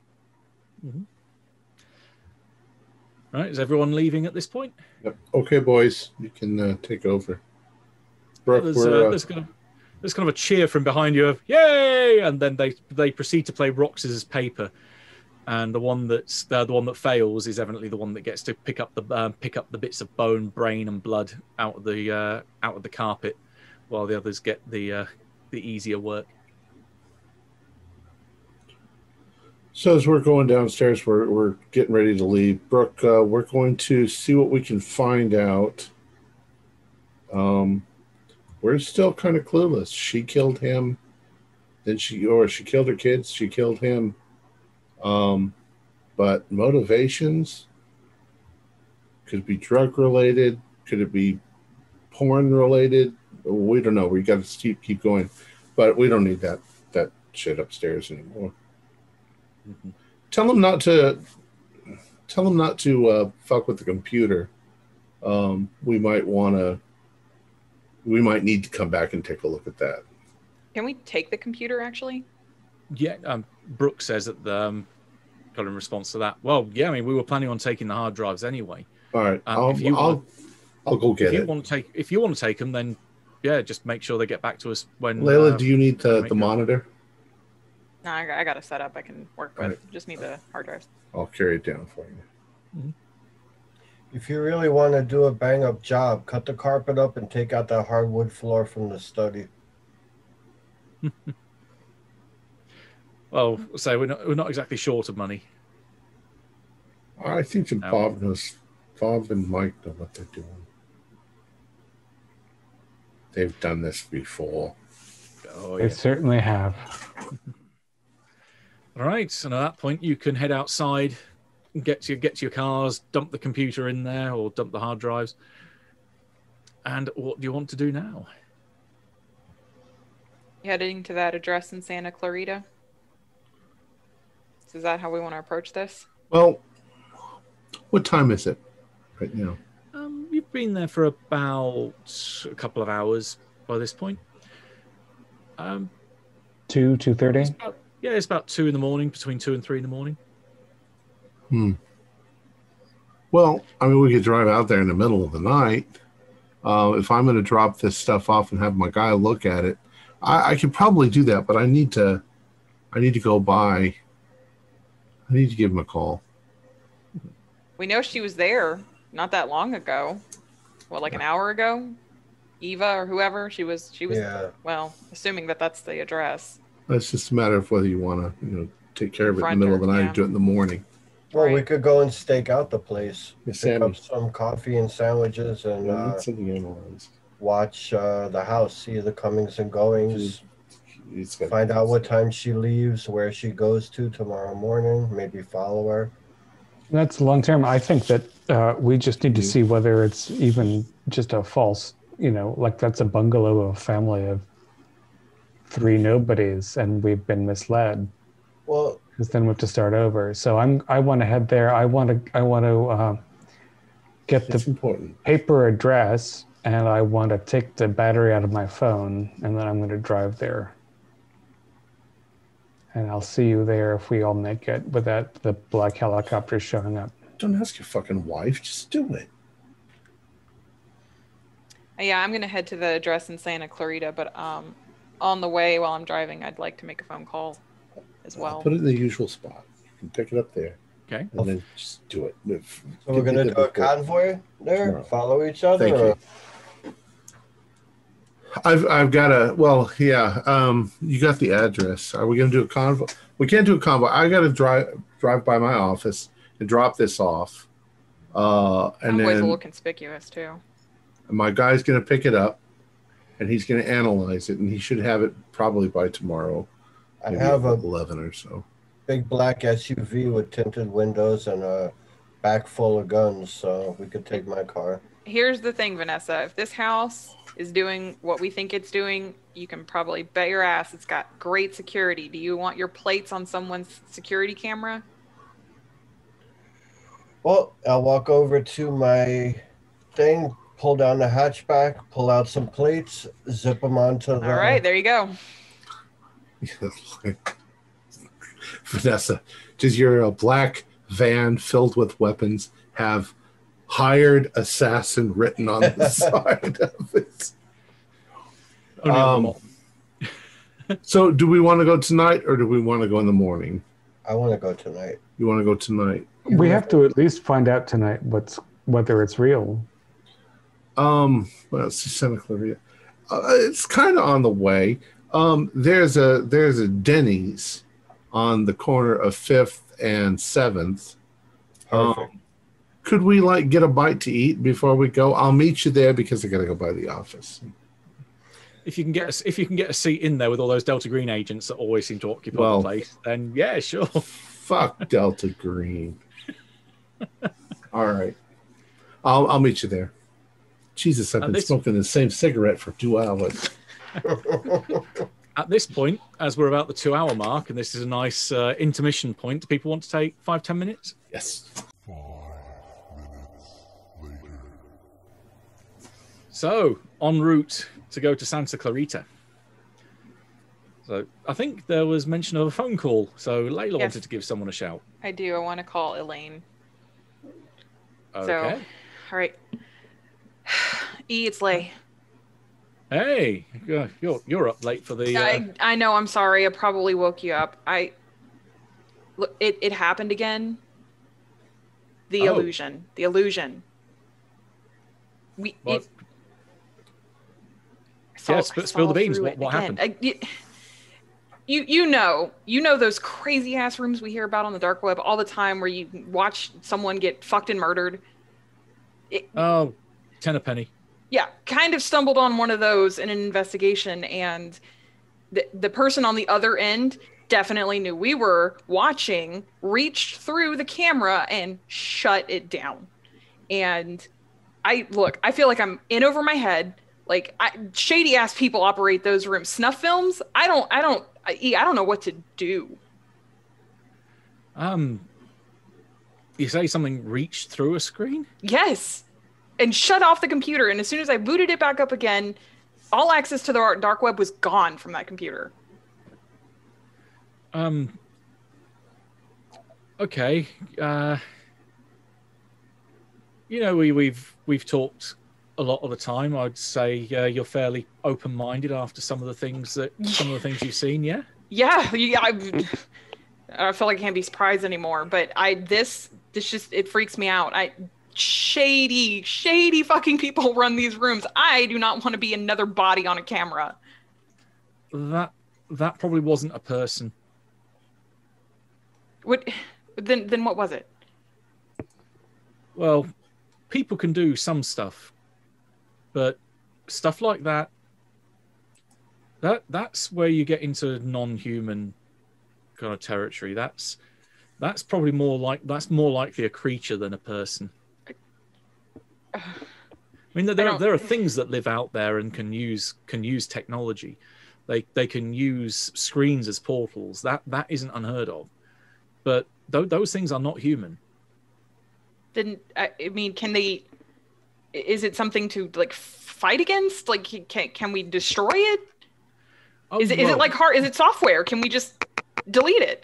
Speaker 2: Mm-hmm. Right, is everyone leaving at this point?
Speaker 1: Yep. Okay, boys, you can take over. Brooke,
Speaker 2: there's kind of a cheer from behind you of "Yay!" and then they proceed to play rock scissors paper, and the one that fails is evidently the one that gets to pick up the bits of bone, brain, and blood out of the carpet, while the others get the easier work.
Speaker 1: So as we're going downstairs, we're getting ready to leave. Brooke, we're going to see what we can find out. We're still kind of clueless. She killed him, then she killed her kids. She killed him. But motivations could it be drug related. Could it be porn related? We don't know. We got to keep going, but we don't need that shit upstairs anymore. Mm-hmm. Tell them not to fuck with the computer. We might need to come back and take a look at that.
Speaker 3: Can we take the computer, actually?
Speaker 2: Yeah, Brooke says that got in response to that. Well, yeah, I mean, we were planning on taking the hard drives anyway.
Speaker 1: All right, I'll go get it.
Speaker 2: If you want to take them, then yeah, just make sure they get back to us when.
Speaker 1: Layla, do you need the monitor?
Speaker 3: No, I got a setup I can work with. Right. Just need the hard drives.
Speaker 1: I'll carry it down for you.
Speaker 2: Mm-hmm.
Speaker 5: If you really want to do a bang-up job, cut the carpet up and take out that hardwood floor from the study.
Speaker 2: Well, so we're not exactly short of money.
Speaker 1: I think that Bob and Mike know what they're doing. They've done this before.
Speaker 2: Oh, yeah.
Speaker 4: They certainly have.
Speaker 2: All right, so at that point, you can head outside, get to your cars, dump the computer in there, or dump the hard drives. And what do you want to do now?
Speaker 3: Heading to that address in Santa Clarita. So is that how we want to approach this?
Speaker 1: Well, what time is it right now?
Speaker 2: You've been there for about a couple of hours by this point.
Speaker 4: 2:30?
Speaker 2: Yeah, it's about 2 in the morning, between 2 and 3 in the morning.
Speaker 1: Well, I mean, we could drive out there in the middle of the night. If I'm going to drop this stuff off and have my guy look at it, I could probably do that, but I need to go by. I need to give him a call.
Speaker 3: We know she was there not that long ago. What, like an hour ago? Eva or whoever, she was. Yeah. Well, assuming that's the address.
Speaker 1: It's just a matter of whether you want to, take care of it in the middle of the night or do it in the morning.
Speaker 5: Well, we could go and stake out the place.
Speaker 1: Pick
Speaker 5: up some coffee and sandwiches and watch the house, see the comings and goings. Find out what time she leaves, where she goes to tomorrow morning, maybe follow her.
Speaker 4: That's long term. I think that we just need to see whether it's even just a false, like that's a bungalow of a family of 3 nobodies and we've been misled.
Speaker 5: Well,
Speaker 4: because then we have to start over. So I want to head there. I want to get the paper address, and I want to take the battery out of my phone, and then I'm going to drive there. And I'll see you there if we all make it without the black helicopter showing up.
Speaker 1: Don't ask your fucking wife. Just do it.
Speaker 3: Yeah, I'm gonna head to the address in Santa Clarita, but on the way while I'm driving, I'd like to make a phone call as well.
Speaker 1: Put it in the usual spot. You can pick it up there.
Speaker 2: Okay.
Speaker 1: And then just do it.
Speaker 5: So we're going to do a convoy there?
Speaker 1: Tomorrow.
Speaker 5: Follow each other?
Speaker 1: Thank you. I've got a, well, yeah, you got the address. Are we going to do a convoy? We can't do a convoy. I got to drive by my office and drop this off. And
Speaker 3: Convoy's
Speaker 1: then
Speaker 3: a little conspicuous, too.
Speaker 1: my guy's going to pick it up and he's going to analyze it, and he should have it probably by tomorrow.
Speaker 5: I
Speaker 1: Maybe
Speaker 5: have a
Speaker 1: 11 or so.
Speaker 5: big black SUV with tinted windows and a back full of guns, so we could take my car.
Speaker 3: Here's the thing, Vanessa. If this house is doing what we think it's doing, you can probably bet your ass it's got great security. Do you want your plates on someone's security camera?
Speaker 5: Well, I'll walk over to my thing, pull down the hatchback, pull out some plates, zip them onto the...
Speaker 3: All right, there you go.
Speaker 1: Vanessa, does your black van filled with weapons have hired assassin written on the side of it? So do we want to go tonight or do we want to go in the morning?
Speaker 5: I want to go tonight.
Speaker 1: You want to go tonight?
Speaker 4: We have to at least find out tonight whether it's real.
Speaker 1: Well, it's Santa Clarita. It's kind of on the way. There's a Denny's on the corner of 5th and 7th.
Speaker 5: Perfect.
Speaker 1: Could we get a bite to eat before we go? I'll meet you there because I got to go by the office.
Speaker 2: If you can get a seat in there with all those Delta Green agents that always seem to occupy the place, then yeah, sure.
Speaker 1: Fuck Delta Green. All right, I'll meet you there. Jesus, I've been smoking the same cigarette for 2 hours.
Speaker 2: At this point, as we're about the 2-hour mark, and this is a nice intermission point, do people want to take 5-10 minutes?
Speaker 1: Yes.
Speaker 6: 5 minutes later.
Speaker 2: So, en route to go to Santa Clarita. So, I think there was mention of a phone call. So, Layla wanted to give someone a shout.
Speaker 3: I do. I want to call Elaine.
Speaker 2: Okay.
Speaker 3: So, all right. It's Lay.
Speaker 2: Hey, you're up late for the...
Speaker 3: I know, I'm sorry. I probably woke you up. Look, it happened again. The illusion. The illusion.
Speaker 2: Spill the beans. What happened?
Speaker 3: You know those crazy ass rooms we hear about on the dark web all the time where you watch someone get fucked and murdered.
Speaker 2: Ten a penny.
Speaker 3: Yeah, kind of stumbled on one of those in an investigation, and the person on the other end definitely knew we were watching, reached through the camera and shut it down. And I feel like I'm in over my head. Like, shady ass people operate those rooms. Snuff films, I don't know what to do.
Speaker 2: You say something reached through a screen?
Speaker 3: Yes. And shut off the computer. And as soon as I booted it back up again, all access to the dark web was gone from that computer.
Speaker 2: Okay. We've talked a lot of the time. I'd say you're fairly open-minded after some of the things you've seen. Yeah. Yeah.
Speaker 3: I feel like I can't be surprised anymore. But this just, it freaks me out. Shady fucking people run these rooms. I do not want to be another body on a camera.
Speaker 2: That probably wasn't a person.
Speaker 3: What? Then what was it?
Speaker 2: Well, people can do some stuff, but stuff like that's where you get into non-human kind of territory. That's probably more likely a creature than a person. I mean, there are things that live out there and can use technology. They can use screens as portals. That isn't unheard of. But those things are not human.
Speaker 3: Then I mean, can they? Is it something to fight against? Can we destroy it? Is it like hard? Is it software? Can we just delete it.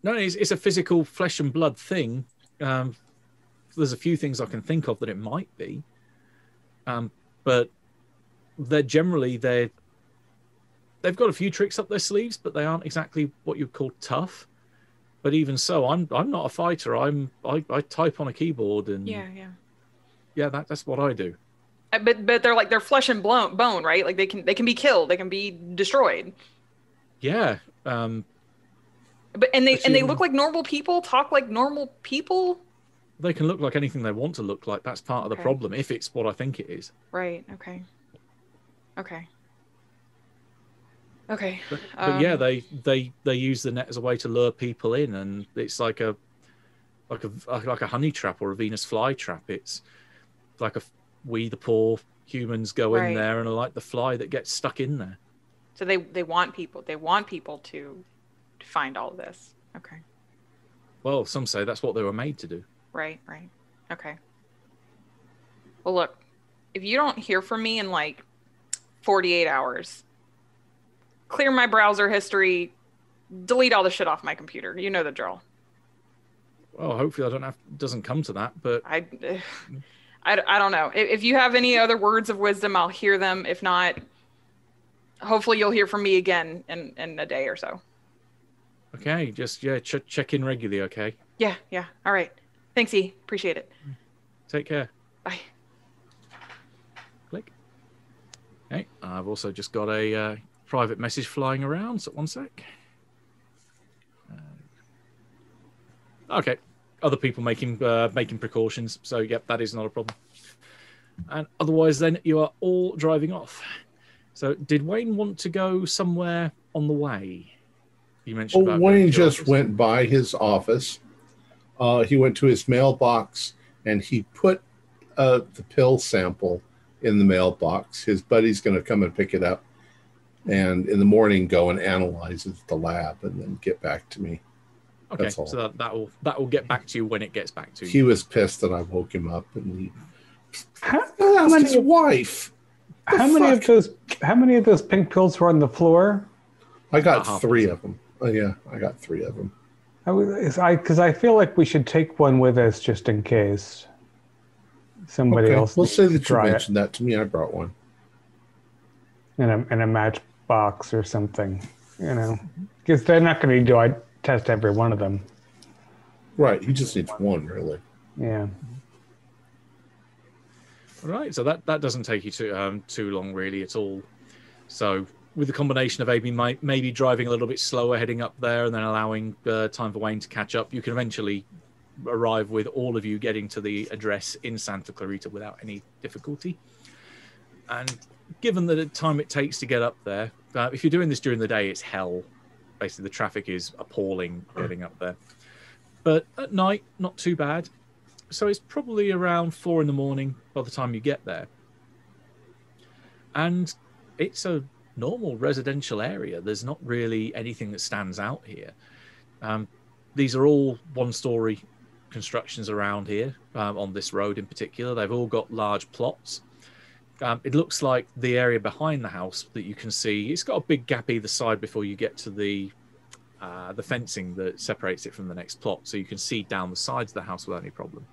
Speaker 2: No, it's a physical flesh and blood thing. There's a few things I can think of that it might be, but they've got a few tricks up their sleeves, but they aren't exactly what you'd call tough. But even so, I'm not a fighter. I type on a keyboard and that's what I do.
Speaker 3: But they're flesh and bone, right? Like they can be killed, they can be destroyed.
Speaker 2: Yeah.
Speaker 3: But they look like normal people, talk like normal people.
Speaker 2: They can look like anything they want to look like. That's part of the problem, if it's what I think it is.
Speaker 3: Right. Okay.
Speaker 2: But yeah, they use the net as a way to lure people in, and it's like a honey trap or a Venus fly trap. It's like we the poor humans go in there and are like the fly that gets stuck in there.
Speaker 3: So they want people. They want people to find all of this. Okay.
Speaker 2: Well, some say that's what they were made to do.
Speaker 3: Right. Okay. Well, look, if you don't hear from me in like 48 hours, clear my browser history, delete all the shit off my computer. You know the drill.
Speaker 2: Well, hopefully it doesn't come to that, but
Speaker 3: I don't know. If you have any other words of wisdom, I'll hear them. If not, hopefully you'll hear from me again in a day or so.
Speaker 2: Okay, just check in regularly, okay?
Speaker 3: Yeah. All right. Thanks, E. Appreciate it.
Speaker 2: Take care.
Speaker 3: Bye.
Speaker 2: Click. Okay, I've also just got a private message flying around, so one sec. Okay, other people making precautions, so yep, that is not a problem. And otherwise then you are all driving off. So did Wayne want to go somewhere on the way? You mentioned about
Speaker 1: Wayne just went by his office. He went to his mailbox and he put the pill sample in the mailbox. His buddy's going to come and pick it up, and in the morning go and analyze it at the lab and then get back to me.
Speaker 2: Okay,
Speaker 1: That's all.
Speaker 2: so that will get back to you when it gets back to you.
Speaker 1: He was pissed that I woke him up, and he
Speaker 4: How many
Speaker 1: his wife.
Speaker 4: How many of those pink pills were on the floor?
Speaker 1: I got 3 of them. Oh yeah, I got 3 of them.
Speaker 4: Because I feel like we should take one with us just in case somebody else.
Speaker 1: We'll say that you
Speaker 4: try
Speaker 1: mentioned that to me. I brought one
Speaker 4: in a matchbox or something, because they're not going to test every one of them.
Speaker 1: Right. He just needs one, really.
Speaker 4: Yeah.
Speaker 2: Right, so that doesn't take you too long really at all. So with the combination of maybe driving a little bit slower heading up there and then allowing time for Wayne to catch up, you can eventually arrive with all of you getting to the address in Santa Clarita without any difficulty. And given the time it takes to get up there, if you're doing this during the day, it's hell. Basically, the traffic is appalling getting up there. But at night, not too bad. So it's probably around 4 a.m. by the time you get there. And it's a normal residential area. There's not really anything that stands out here. These are all one-story constructions around here, on this road in particular. They've all got large plots. It looks like the area behind the house that you can see, it's got a big gap either side before you get to the fencing that separates it from the next plot, so you can see down the sides of the house without any problem.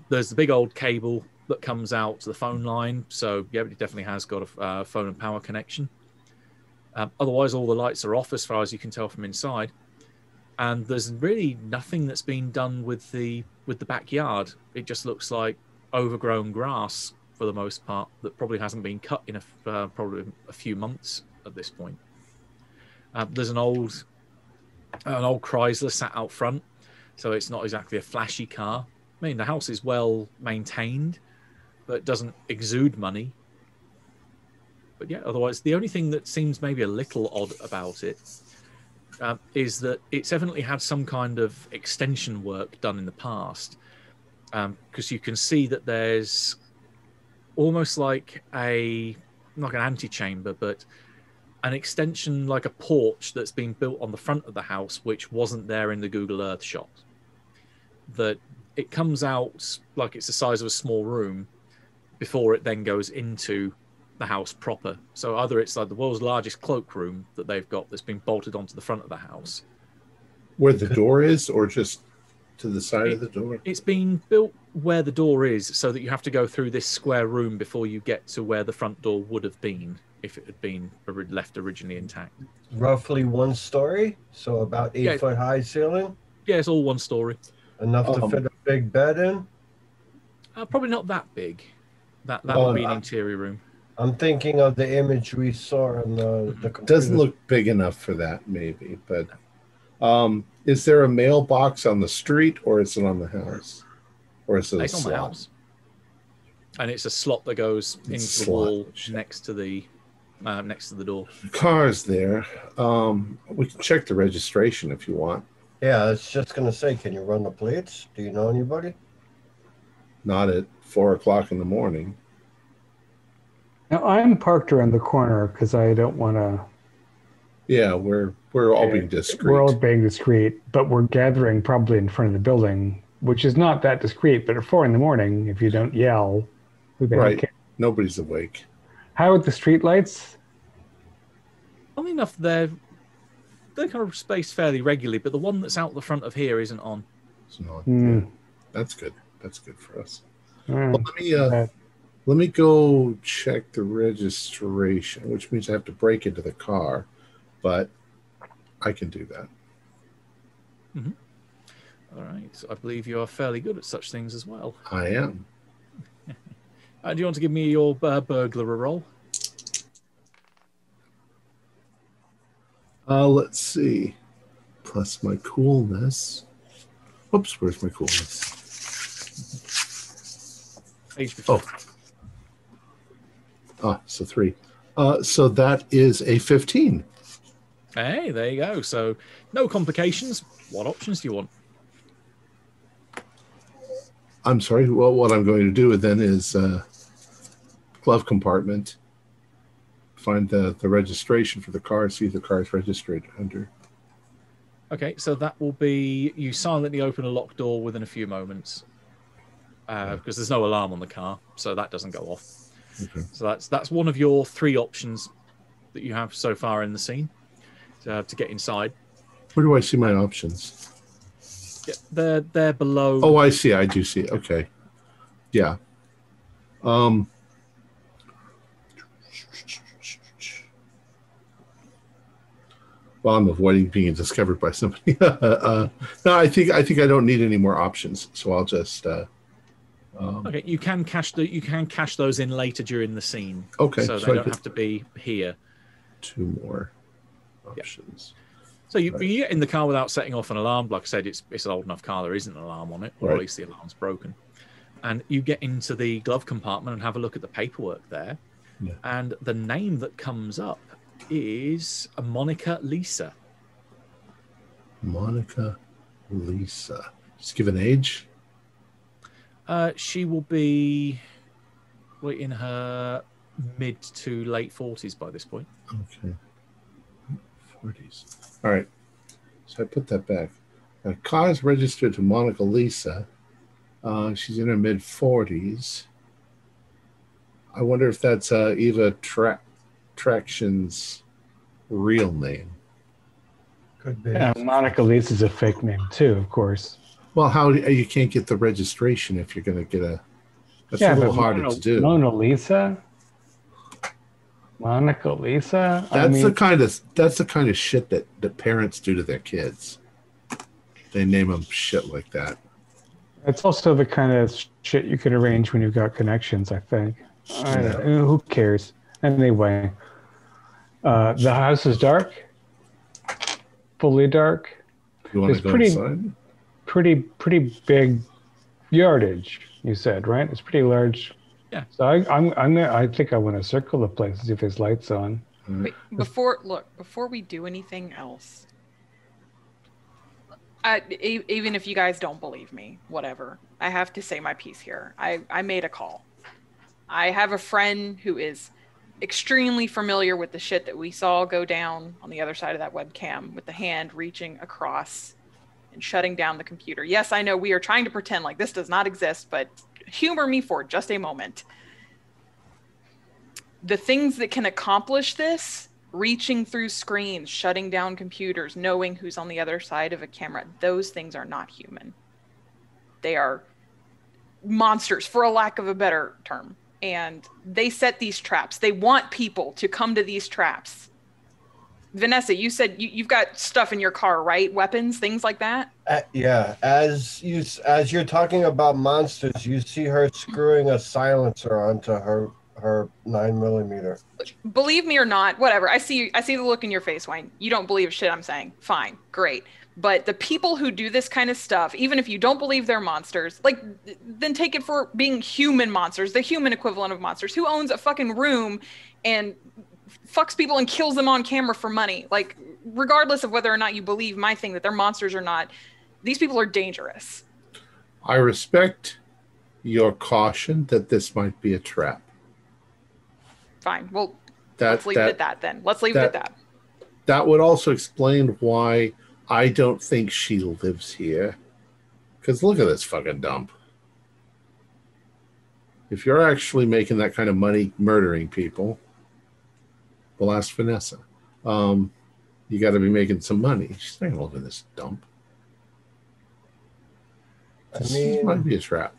Speaker 2: There's the big old cable that comes out to the phone line, so yeah, it definitely has got a phone and power connection. Otherwise, all the lights are off as far as you can tell from inside, and there's really nothing that's been done with the backyard. It just looks like overgrown grass for the most part that probably hasn't been cut in probably a few months at this point. There's an old Chrysler sat out front, so it's not exactly a flashy car. I mean, the house is well maintained, but doesn't exude money. But yeah, otherwise, the only thing that seems maybe a little odd about it is that it's evidently had some kind of extension work done in the past, because you can see that there's almost like not an antechamber, but an extension, like a porch that's been built on the front of the house, which wasn't there in the Google Earth shot. That it comes out like it's the size of a small room before it then goes into the house proper. So either it's like the world's largest cloakroom that they've got that's been bolted onto the front of the house.
Speaker 1: Where the door is, or just to the side of the door?
Speaker 2: It's been built where the door is, so that you have to go through this square room before you get to where the front door would have been if it had been left originally intact.
Speaker 5: Roughly 1 story, so about 8-foot high ceiling.
Speaker 2: Yeah, it's all 1 story.
Speaker 5: Enough to fit a big bed in.
Speaker 2: Probably not that big. That would be an interior room.
Speaker 5: I'm thinking of the image we saw on the computer.
Speaker 1: Doesn't look big enough for that, maybe. But is there a mailbox on the street, or is it on the house? Or is it a slot?
Speaker 2: On the house. And it's a slot that goes into the wall next to the door.
Speaker 1: The car's there. We can check the registration if you want.
Speaker 5: Yeah, I was just going to say, can you run the plates? Do you know anybody?
Speaker 1: Not at 4 o'clock in the morning.
Speaker 4: Now, I'm parked around the corner because I don't want to...
Speaker 1: Yeah, we're all being discreet.
Speaker 4: We're all being discreet, but we're gathering probably in front of the building, which is not that discreet, but at 4 in the morning, if you don't yell...
Speaker 1: Right, nobody's awake.
Speaker 4: How are the street lights?
Speaker 2: Funny enough, they're kind of spaced fairly regularly, but the one that's out the front of here isn't on.
Speaker 1: It's not. Yeah. That's good. That's good for us. Well, let me go check the registration, which means I have to break into the car, but I can do that.
Speaker 2: All right. So I believe you are fairly good at such things as well.
Speaker 1: I am.
Speaker 2: Do you want to give me your burglar roll?
Speaker 1: Let's see. Plus my coolness. Oops, where's my coolness?
Speaker 2: Age before.
Speaker 1: So 3. So that is a 15.
Speaker 2: Hey, there you go. So no complications. What options do you want?
Speaker 1: I'm sorry. Well, what I'm going to do then is glove compartment. Find the registration for the car. See if the car is registered under.
Speaker 2: Okay, so that will be you silently open a locked door within a few moments because there's no alarm on the car, so that doesn't go off. Okay. So that's one of your 3 options that you have so far in the scene to get inside.
Speaker 1: Where do I see my options?
Speaker 2: Yeah, they're below.
Speaker 1: Oh, I see. I do see it. Okay. Yeah. Well, I'm avoiding being discovered by somebody. No, I think I don't need any more options, so I'll just.
Speaker 2: Okay, you can cash those in later during the scene.
Speaker 1: Okay,
Speaker 2: so they don't have to be here.
Speaker 1: 2 more options.
Speaker 2: Yeah. So you get in the car without setting off an alarm. Like I said, it's an old enough car. There isn't an alarm on it, or at least the alarm's broken. And you get into the glove compartment and have a look at the paperwork there. Yeah. And the name that comes up is Monica Lisa.
Speaker 1: Monica Lisa. Just give an age.
Speaker 2: She will be in her mid to late 40s by this point.
Speaker 1: Okay. 40s. All right. So I put that back. Car is registered to Monica Lisa. She's in her mid 40s. I wonder if that's Eva Traction's real name.
Speaker 5: Could be.
Speaker 4: Yeah, Monica Lisa is a fake name too, of course.
Speaker 1: Well, how you can't get the registration if you're going to get a. That's a little harder to do.
Speaker 4: Mona Lisa. Monica Lisa.
Speaker 1: That's the kind of shit that parents do to their kids. They name them shit like that.
Speaker 4: It's also the kind of shit you could arrange when you've got connections, I think. Who cares? Anyway, the house is dark, fully dark.
Speaker 1: You want to go inside?
Speaker 4: Pretty big yardage. You said, right? It's pretty large.
Speaker 2: Yeah.
Speaker 4: So I think I want to circle the place and see if there's lights on.
Speaker 3: Wait, before we do anything else, even if you guys don't believe me, whatever, I have to say my piece here. I made a call. I have a friend who is extremely familiar with the shit that we saw go down on the other side of that webcam with the hand reaching across and shutting down the computer. Yes, I know we are trying to pretend like this does not exist, but humor me for just a moment. the things that can accomplish this, reaching through screens, shutting down computers, knowing who's on the other side of a camera, those things are not human. They are monsters, for a lack of a better term. And they set these traps. They want people to come to these traps. Vanessa, you said you've got stuff in your car, right? Weapons, things like that?
Speaker 5: Yeah. As you're talking about monsters, you see her screwing a silencer onto her 9mm.
Speaker 3: Believe me or not, whatever. I see the look in your face, Wayne. You don't believe shit I'm saying. Fine, great. But the people who do this kind of stuff, even if you don't believe they're monsters, like, then take it for being human monsters, the human equivalent of monsters. Who owns a fucking room and fucks people and kills them on camera for money? Like, regardless of whether or not you believe my thing that they're monsters or not, these people are dangerous.
Speaker 1: I respect your caution that this might be a trap.
Speaker 3: Fine. Well, let's leave it at that then. Let's leave it at that.
Speaker 1: That would also explain why I don't think she lives here. Because look at this fucking dump. If you're actually making that kind of money murdering people, well, ask Vanessa. You got to be making some money. She's not going to live in this dump. This might be a trap.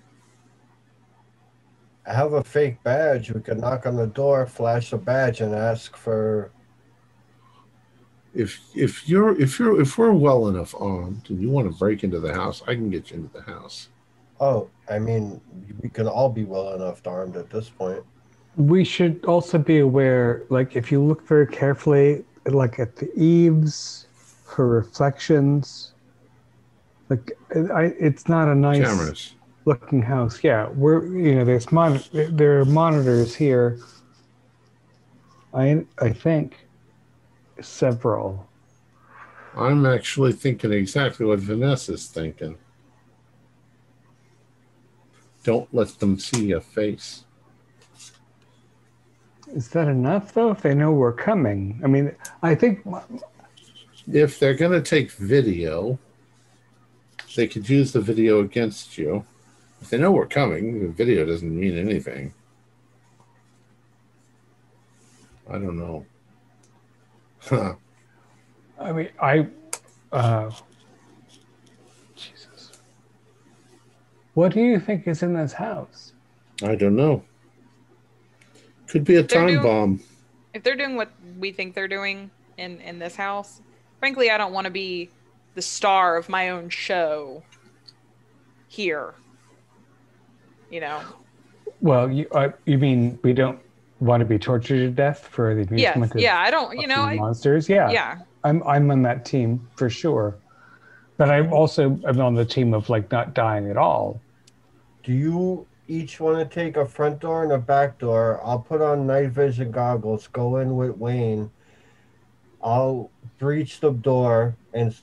Speaker 5: I have a fake badge. We could knock on the door, flash a badge, and ask for.
Speaker 1: If we're well enough armed and you want to break into the house, I can get you into the house.
Speaker 5: Oh, I mean, we can all be well enough armed at this point.
Speaker 4: We should also be aware, like, if you look very carefully, like at the eaves, her reflections, like, it's not a nice
Speaker 1: Cameras.
Speaker 4: looking house. Yeah, there are monitors here. I think several.
Speaker 1: I'm actually thinking exactly what Vanessa's thinking. Don't let them see your face.
Speaker 4: Is that enough, though, if they know we're coming? I mean, I think...
Speaker 1: If they're going to take video, they could use the video against you. If they know we're coming, the video doesn't mean anything. I don't know.
Speaker 4: I mean, Jesus. What do you think is in this house?
Speaker 1: I don't know. Could be a time bomb.
Speaker 3: If they're doing what we think they're doing in this house, frankly, I don't want to be the star of my own show here. You know?
Speaker 4: Well, you mean we don't want to be tortured to death for the amusement of
Speaker 3: I don't,
Speaker 4: monsters? Yeah.
Speaker 3: Yeah.
Speaker 4: I'm on that team for sure. But I'm on the team of, like, not dying at all.
Speaker 5: Do you each want to take a front door and a back door? I'll put on night vision goggles, go in with Wayne. I'll breach the door and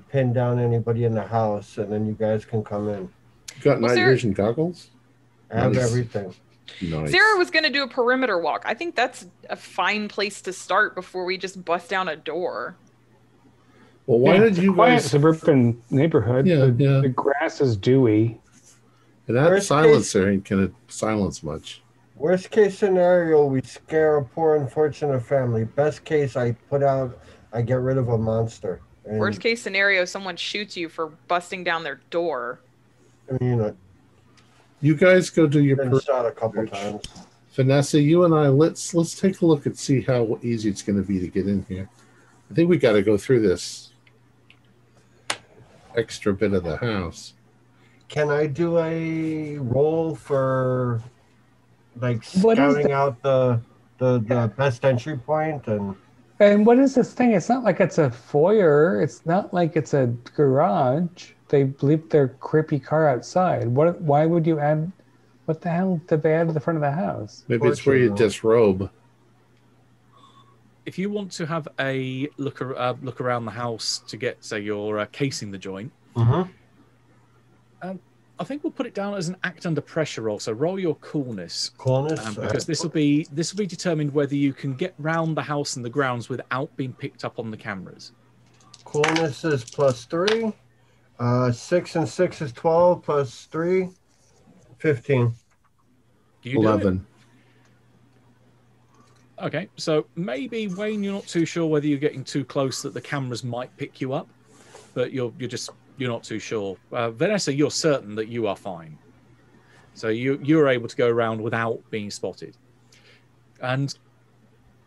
Speaker 5: pin down anybody in the house, and then you guys can come in.
Speaker 1: You got night vision goggles?
Speaker 5: I have everything.
Speaker 1: Nice.
Speaker 3: Sarah was going to do a perimeter walk. I think that's a fine place to start before we just bust down a door.
Speaker 1: Well, why did you guys...
Speaker 4: suburban neighborhood.
Speaker 1: Yeah,
Speaker 4: the grass is dewy.
Speaker 1: And that silencer ain't going to silence much.
Speaker 5: Worst case scenario, we scare a poor unfortunate family. Best case, I get rid of a monster. And,
Speaker 3: worst case scenario, someone shoots you for busting down their door.
Speaker 5: I mean,
Speaker 1: you guys go do your
Speaker 5: been shot a couple times.
Speaker 1: Vanessa, you and I, let's take a look and see how easy it's going to be to get in here. I think we got to go through this extra bit of the house.
Speaker 5: Can I do a roll for, like, scouting out the best entry point?
Speaker 4: And what is this thing? It's not like it's a foyer. It's not like it's a garage. They leave their creepy car outside. Why would you add? What the hell did they add to the front of the house?
Speaker 1: Maybe it's where you disrobe.
Speaker 2: If you want to have a look around the house to get, say, you're casing the joint, I think we'll put it down as an act under pressure roll. So roll your coolness. Because this will be determined whether you can get round the house and the grounds without being picked up on the cameras.
Speaker 5: Coolness is +3. 6 and 6 is 12 plus 3, 15.
Speaker 1: 11.
Speaker 2: Okay, so maybe Wayne, you're not too sure whether you're getting too close that the cameras might pick you up, but you're not too sure. Vanessa, you're certain that you are fine, so you're able to go around without being spotted. And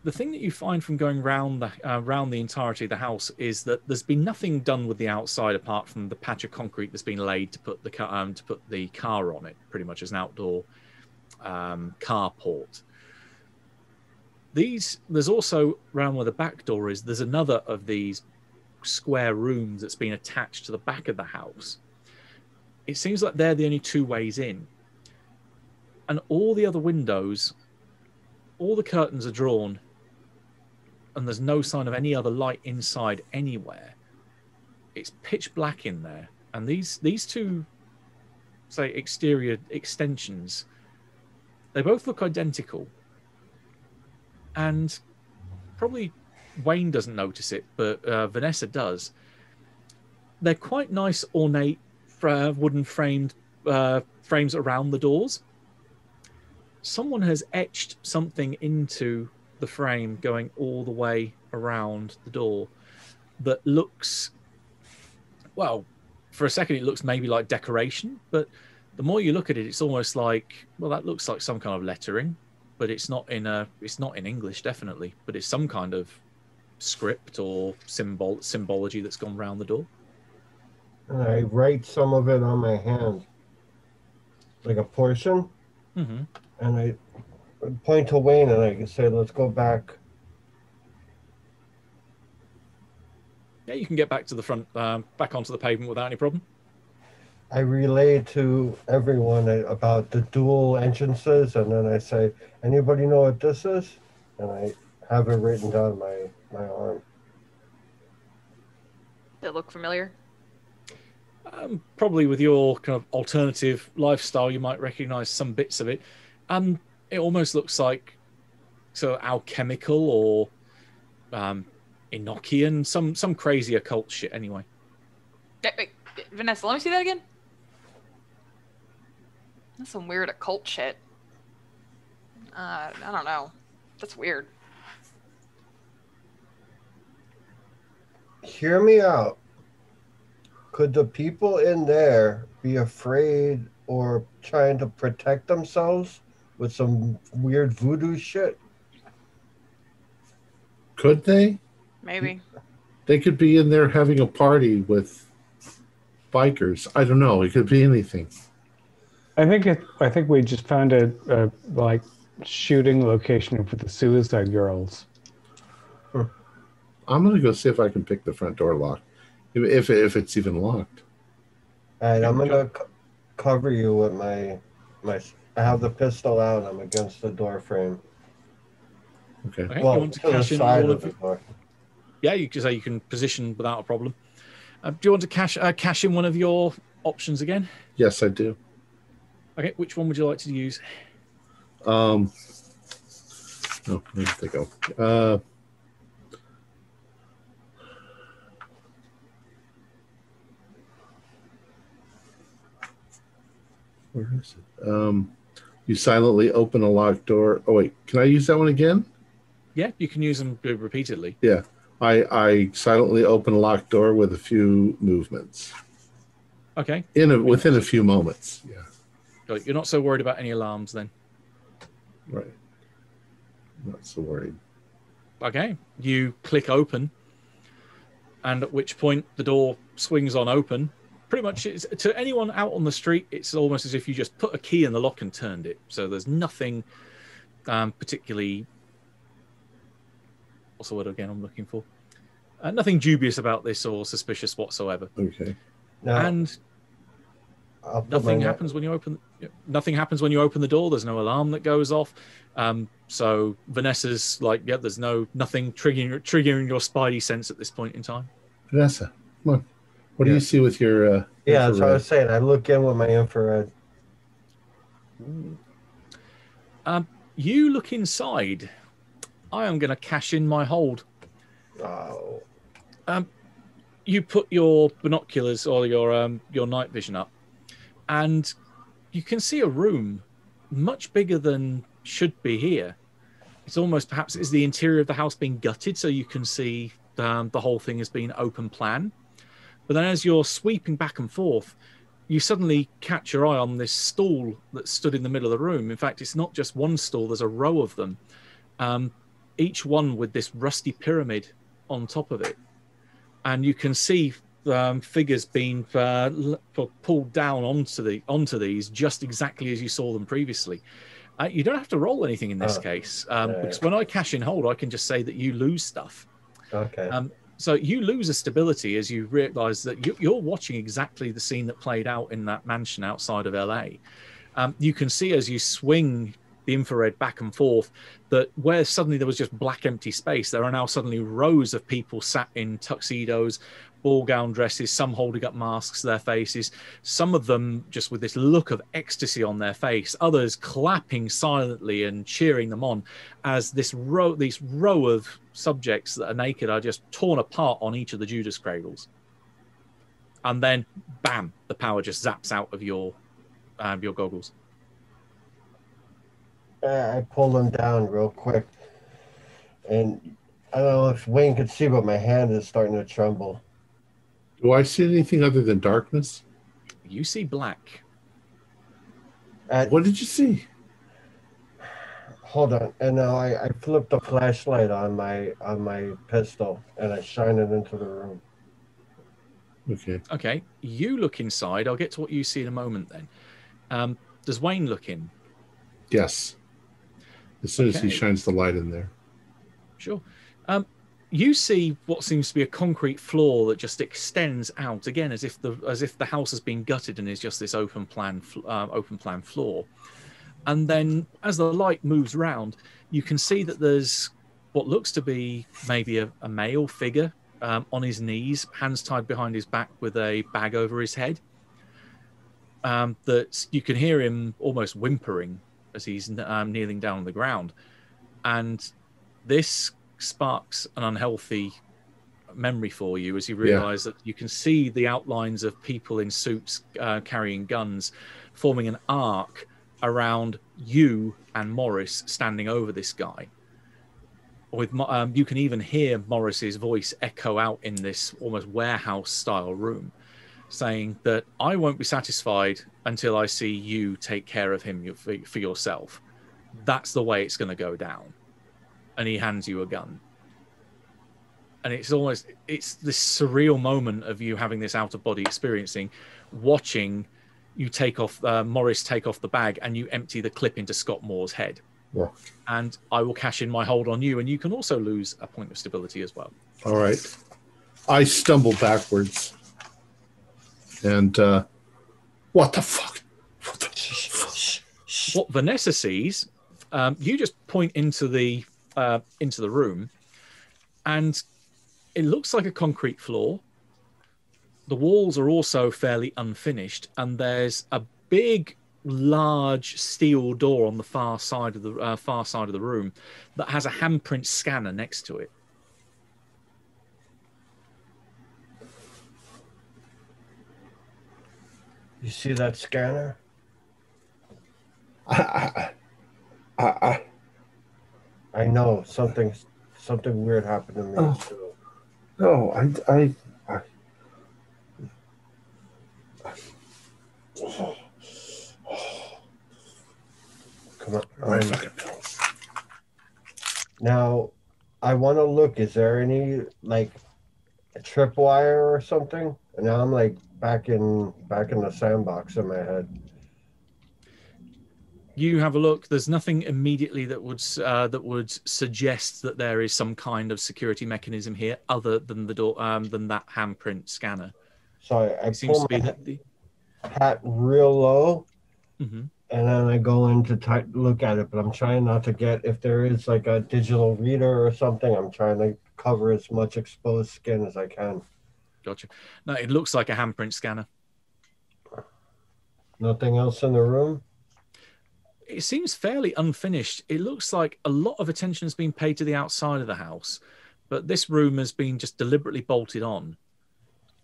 Speaker 2: the thing that you find from going around the entirety of the house is that there's been nothing done with the outside apart from the patch of concrete that's been laid to put the car on it, pretty much as an outdoor carport. There's also around where the back door is, there's another of these square rooms that's been attached to the back of the house. It seems like they're the only two ways in. And all the other windows, all the curtains are drawn, and there's no sign of any other light inside anywhere. It's pitch black in there. And these two, say, exterior extensions, they both look identical. And probably Wayne doesn't notice it, but Vanessa does. They're quite nice, ornate, wooden framed frames around the doors. Someone has etched something into the frame going all the way around the door that looks, well, for a second it looks maybe like decoration, but the more you look at it, it's almost like, well, that looks like some kind of lettering. But it's not in English, definitely. But it's some kind of script or symbology that's gone round the door.
Speaker 5: And I write some of it on my hand, like a portion.
Speaker 2: Mm-hmm.
Speaker 5: And I point to Wayne and I say, "Let's go back."
Speaker 2: Yeah, you can get back to the front, back onto the pavement without any problem.
Speaker 5: I relay to everyone about the dual entrances, and then I say, "Anybody know what this is?" And I have it written down my arm.
Speaker 3: They look familiar.
Speaker 2: Probably with your kind of alternative lifestyle, you might recognize some bits of it. It almost looks like alchemical or Enochian, some crazy occult shit. Anyway,
Speaker 3: Wait, Vanessa, let me see that again. That's some weird occult shit. I don't know. That's weird.
Speaker 5: Hear me out. Could the people in there be afraid or trying to protect themselves with some weird voodoo shit?
Speaker 1: Could they?
Speaker 3: Maybe.
Speaker 1: They could be in there having a party with bikers. I don't know. It could be anything.
Speaker 4: I think we just found a like shooting location for the Suicide Girls.
Speaker 1: I'm gonna go see if I can pick the front door lock, if it's even locked.
Speaker 5: All right, I'm gonna cover you with my. I have the pistol out. I'm against the door frame.
Speaker 1: Okay.
Speaker 2: okay,
Speaker 5: Well,
Speaker 2: you want to
Speaker 5: to the
Speaker 2: cash in
Speaker 5: side
Speaker 2: all
Speaker 5: of
Speaker 2: of
Speaker 5: the door.
Speaker 2: Yeah, you can say you can position without a problem. Do you want to cash in one of your options again?
Speaker 1: Yes, I do.
Speaker 2: Okay, which one would you like to use?
Speaker 1: Oh, where did they go? Where is it? You silently open a locked door. Oh wait, can I use that one again?
Speaker 2: Yeah, you can use them repeatedly.
Speaker 1: Yeah. I silently open a locked door with a few movements.
Speaker 2: Okay.
Speaker 1: Within a few moments. Yeah.
Speaker 2: You're not so worried about any alarms then.
Speaker 1: Right. Not so worried.
Speaker 2: Okay. You click open, and at which point the door swings on open. Pretty much, to anyone out on the street, it's almost as if you just put a key in the lock and turned it. So there's nothing particularly... What's the word again I'm looking for? Nothing dubious about this or suspicious whatsoever.
Speaker 1: Okay.
Speaker 5: Now,
Speaker 2: And
Speaker 5: nothing
Speaker 2: happens when you open. Nothing happens when you open the door. There's no alarm that goes off. So Vanessa's like, yeah, there's nothing triggering your spidey sense at this point in time.
Speaker 1: Vanessa, come on. What do you see with your
Speaker 5: Yeah, that's what I
Speaker 1: infrared?
Speaker 5: was saying. I look in with my infrared.
Speaker 2: You look inside. I am going to cash in my hold.
Speaker 5: Oh.
Speaker 2: You put your binoculars or your night vision up, and you can see a room much bigger than should be here. It's almost perhaps is the interior of the house being gutted, so you can see the whole thing has been open plan. But then as you're sweeping back and forth, you suddenly catch your eye on this stool that stood in the middle of the room. In fact, it's not just one stool, there's a row of them, each one with this rusty pyramid on top of it. And you can see figures being pulled down onto these just exactly as you saw them previously. You don't have to roll anything in this case, because when I cash in hold, I can just say that you lose stuff.
Speaker 5: Okay.
Speaker 2: So you lose a stability as you realise that you're watching exactly the scene that played out in that mansion outside of LA. You can see as you swing the infrared back and forth that where suddenly there was just black empty space, there are now suddenly rows of people sat in tuxedos, ball gown dresses, some holding up masks to their faces, some of them just with this look of ecstasy on their face, others clapping silently and cheering them on as this row of subjects that are naked are just torn apart on each of the Judas cradles. And then, bam, the power just zaps out of your goggles.
Speaker 5: I pull them down real quick. And I don't know if Wayne could see, but my hand is starting to tremble.
Speaker 1: Do I see anything other than darkness?
Speaker 2: You see black.
Speaker 1: What did you see?
Speaker 5: Hold on. And now I flipped the flashlight on my pistol and I shine it into the room.
Speaker 2: Okay. You look inside. I'll get to what you see in a moment then. Does Wayne look in?
Speaker 1: Yes. As soon as he shines the light in there.
Speaker 2: Sure. You see what seems to be a concrete floor that just extends out again, as if the house has been gutted and is just this open plan floor. And then, as the light moves round, you can see that there's what looks to be maybe a male figure on his knees, hands tied behind his back with a bag over his head. That you can hear him almost whimpering as he's kneeling down on the ground, and this sparks an unhealthy memory for you as you realize that you can see the outlines of people in suits carrying guns forming an arc around you and Morris standing over this guy. With you can even hear Morris's voice echo out in this almost warehouse style room saying that I won't be satisfied until I see you take care of him for yourself. That's the way it's going to go down. And he hands you a gun. And it's this surreal moment of you having this out-of-body experiencing, watching you take off, Morris take off the bag and you empty the clip into Scott Moore's head.
Speaker 1: Yeah.
Speaker 2: And I will cash in my hold on you, and you can also lose a point of stability as well.
Speaker 1: All right. I stumble backwards. And what the fuck?
Speaker 2: What Vanessa sees, you just point into the room, and it looks like a concrete floor. The walls are also fairly unfinished, and there's a big, large steel door on the far side of the room that has a handprint scanner next to it.
Speaker 5: You see that scanner? I know something weird happened to me too.
Speaker 1: No, I
Speaker 5: come on. Now, I want to look. Is there any like a tripwire or something? And now I'm like back in the sandbox in my head.
Speaker 2: You have a look. There's nothing immediately that would suggest that there is some kind of security mechanism here, other than the door, than that handprint scanner.
Speaker 5: So I
Speaker 2: seems
Speaker 5: pull
Speaker 2: to be
Speaker 5: my
Speaker 2: that the
Speaker 5: hat real low,
Speaker 2: mm-hmm.
Speaker 5: and then I go in to look at it. But I'm trying not to get, if there is like a digital reader or something, I'm trying to cover as much exposed skin as I can.
Speaker 2: Gotcha. No, it looks like a handprint scanner.
Speaker 5: Nothing else in the room?
Speaker 2: It seems fairly unfinished. It looks like a lot of attention has been paid to the outside of the house, but this room has been just deliberately bolted on.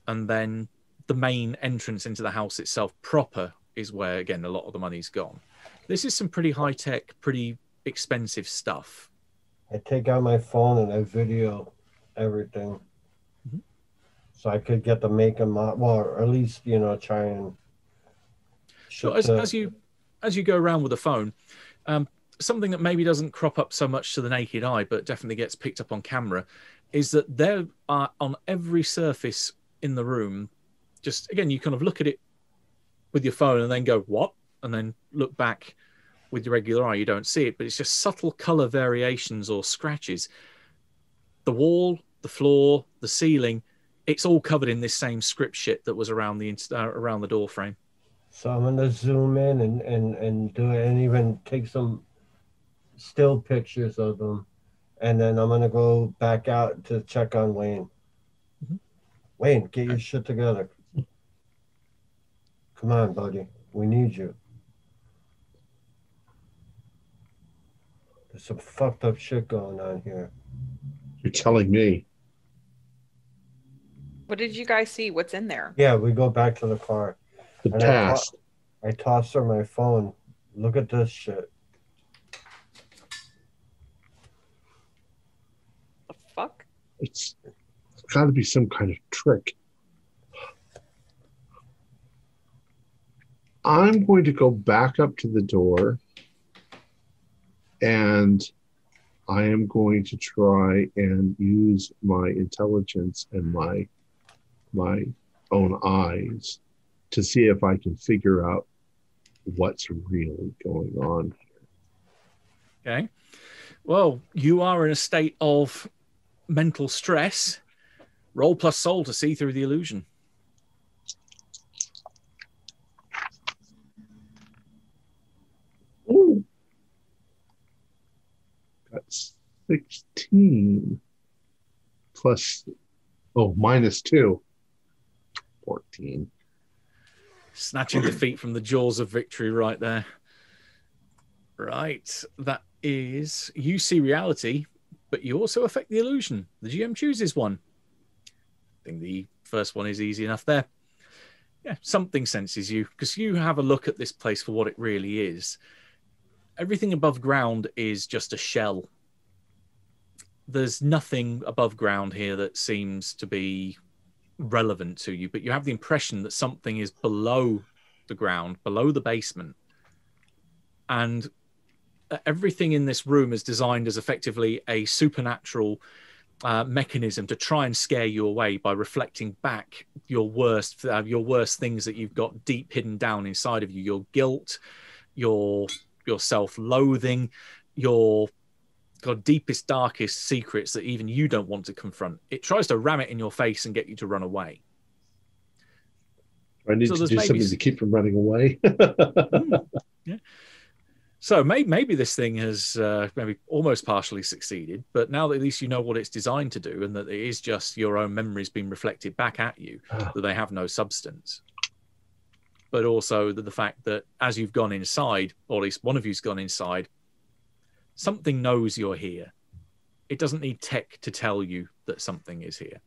Speaker 2: And then the main entrance into the house itself proper is where, again, a lot of the money's gone. This is some pretty high-tech, pretty expensive stuff.
Speaker 5: I take out my phone and I video everything. So I could get the make and model, well, or at least, try and...
Speaker 2: So as you go around with the phone, something that maybe doesn't crop up so much to the naked eye, but definitely gets picked up on camera, is that there are on every surface in the room, just, again, you kind of look at it with your phone and then go, what? And then look back with your regular eye, you don't see it, but it's just subtle color variations or scratches. The wall, the floor, the ceiling, it's all covered in this same script shit that was around the door frame.
Speaker 5: So I'm going to zoom in and do it, and even take some still pictures of them. And then I'm going to go back out to check on Wayne. Wayne, get your shit together. Come on, buddy. We need you. There's some fucked up shit going on here.
Speaker 1: You're telling me.
Speaker 3: What did you guys see? What's in there?
Speaker 5: Yeah, we go back to the car.
Speaker 1: The
Speaker 5: And
Speaker 1: past.
Speaker 5: I toss her my phone. Look at this shit.
Speaker 3: The fuck?
Speaker 1: It's got to be some kind of trick. I'm going to go back up to the door, and I am going to try and use my intelligence and my own eyes to see if I can figure out what's really going on here.
Speaker 2: Okay. Well, you are in a state of mental stress. Roll plus soul to see through the illusion.
Speaker 1: Ooh. That's 16 plus, minus 2. 14.
Speaker 2: Snatching defeat from the jaws of victory right there. Right. That is, you see reality, but you also affect the illusion. The GM chooses one. I think the first one is easy enough there. Yeah, something senses you, because you have a look at this place for what it really is. Everything above ground is just a shell. There's nothing above ground here that seems to be relevant to you, but you have the impression that something is below the ground, below the basement. And everything in this room is designed as effectively a supernatural mechanism to try and scare you away by reflecting back your worst things that you've got deep hidden down inside of you. Your guilt, your self-loathing, your deepest, darkest secrets that even you don't want to confront. It tries to ram it in your face and get you to run away.
Speaker 1: I need to do something to keep from running away.
Speaker 2: Yeah. So maybe this thing has maybe almost partially succeeded, but now that at least you know what it's designed to do and that it is just your own memories being reflected back at you, that they have no substance. But also the fact that as you've gone inside, or at least one of you's gone inside, something knows you're here. It doesn't need tech to tell you that something is here.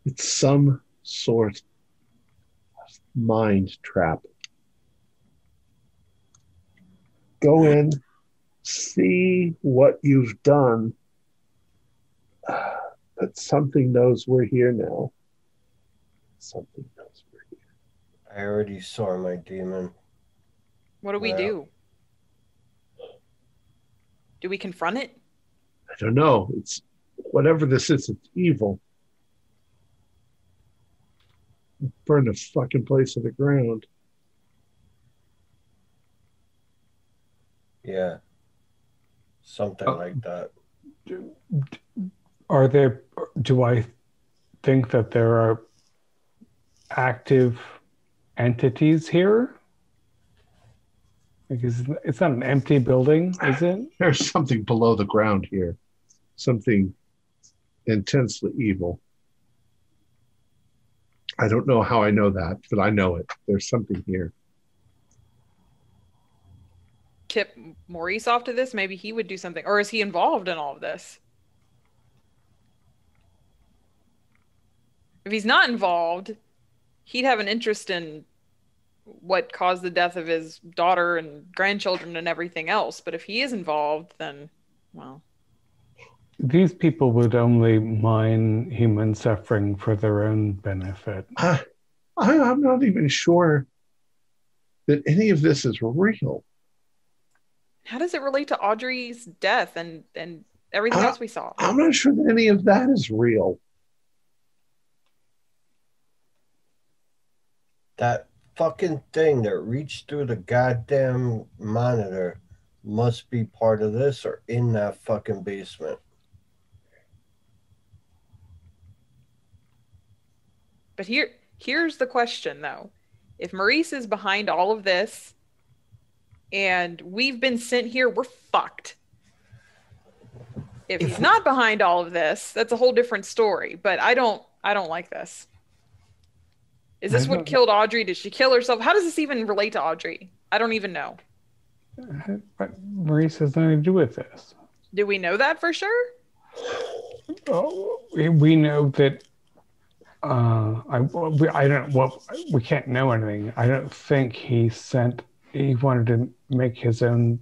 Speaker 1: It's some sort of mind trap. Go in, see what you've done, but something knows we're here now. Something knows we're here.
Speaker 5: I already saw my demon.
Speaker 3: What do we do? Do we confront it?
Speaker 1: I don't know. It's whatever this is, it's evil. Burn the fucking place to the ground.
Speaker 5: Yeah. Something like that.
Speaker 4: Do I think that there are active entities here? Because it's not an empty building, is it?
Speaker 1: There's something below the ground here. Something intensely evil. I don't know how I know that, but I know it. There's something here.
Speaker 3: Tip Maurice off to this? Maybe he would do something. Or is he involved in all of this? If he's not involved, he'd have an interest in what caused the death of his daughter and grandchildren and everything else. But if he is involved, then, well.
Speaker 4: These people would only mine human suffering for their own benefit.
Speaker 1: I'm not even sure that any of this is real.
Speaker 3: How does it relate to Audrey's death and everything else we saw?
Speaker 1: I'm not sure that any of that is real.
Speaker 5: That fucking thing that reached through the goddamn monitor must be part of this or in that fucking basement.
Speaker 3: But here's the question, though. If Maurice is behind all of this and we've been sent here, we're fucked. If he's not behind all of this, that's a whole different story. But I don't like this. Is this what killed Audrey? Did she kill herself? How does this even relate to Audrey? I don't even know.
Speaker 4: But Maurice has nothing to do with this.
Speaker 3: Do we know that for sure?
Speaker 4: Oh, we know that. I don't. Well, we can't know anything. I don't think he wanted to make his own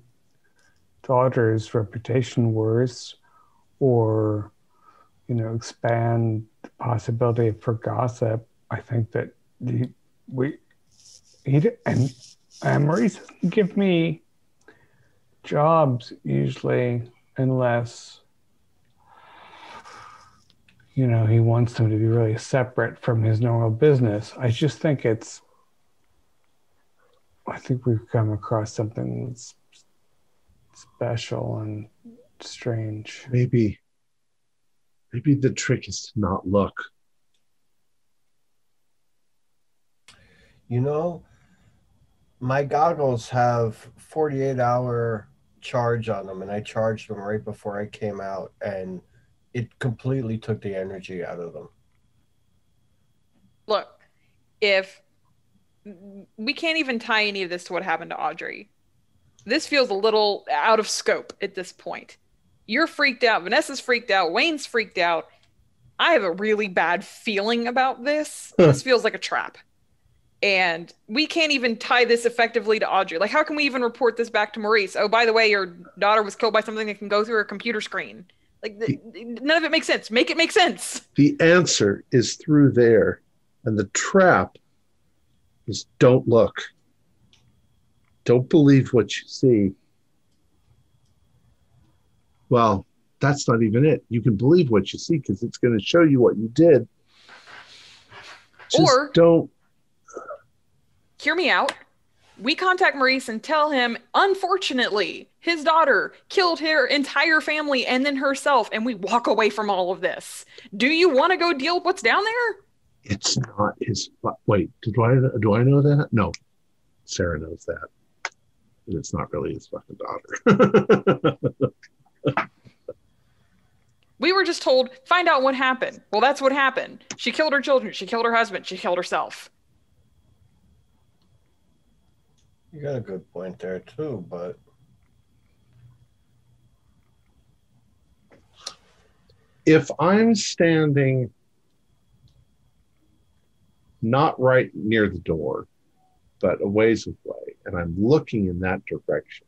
Speaker 4: daughter's reputation worse, or expand the possibility for gossip. I think that and Maurice doesn't give me jobs usually unless he wants them to be really separate from his normal business. I just think I think we've come across something that's special and strange.
Speaker 1: Maybe the trick is to not look.
Speaker 5: My goggles have 48-hour charge on them, and I charged them right before I came out, and it completely took the energy out of them.
Speaker 3: Look, if we can't even tie any of this to what happened to Audrey, this feels a little out of scope at this point. You're freaked out. Vanessa's freaked out. Wayne's freaked out. I have a really bad feeling about this. This feels like a trap. And we can't even tie this effectively to Audrey. Like, how can we even report this back to Maurice? Oh, by the way, your daughter was killed by something that can go through her computer screen. Like, none of it makes sense. Make it make sense.
Speaker 1: The answer is through there. And the trap is don't look. Don't believe what you see. Well, that's not even it. You can believe what you see because it's going to show you what you did. Just don't.
Speaker 3: Hear me out. We contact Maurice and tell him, unfortunately, his daughter killed her entire family and then herself, and we walk away from all of this. Do you want to go deal with what's down there?
Speaker 1: It's not his. Wait, do I know that? No, Sarah knows that. And it's not really his fucking daughter.
Speaker 3: We were just told, find out what happened. Well, that's what happened. She killed her children. She killed her husband. She killed herself.
Speaker 5: You got a good point there, too, but...
Speaker 1: If I'm standing not right near the door, but a ways away, and I'm looking in that direction,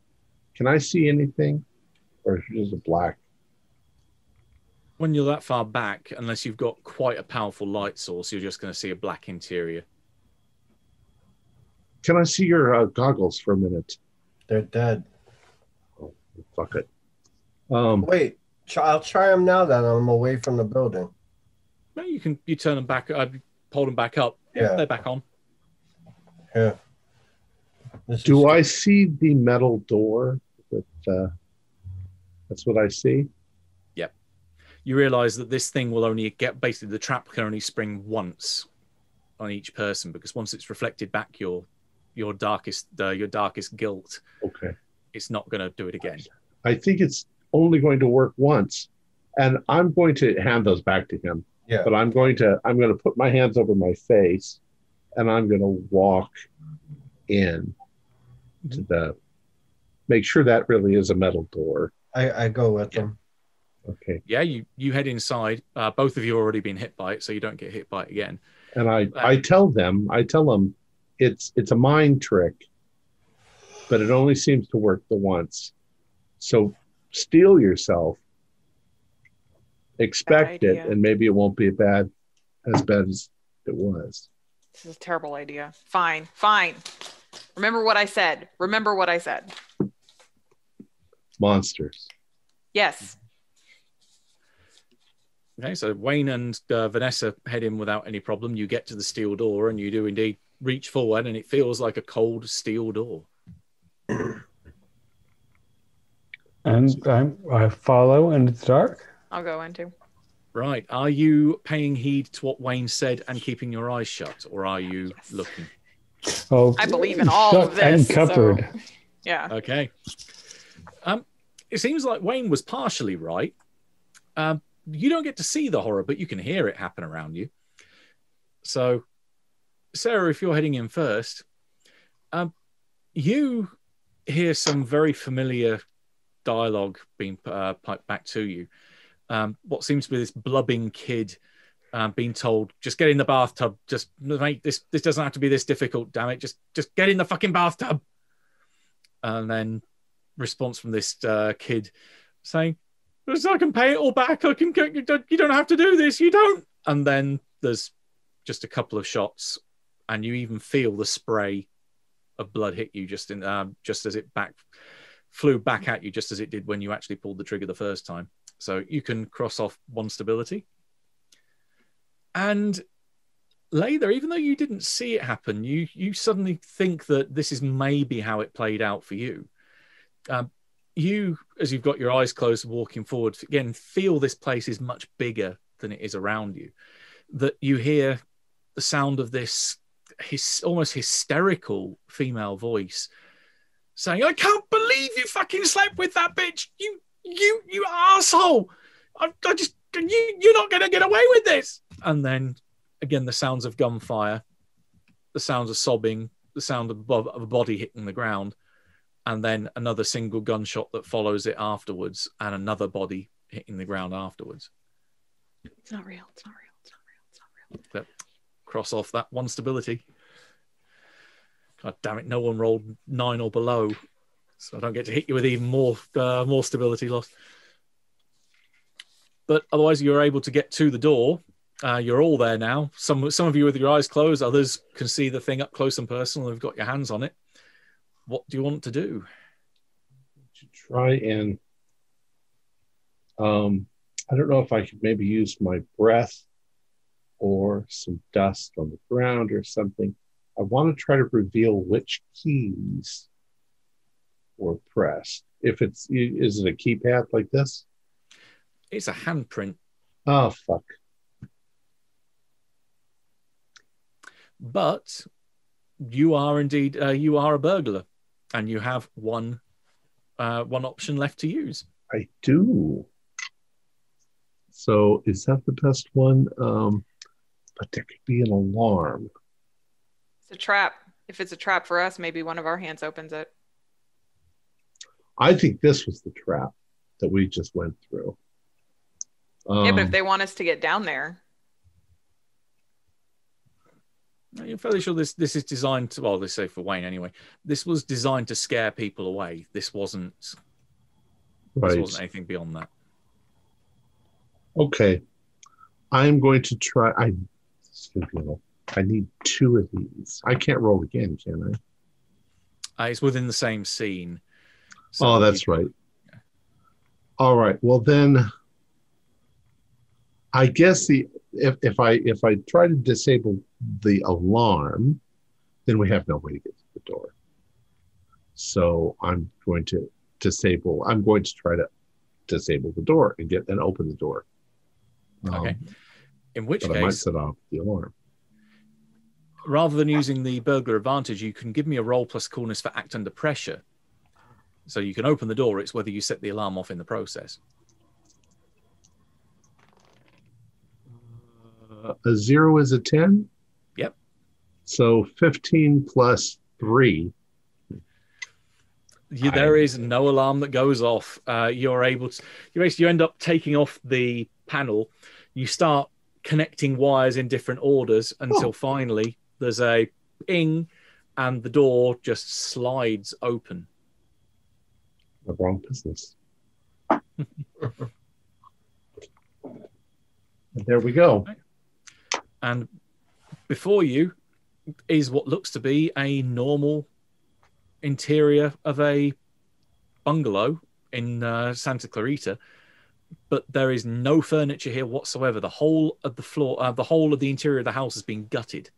Speaker 1: can I see anything? Or is it black?
Speaker 2: When you're that far back, unless you've got quite a powerful light source, you're just going to see a black interior.
Speaker 1: Can I see your goggles for a minute?
Speaker 5: They're dead.
Speaker 1: Oh, fuck it.
Speaker 5: Wait, I'll try them now that I'm away from the building.
Speaker 2: No, you turn them back, hold them back up. Yeah, they're back on.
Speaker 5: Yeah.
Speaker 1: Do I see the metal door? That's what I see.
Speaker 2: Yep. You realize that this thing will only get, basically the trap can only spring once on each person, because once it's reflected back your darkest guilt,
Speaker 1: okay,
Speaker 2: it's not going to do it again.
Speaker 1: I think it's only going to work once, and I'm going to hand those back to him.
Speaker 5: Yeah.
Speaker 1: But I'm going to put my hands over my face, and I'm going to walk in to make sure that really is a metal door.
Speaker 5: I go with them.
Speaker 1: Okay.
Speaker 2: Yeah, you head inside. Both of you already been hit by it, so you don't get hit by it again.
Speaker 1: And I tell them, it's a mind trick, but it only seems to work the once. So steel yourself, expect it, and maybe it won't be as bad as it was.
Speaker 3: This is a terrible idea. Fine. Remember what I said.
Speaker 1: Monsters.
Speaker 3: Yes.
Speaker 2: Okay, so Wayne and Vanessa head in without any problem. You get to the steel door, and you do indeed reach forward, and it feels like a cold steel door.
Speaker 4: And I follow in the dark.
Speaker 3: I'll go into.
Speaker 2: Right. Are you paying heed to what Wayne said and keeping your eyes shut, or are you looking?
Speaker 4: Oh,
Speaker 3: I believe in all of this.
Speaker 4: And covered.
Speaker 3: So, yeah.
Speaker 2: Okay. It seems like Wayne was partially right. You don't get to see the horror, but you can hear it happen around you. So, Sarah, if you're heading in first, you hear some very familiar dialogue being piped back to you. What seems to be this blubbing kid being told, just get in the bathtub. Just mate, this doesn't have to be this difficult, damn it. Just get in the fucking bathtub. And then response from this kid saying, so I can pay it all back. You don't have to do this. You don't. And then there's just a couple of shots, and you even feel the spray of blood hit you just as it flew back at you, just as it did when you actually pulled the trigger the first time. So you can cross off one stability. And Layla, even though you didn't see it happen, you suddenly think that this is maybe how it played out for you. You, as you've got your eyes closed, walking forward, again, feel this place is much bigger than it is around you. That you hear the sound of this almost hysterical female voice saying, I can't believe you fucking slept with that bitch. You asshole. You're not going to get away with this. And then, again, the sounds of gunfire, the sounds of sobbing, the sound of a body hitting the ground, and then another single gunshot that follows it afterwards, and another body hitting the ground afterwards.
Speaker 3: It's not real.
Speaker 2: But cross off that one stability. God damn it, no one rolled 9 or below, so I don't get to hit you with even more stability loss. But otherwise, you're able to get to the door. You're all there now. Some of you with your eyes closed, others can see the thing up close and personal. Have got your hands on it. What do you want to do?
Speaker 1: To try and, I don't know if I could maybe use my breath or some dust on the ground or something. I want to try to reveal which keys were pressed. Is it a keypad like this?
Speaker 2: It's a handprint.
Speaker 1: Oh, fuck.
Speaker 2: But you are indeed, you are a burglar, and you have one option left to use.
Speaker 1: I do. So is that the best one? But there could be an alarm.
Speaker 3: It's a trap. If it's a trap for us, maybe one of our hands opens it.
Speaker 1: I think this was the trap that we just went through.
Speaker 3: Yeah, but if they want us to get down there.
Speaker 2: I'm fairly sure this is designed to, well, they say for Wayne anyway, this was designed to scare people away. This wasn't anything beyond that.
Speaker 1: Okay. I'm going to try. I need 2 of these. I can't roll again, can I?
Speaker 2: It's within the same scene. So
Speaker 1: oh, that's right. Yeah. All right. Well, then I guess if I try to disable the alarm, then we have no way to get to the door. So I'm going to try to disable the door and open the door.
Speaker 2: Okay. In which case,
Speaker 1: I might set off the alarm.
Speaker 2: Rather than using the burglar advantage, you can give me a roll plus coolness for act under pressure. So you can open the door. It's whether you set the alarm off in the process.
Speaker 1: A 0 is a 10?
Speaker 2: Yep.
Speaker 1: So 15 plus 3.
Speaker 2: There is no alarm that goes off. You end up taking off the panel. You start connecting wires in different orders until finally there's a ping and the door just slides open.
Speaker 1: The wrong business. There we go.
Speaker 2: And before you is what looks to be a normal interior of a bungalow in Santa Clarita, but there is no furniture here whatsoever. The whole of the floor, the whole of the interior of the house has been gutted.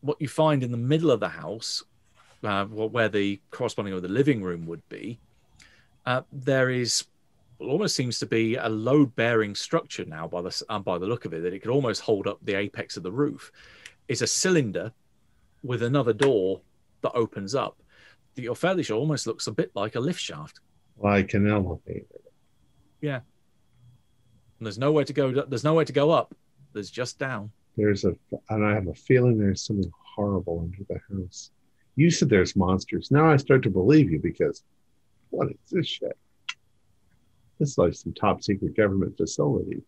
Speaker 2: What you find in the middle of the house, where the corresponding with the living room would be, there is almost seems to be a load-bearing structure now by the look of it, that it could almost hold up the apex of the roof. It's a cylinder with another door that opens up. You're fairly sure almost looks a bit like a lift shaft.
Speaker 1: Like an elevator.
Speaker 2: Yeah. And there's nowhere to go. There's nowhere to go up. There's just down.
Speaker 1: And I have a feeling there's something horrible under the house. You said there's monsters. Now I start to believe you, because what is this shit? This is like some top secret government facility.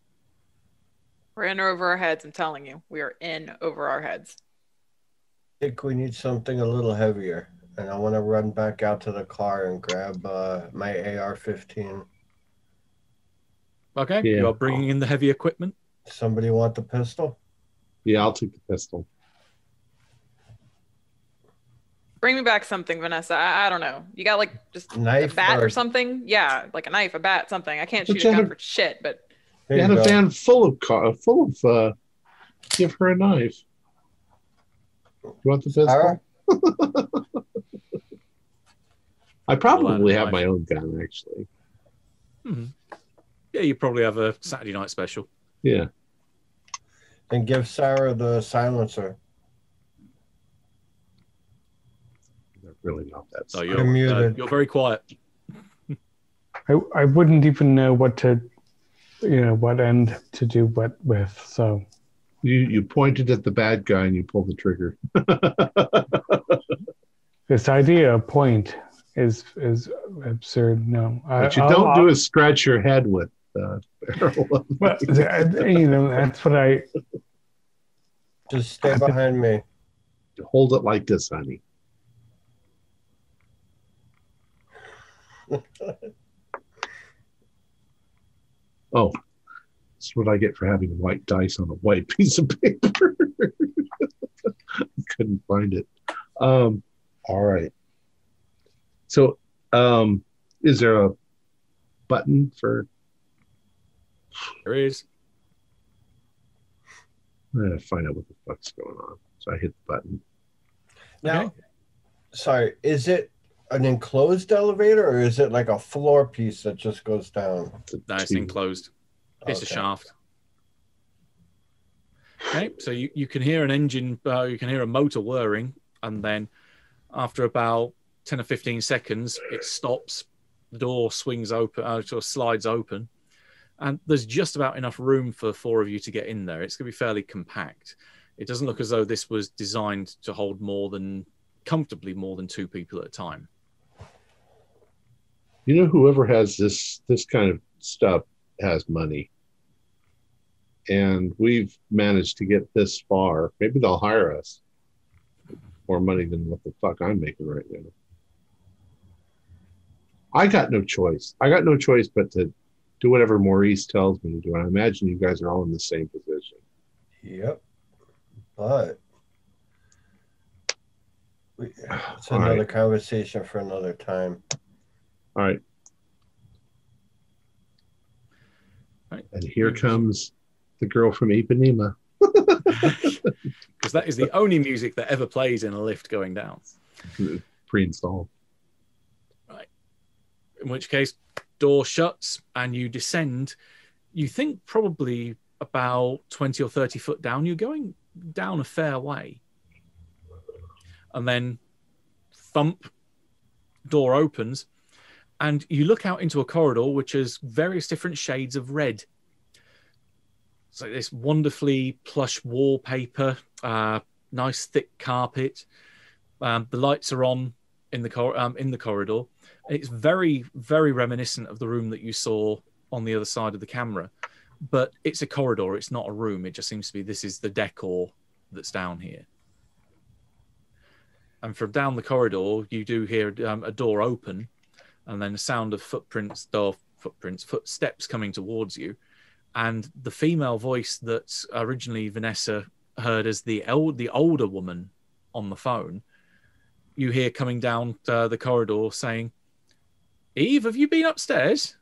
Speaker 3: We're in over our heads, I'm telling you. We are in over our heads.
Speaker 5: I think we need something a little heavier. And I want to run back out to the car and grab my AR-15.
Speaker 2: Okay,
Speaker 1: Yeah.
Speaker 2: you are bringing in the heavy equipment.
Speaker 5: Somebody want the pistol?
Speaker 1: Yeah, I'll take the pistol.
Speaker 3: Bring me back something, Vanessa. I don't know. You got like just
Speaker 5: Knife
Speaker 3: a bat
Speaker 5: or-
Speaker 3: or something? Yeah, like a knife, a bat, something. I can't
Speaker 1: But
Speaker 3: shoot
Speaker 1: you
Speaker 3: a gun
Speaker 1: have-
Speaker 3: for shit, but
Speaker 5: Here
Speaker 1: You had
Speaker 5: you
Speaker 1: a
Speaker 5: go.
Speaker 1: van full of give her a knife. You want the pistol?
Speaker 5: Sarah?
Speaker 1: I probably have
Speaker 2: knife.
Speaker 1: my own gun, actually.
Speaker 2: Yeah, you probably have a Saturday night special.
Speaker 1: Yeah.
Speaker 5: And give Sarah the silencer.
Speaker 1: They're really not that
Speaker 2: So
Speaker 1: smart.
Speaker 5: You're muted.
Speaker 2: you're very quiet.
Speaker 4: I wouldn't even know what end to do what with. So
Speaker 1: You pointed at the bad guy and you pulled the trigger.
Speaker 4: this idea of point is absurd. No,
Speaker 1: What you don't do is scratch your head with the barrel of
Speaker 4: Well, that's what I.
Speaker 5: Just stay behind me.
Speaker 1: hold it like this, honey. Oh, that's what I get for having white dice on a white piece of paper. Couldn't find it. All right. So, is there a button for?
Speaker 2: There is.
Speaker 1: I'm gonna find out what the fuck's going on. So I hit the button.
Speaker 5: Now,
Speaker 2: Okay.
Speaker 5: sorry, is it an enclosed elevator or is it like a floor piece that just goes down?
Speaker 2: That's
Speaker 1: Two.
Speaker 2: enclosed. It's a
Speaker 5: Okay.
Speaker 2: shaft. Okay, so you can hear an engine, you can hear a motor whirring, and then after about 10 or 15 seconds, it stops, the door swings open, sort of slides open, and there's just about enough room for 4 of you to get in there. It's going to be fairly compact. It doesn't look as though this was designed to hold comfortably more than 2 people at a time.
Speaker 1: You know, whoever has this kind of stuff has money. And we've managed to get this far. Maybe they'll hire us. More money than what the fuck I'm making right now. I got no choice. I got no choice but to do whatever Maurice tells me to do. And I imagine you guys are all in the same position.
Speaker 5: Yep. But it's
Speaker 1: All
Speaker 5: another
Speaker 1: right.
Speaker 5: conversation for another time.
Speaker 1: All right.
Speaker 2: Right.
Speaker 1: And here comes the girl from Ipanema.
Speaker 2: Because that is the only music that ever plays in a lift going down.
Speaker 1: Pre-installed.
Speaker 2: Right. In which case, door shuts and you descend. You think probably about 20 or 30 foot down. You're going down a fair way. And then thump, door opens, and you look out into a corridor which has various different shades of red. So this wonderfully plush wallpaper, nice thick carpet. The lights are on in the corridor. It's very, very reminiscent of the room that you saw on the other side of the camera. But it's a corridor. It's not a room. It just seems to be this is the decor that's down here. And from down the corridor, you do hear a door open, and then the sound of footsteps coming towards you. And the female voice that originally Vanessa heard as the older woman on the phone, you hear coming down the corridor saying, "Eve, have you been upstairs?"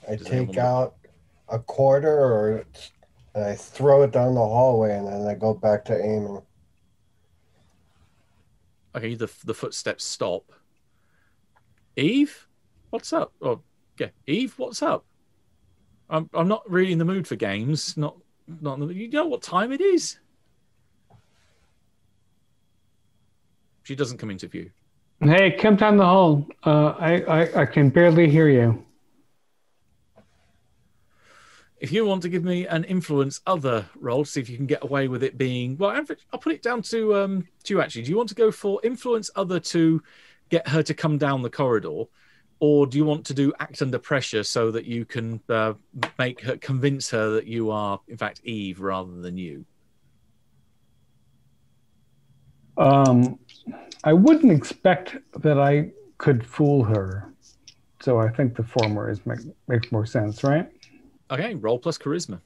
Speaker 5: I take out a quarter and I throw it down the hallway, and then I go back to aiming.
Speaker 2: Okay, the footsteps stop. Eve, what's up? Oh, yeah, Eve, what's up? I'm not really in the mood for games. Not you know what time it is? She doesn't come into view.
Speaker 4: Hey, come down the hall. I can barely hear you.
Speaker 2: If you want to give me an influence other roll, see if you can get away with it being... Well, I'll put it down to you, actually. Do you want to go for influence other to get her to come down the corridor? Or do you want to do act under pressure so that you can convince her that you are, in fact, Eve rather than you?
Speaker 4: I wouldn't expect that I could fool her. So I think the former makes more sense, right?
Speaker 2: Okay, roll plus charisma.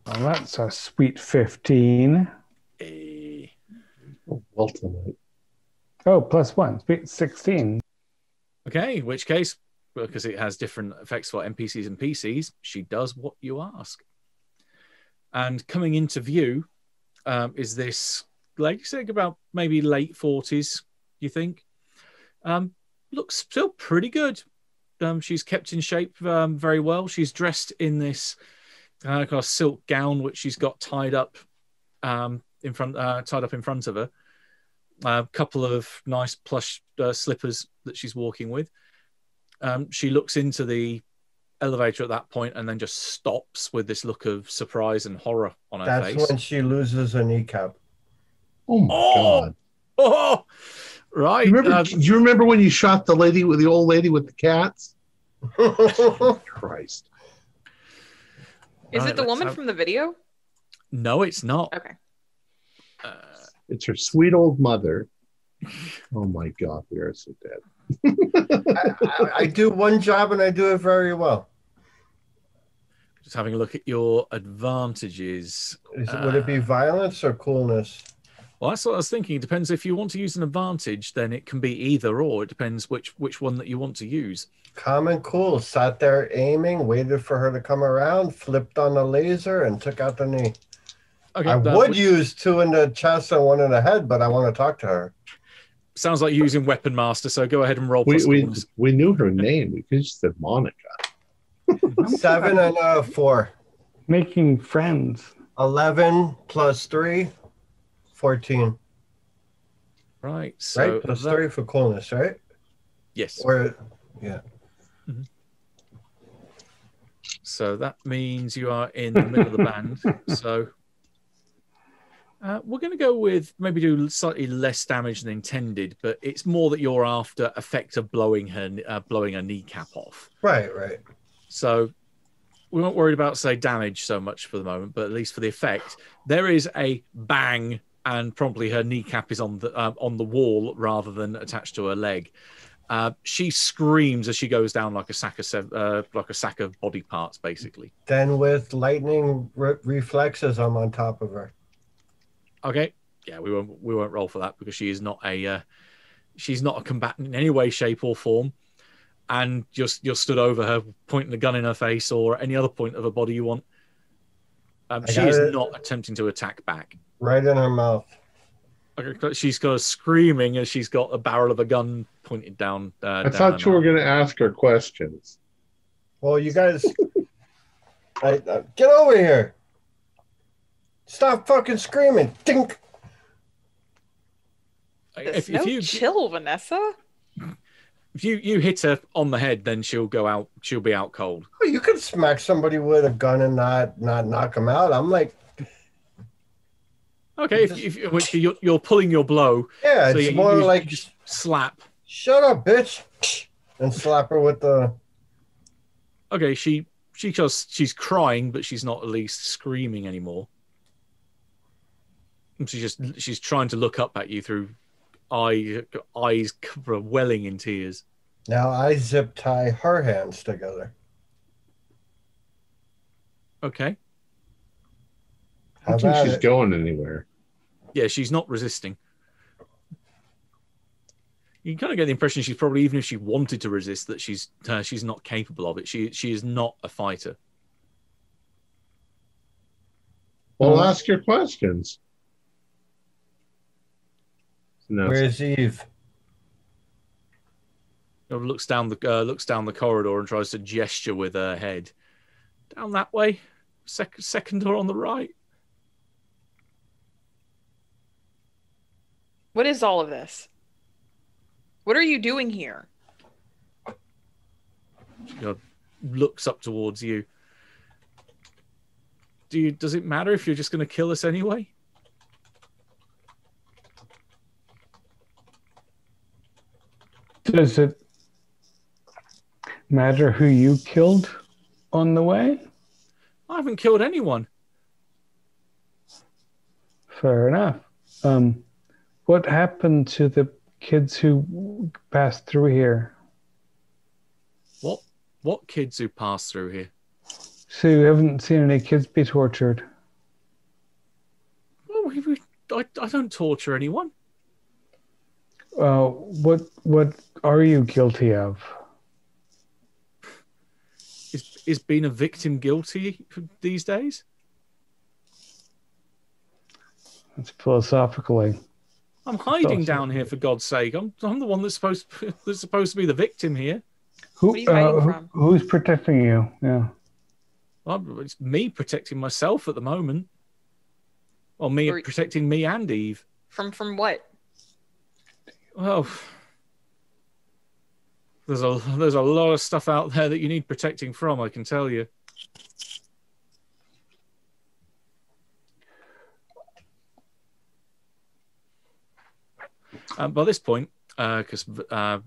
Speaker 4: Well, that's a sweet 15.
Speaker 1: Well tonight.
Speaker 4: Oh, plus 1, sweet 16.
Speaker 2: Okay, in which case, because it has different effects for NPCs and PCs, she does what you ask. And coming into view is this, like you said, about maybe late 40s, you think? Looks still pretty good. She's kept in shape very well. She's dressed in this kind of silk gown, which she's got tied up in front of her. A couple of nice plush slippers that she's walking with. She looks into the elevator at that point and then just stops with this look of surprise and horror on her face.
Speaker 5: That's when she loses a kneecap.
Speaker 1: Oh my God.
Speaker 2: Oh, right.
Speaker 1: Do you remember when you shot the old lady with the cats? Christ.
Speaker 3: Is
Speaker 2: Right,
Speaker 3: it the woman from the video?
Speaker 2: No, it's not.
Speaker 3: Okay.
Speaker 1: It's her sweet old mother. Oh my God, we are so dead.
Speaker 5: I do one job and I do it very well.
Speaker 2: Just having a look at your advantages.
Speaker 5: Would it be violence or coolness?
Speaker 2: Well, that's what I was thinking. It depends. If you want to use an advantage, then it can be either or. It depends which one that you want to use.
Speaker 5: Calm and cool. Sat there aiming, waited for her to come around, flipped on the laser, and took out the knee.
Speaker 2: Okay,
Speaker 5: I would use 2 in the chest and 1 in the head, but I want to talk to her.
Speaker 2: Sounds like you're using Weapon Master, so go ahead and roll.
Speaker 1: We knew her name. We could just said Monica.
Speaker 5: 7 and 4.
Speaker 4: Making friends.
Speaker 5: 11 plus 3, 14.
Speaker 2: Right. So
Speaker 5: right? Plus 3 for coolness, right?
Speaker 2: Yes.
Speaker 5: Or, yeah.
Speaker 2: Mm-hmm. So that means you are in the middle of the band. So we're going to go with maybe do slightly less damage than intended, but it's more that you're after effect of blowing her kneecap off.
Speaker 5: Right, right.
Speaker 2: So we're not worried about, say, damage so much for the moment, but at least for the effect, there is a bang, and promptly her kneecap is on the wall rather than attached to her leg. She screams as she goes down like a sack of body parts, basically.
Speaker 5: Then with lightning reflexes, I'm on top of her.
Speaker 2: Okay, yeah, we won't roll for that because she is not she's not a combatant in any way, shape, or form. And you're stood over her, pointing a gun in her face or any other point of her body you want. She is not attempting to attack back.
Speaker 5: Right in her mouth.
Speaker 2: Okay, she's got screaming as she's got a barrel of a gun pointed down.
Speaker 1: I thought you were going to ask her questions.
Speaker 5: Well, you guys, get over here. Stop fucking screaming. Dink.
Speaker 2: If
Speaker 3: you chill, Vanessa.
Speaker 2: If you hit her on the head, then she'll go out. She'll be out cold.
Speaker 5: Oh, you could smack somebody with a gun and not knock them out. I'm like,
Speaker 2: okay, if you're pulling your blow.
Speaker 5: Yeah, so it's more like
Speaker 2: you just slap.
Speaker 5: Shut up, bitch, and slap her with the
Speaker 2: Okay, she's crying, but she's not at least screaming anymore. And she's trying to look up at you through eyes welling in tears.
Speaker 5: Now I zip tie her hands together.
Speaker 2: Okay.
Speaker 1: I don't think she's going anywhere.
Speaker 2: Yeah, she's not resisting. You kind of get the impression she's probably, even if she wanted to resist, that she's not capable of it. She is not a fighter.
Speaker 1: Well, ask your questions. No.
Speaker 5: Where's Eve?
Speaker 2: Looks down the corridor and tries to gesture with her head. Down that way. Second door on the right.
Speaker 3: What is all of this? What are you doing here?
Speaker 2: She looks up towards you. Does it matter if you're just going to kill us anyway?
Speaker 4: Does it matter who you killed on the way?
Speaker 2: I haven't killed anyone.
Speaker 4: Fair enough. What happened to the kids who passed through here?
Speaker 2: What kids who passed through here?
Speaker 4: So you haven't seen any kids be tortured?
Speaker 2: Oh, I don't torture anyone.
Speaker 4: What are you guilty of?
Speaker 2: Is being a victim guilty these days?
Speaker 4: That's philosophically.
Speaker 2: I'm hiding down here, for God's sake. I'm the one that's supposed to be the victim here.
Speaker 4: Who,
Speaker 3: What are you hiding from?
Speaker 4: Who's protecting you? Yeah.
Speaker 2: Well, it's me protecting myself at the moment. Or protecting me and Eve.
Speaker 3: From what?
Speaker 2: Well, there's a lot of stuff out there that you need protecting from, I can tell you. By this point, because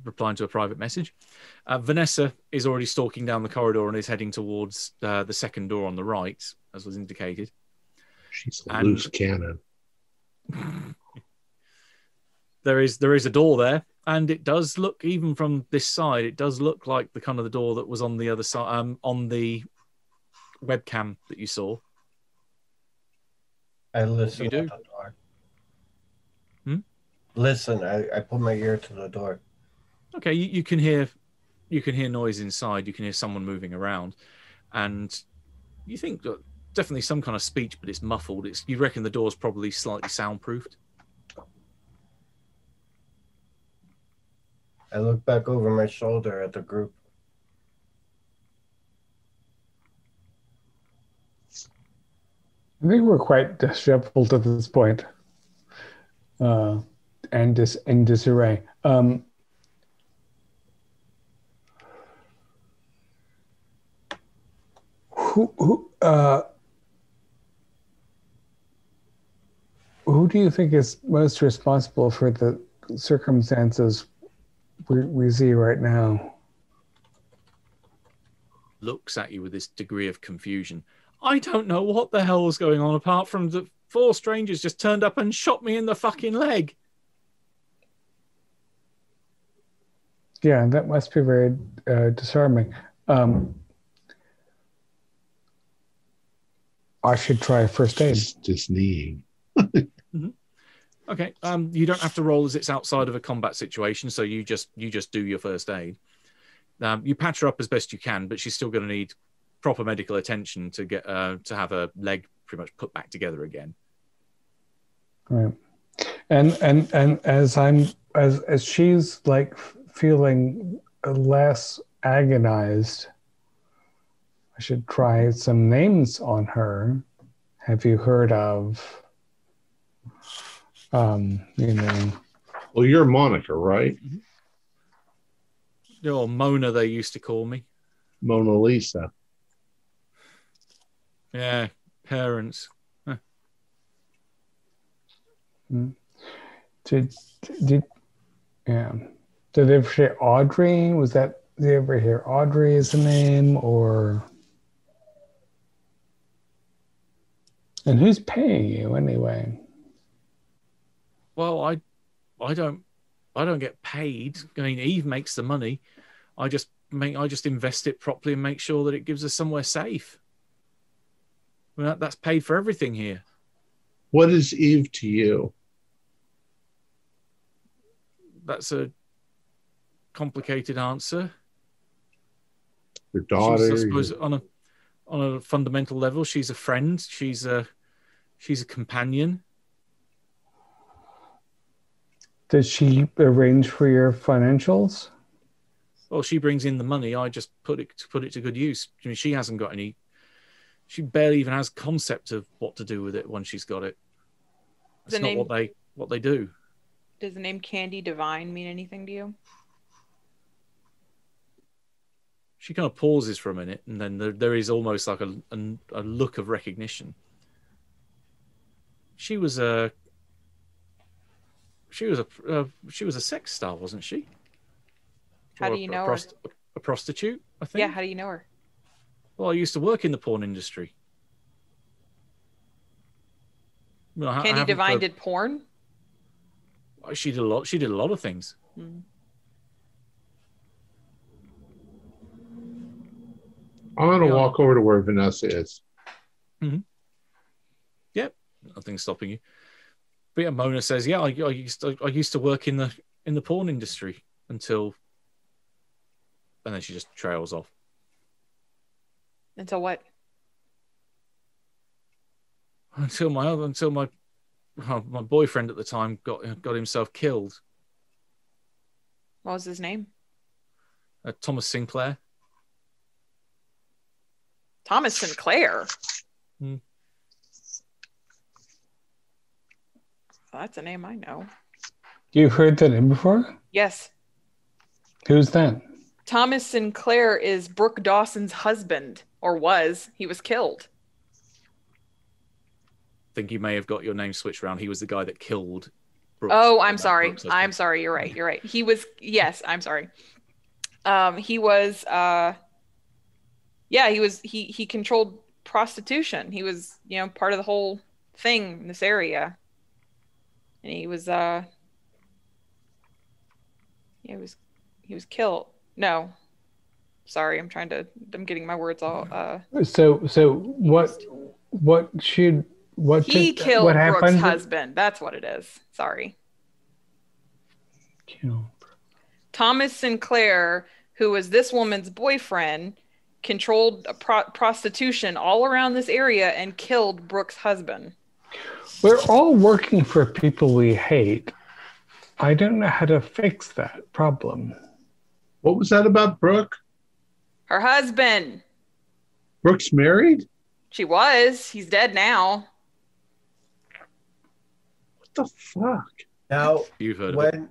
Speaker 2: replying to a private message, Vanessa is already stalking down the corridor and is heading towards the second door on the right, as was indicated.
Speaker 1: She's a loose cannon.
Speaker 2: There is a door there, and it does look, even from this side, it does look like the kind of the door that was on the other side, on the webcam that you saw.
Speaker 5: I listen
Speaker 2: You do?
Speaker 5: at the door.
Speaker 2: Hmm?
Speaker 5: Listen, I put my ear to the door.
Speaker 2: Okay, you can hear noise inside. You can hear someone moving around, and you think that definitely some kind of speech, but it's muffled. You reckon the door's probably slightly soundproofed.
Speaker 5: I look back over my shoulder at the group.
Speaker 4: I think we're quite disheveled at this point, and in disarray. Who do you think is most responsible for the circumstances we see right now?
Speaker 2: Looks at you with this degree of confusion. I don't know what the hell's going on, apart from the 4 strangers just turned up and shot me in the fucking leg.
Speaker 4: Yeah, that must be very disarming. I should try first aid.
Speaker 1: Just kneeing.
Speaker 2: Mm-hmm. Okay. You don't have to roll, as it's outside of a combat situation, so you just do your first aid. You patch her up as best you can, but she's still going to need proper medical attention to get to have her leg pretty much put back together again.
Speaker 4: Right. And as she's like feeling less agonized, I should try some names on her. Have you heard of
Speaker 1: Well, you're Monica, right?
Speaker 2: Oh, Mona, they used to call me.
Speaker 1: Mona Lisa.
Speaker 2: Yeah, parents. Huh.
Speaker 4: Did they say Audrey? Was that Do you ever hear Audrey as a name, or? And who's paying you anyway?
Speaker 2: Well, I don't get paid. I mean, Eve makes the money. I just invest it properly and make sure that it gives us somewhere safe. I mean, that's paid for everything here.
Speaker 1: What is Eve to you?
Speaker 2: That's a complicated answer.
Speaker 1: Your daughter?
Speaker 2: I suppose on a fundamental level, she's a friend. She's a companion.
Speaker 4: Does she arrange for your financials?
Speaker 2: Well, she brings in the money. I just put it to good use. I mean, she hasn't got any. She barely even has concept of what to do with it once she's got it. It's not what they do.
Speaker 3: Does the name Candy Divine mean anything to you?
Speaker 2: She kind of pauses for a minute, and then there is almost like a look of recognition. She was a sex star, wasn't she?
Speaker 3: How do you know her?
Speaker 2: A prostitute, I think.
Speaker 3: Yeah, how do you know her?
Speaker 2: Well, I used to work in the porn industry. Well,
Speaker 3: Candy Divine did porn?
Speaker 2: She did a lot. She did a lot of things.
Speaker 1: I'm going to walk over to where Vanessa is.
Speaker 2: Mm-hmm. Yep, nothing's stopping you. But yeah, Mona says, "Yeah, I used to work in the porn industry until," and then she just trails off.
Speaker 3: Until what?
Speaker 2: Until my boyfriend at the time got himself killed.
Speaker 3: What was his name?
Speaker 2: Thomas Sinclair.
Speaker 3: Thomas Sinclair?
Speaker 2: Hmm.
Speaker 3: Well, that's a name I know.
Speaker 4: You've heard that name before?
Speaker 3: Yes.
Speaker 4: Who's that?
Speaker 3: Thomas Sinclair is Brooke Dawson's husband, or was. He was killed.
Speaker 2: I think you may have got your name switched around. He was the guy that killed Brooks.
Speaker 3: Oh, I'm sorry. I'm sorry. You're right. He was, yes, I'm sorry. He was, he controlled prostitution. He was, part of the whole thing in this area. And he was, he was killed. No, sorry. I'm getting my words all,
Speaker 4: So
Speaker 3: he killed
Speaker 4: what
Speaker 3: Brooke's husband. That's what it is. Sorry. Thomas Sinclair, who was this woman's boyfriend, controlled prostitution all around this area and killed Brooke's husband.
Speaker 4: We're all working for people we hate. I don't know how to fix that problem.
Speaker 1: What was that about Brooke?
Speaker 3: Her husband.
Speaker 1: Brooke's married?
Speaker 3: She was. He's dead now.
Speaker 1: What the fuck?
Speaker 5: Now,
Speaker 2: You've heard of it.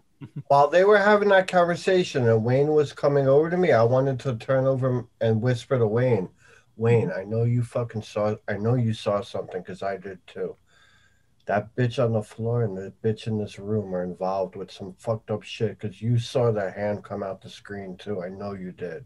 Speaker 5: While they were having that conversation and Wayne was coming over to me, I wanted to turn over and whisper to Wayne, I know you saw something, because I did too. That bitch on the floor and the bitch in this room are involved with some fucked up shit, because you saw that hand come out the screen too. I know you did.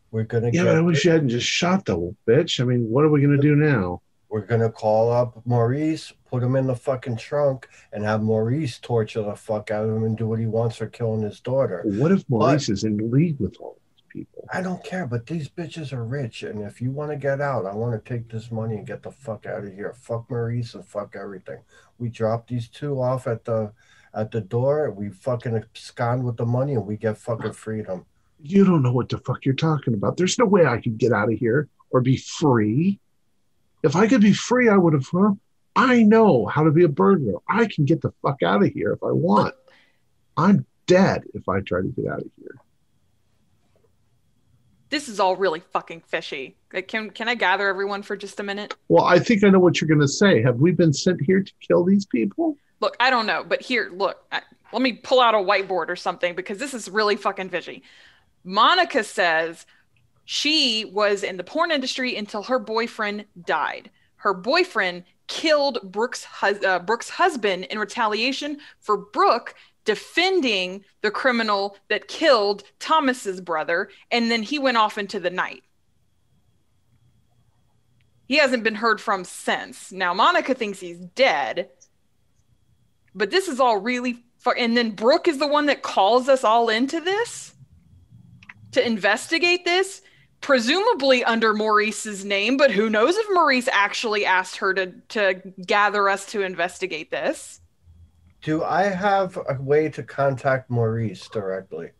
Speaker 5: We're going to
Speaker 1: I wish you hadn't just shot the little bitch. I mean, what are we going to do now?
Speaker 5: We're going to call up Maurice, put him in the fucking trunk, and have Maurice torture the fuck out of him and do what he wants for killing his daughter.
Speaker 1: What if Maurice is in league with all these people?
Speaker 5: I don't care, but these bitches are rich, and if you want to get out, I want to take this money and get the fuck out of here. Fuck Maurice and fuck everything. We drop these two off at the door, we fucking abscond with the money, and we get fucking freedom.
Speaker 1: You don't know what the fuck you're talking about. There's no way I could get out of here or be free. If I could be free, I would have. I know how to be a burglar. I can get the fuck out of here if I want. I'm dead if I try to get out of here.
Speaker 3: This is all really fucking fishy. Like, can I gather everyone for just a minute?
Speaker 1: Well, I think I know what you're going to say. Have we been sent here to kill these people?
Speaker 3: Look, I don't know, but here, look. Let me pull out a whiteboard or something, because this is really fucking fishy. Monica says she was in the porn industry until her boyfriend died. Her boyfriend killed Brooke's husband in retaliation for Brooke defending the criminal that killed Thomas's brother, and then he went off into the night. He hasn't been heard from since. Now, Monica thinks he's dead, but this is all really and then Brooke is the one that calls us all into this to investigate this, presumably under Maurice's name, but who knows if Maurice actually asked her to gather us to investigate this.
Speaker 5: Do I have a way to contact Maurice directly?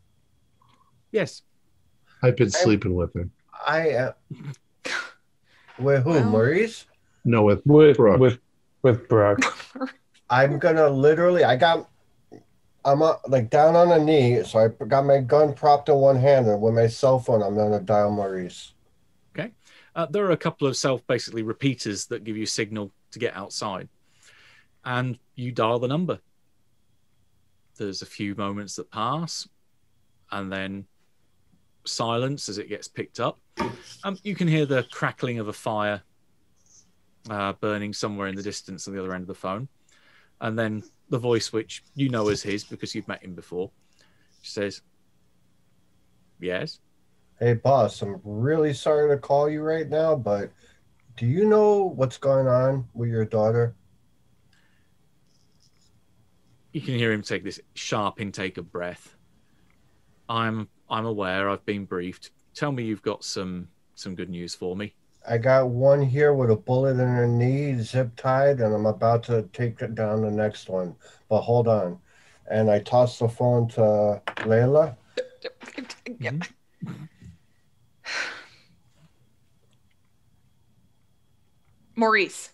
Speaker 2: Yes.
Speaker 1: I've been sleeping with him.
Speaker 5: I am. With who? Maurice?
Speaker 1: No, with
Speaker 4: Brooke. With Brooke.
Speaker 5: I'm gonna literally. I'm like down on a knee, so I got my gun propped in one hand, and with my cell phone, I'm gonna dial Maurice.
Speaker 2: Okay. There are a couple of basically repeaters that give you signal to get outside, and you dial the number. There's a few moments that pass, and then silence as it gets picked up. You can hear the crackling of a fire burning somewhere in the distance on the other end of the phone, and then the voice, which you know is his because you've met him before, says, "Yes."
Speaker 5: Hey, boss, I'm really sorry to call you right now, but do you know what's going on with your daughter?
Speaker 2: You can hear him take this sharp intake of breath. I'm aware. I've been briefed. Tell me you've got some good news for me.
Speaker 5: I got one here with a bullet in her knee, zip tied, and I'm about to take it down the next one. But hold on. And I tossed the phone to Layla.
Speaker 3: Yeah. Maurice.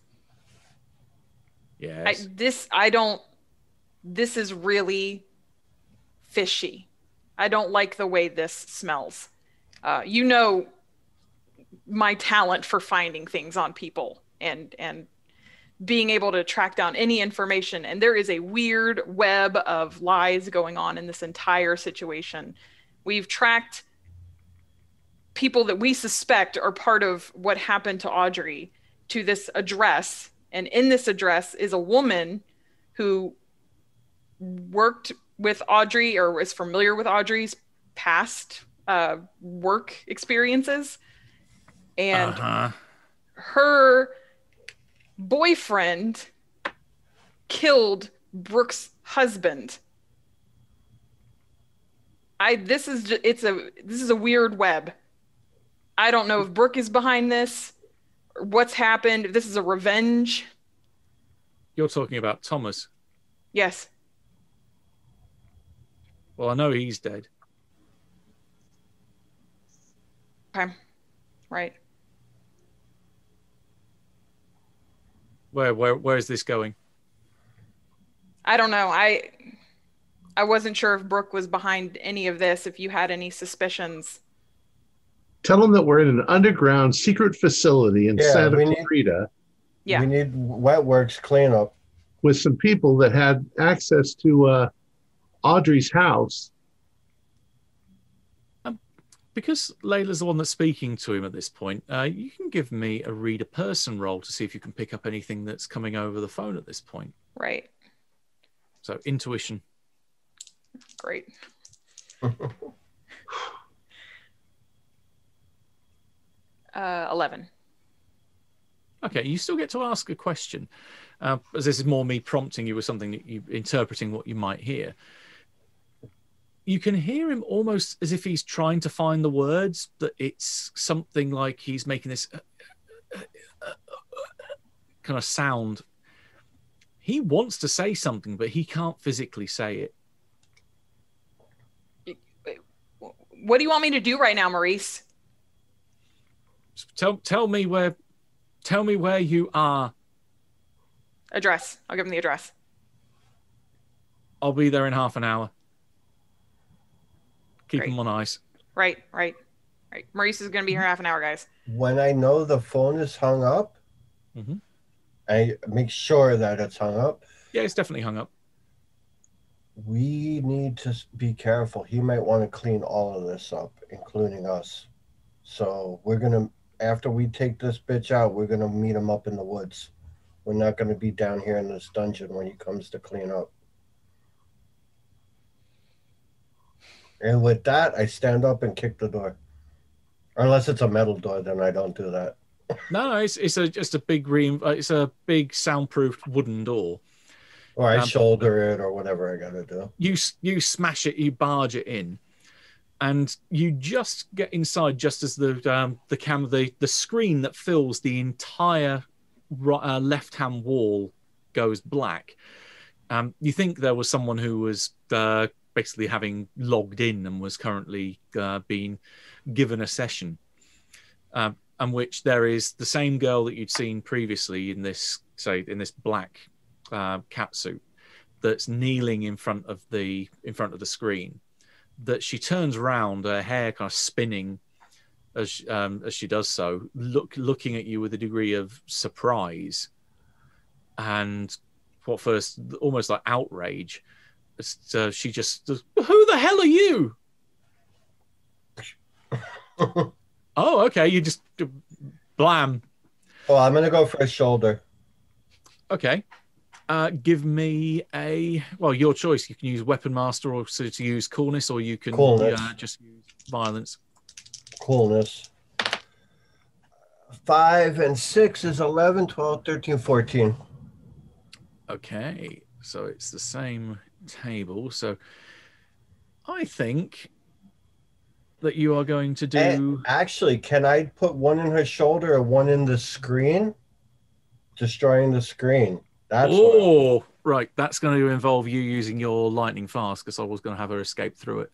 Speaker 2: Yes.
Speaker 3: This is really fishy. I don't like the way this smells. You know my talent for finding things on people and being able to track down any information. And there is a weird web of lies going on in this entire situation. We've tracked people that we suspect are part of what happened to Audrey to this address. And in this address is a woman who worked with Audrey or is familiar with Audrey's past work experiences. And her boyfriend killed Brooke's husband. This is a weird web. I don't know if Brooke is behind this or what's happened. If this is a revenge.
Speaker 2: You're talking about Thomas.
Speaker 3: Yes.
Speaker 2: Well, I know he's dead.
Speaker 3: Okay. Right.
Speaker 2: Where is this going?
Speaker 3: I don't know. I wasn't sure if Brooke was behind any of this, if you had any suspicions.
Speaker 1: Tell them that we're in an underground secret facility in Santa Clarita.
Speaker 3: Yeah.
Speaker 5: We need Wetworks cleanup.
Speaker 1: With some people that had access to Audrey's house.
Speaker 2: Because Layla's the one that's speaking to him at this point, you can give me a read a person roll to see if you can pick up anything that's coming over the phone at this point.
Speaker 3: Right.
Speaker 2: So intuition.
Speaker 3: Great. 11.
Speaker 2: Okay, you still get to ask a question. As this is more me prompting you with something that you interpreting what you might hear. You can hear him almost as if he's trying to find the words, that it's something like he's making this kind of sound. He wants to say something, but he can't physically say it.
Speaker 3: What do you want me to do right now, Maurice?
Speaker 2: Tell me where you are.
Speaker 3: Address. I'll give him the address.
Speaker 2: I'll be there in half an hour. Keep
Speaker 3: Great.
Speaker 2: him on ice.
Speaker 3: Right. Maurice is going to be here in half an hour, guys.
Speaker 5: When I know the phone is hung up, I make sure that it's hung up.
Speaker 2: Yeah, it's definitely hung up.
Speaker 5: We need to be careful. He might want to clean all of this up, including us. So we're going to, after we take this bitch out, we're going to meet him up in the woods. We're not going to be down here in this dungeon when he comes to clean up. And with that, I stand up and kick the door. Unless it's a metal door, then I don't do that.
Speaker 2: No, it's just a big it's a big soundproof wooden door.
Speaker 5: Or I shoulder it or whatever I got to do.
Speaker 2: You smash it, you barge it in, and you just get inside just as the screen that fills the entire left-hand wall goes black. You think there was someone who was basically having logged in and was currently being given a session, and which there is the same girl that you'd seen previously in this black catsuit that's kneeling in front of the screen. That she turns around, her hair kind of spinning as she does so, looking at you with a degree of surprise and what first almost like outrage. She just, who the hell are you? Oh, okay. You just blam.
Speaker 5: Oh, I'm gonna go for a shoulder.
Speaker 2: Okay. Give me your choice. You can use Weapon Master or to use Coolness, or you can just use Violence.
Speaker 5: Coolness. 5 and 6 is 11, 12, 13, 14.
Speaker 2: Okay, so it's the same table. So I think that you are going to do...
Speaker 5: Actually, can I put one in her shoulder or one in the screen? Destroying the screen. That's
Speaker 2: right. That's going to involve you using your lightning fast, because I was going to have her escape through it.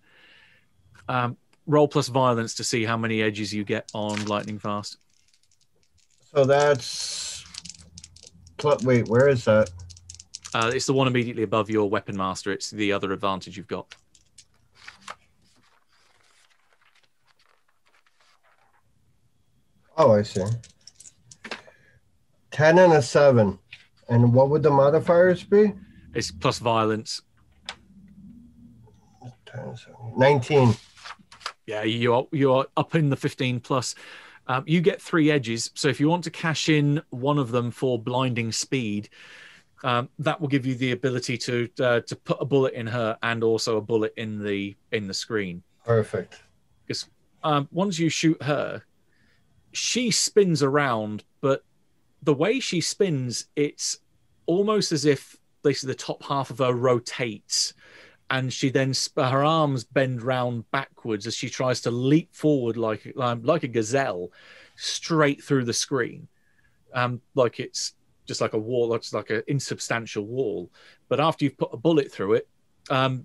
Speaker 2: Roll plus Violence to see how many edges you get on lightning fast.
Speaker 5: So that's... Wait, where is that?
Speaker 2: It's the one immediately above your Weapon Master. It's the other advantage you've got.
Speaker 5: Oh, I see. 10 and a 7. And what would the modifiers be?
Speaker 2: It's plus Violence.
Speaker 5: 10, 19.
Speaker 2: Yeah, you are up in the 15 plus. You get 3 edges. So if you want to cash in one of them for blinding speed, that will give you the ability to put a bullet in her and also a bullet in the screen.
Speaker 5: Perfect.
Speaker 2: Because once you shoot her, she spins around, but the way she spins, it's almost as if basically the top half of her rotates, and she then her arms bend round backwards as she tries to leap forward like a gazelle straight through the screen, like it's just like a wall, it's like an insubstantial wall. But after you've put a bullet through it,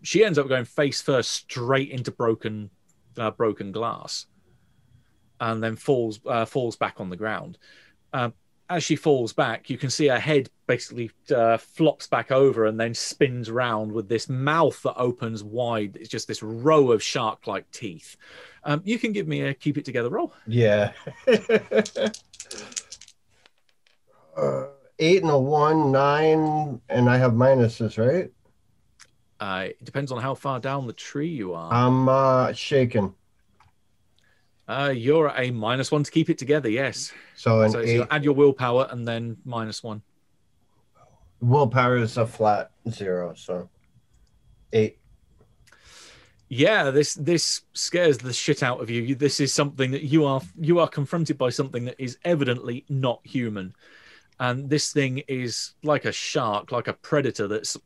Speaker 2: she ends up going face first straight into broken glass, and then falls back on the ground. As she falls back, you can see her head basically flops back over and then spins round with this mouth that opens wide. It's just this row of shark-like teeth. You can give me a keep it together roll.
Speaker 5: Yeah. 8 and a 1, 9, and I have minuses, right?
Speaker 2: It depends on how far down the tree you are.
Speaker 5: I'm shaken.
Speaker 2: You're a -1 to keep it together, yes.
Speaker 5: So
Speaker 2: you add your willpower and then -1.
Speaker 5: Willpower is a flat 0, so 8.
Speaker 2: Yeah, this scares the shit out of you. This is something that you are confronted by something that is evidently not human. And this thing is like a shark, like a predator that's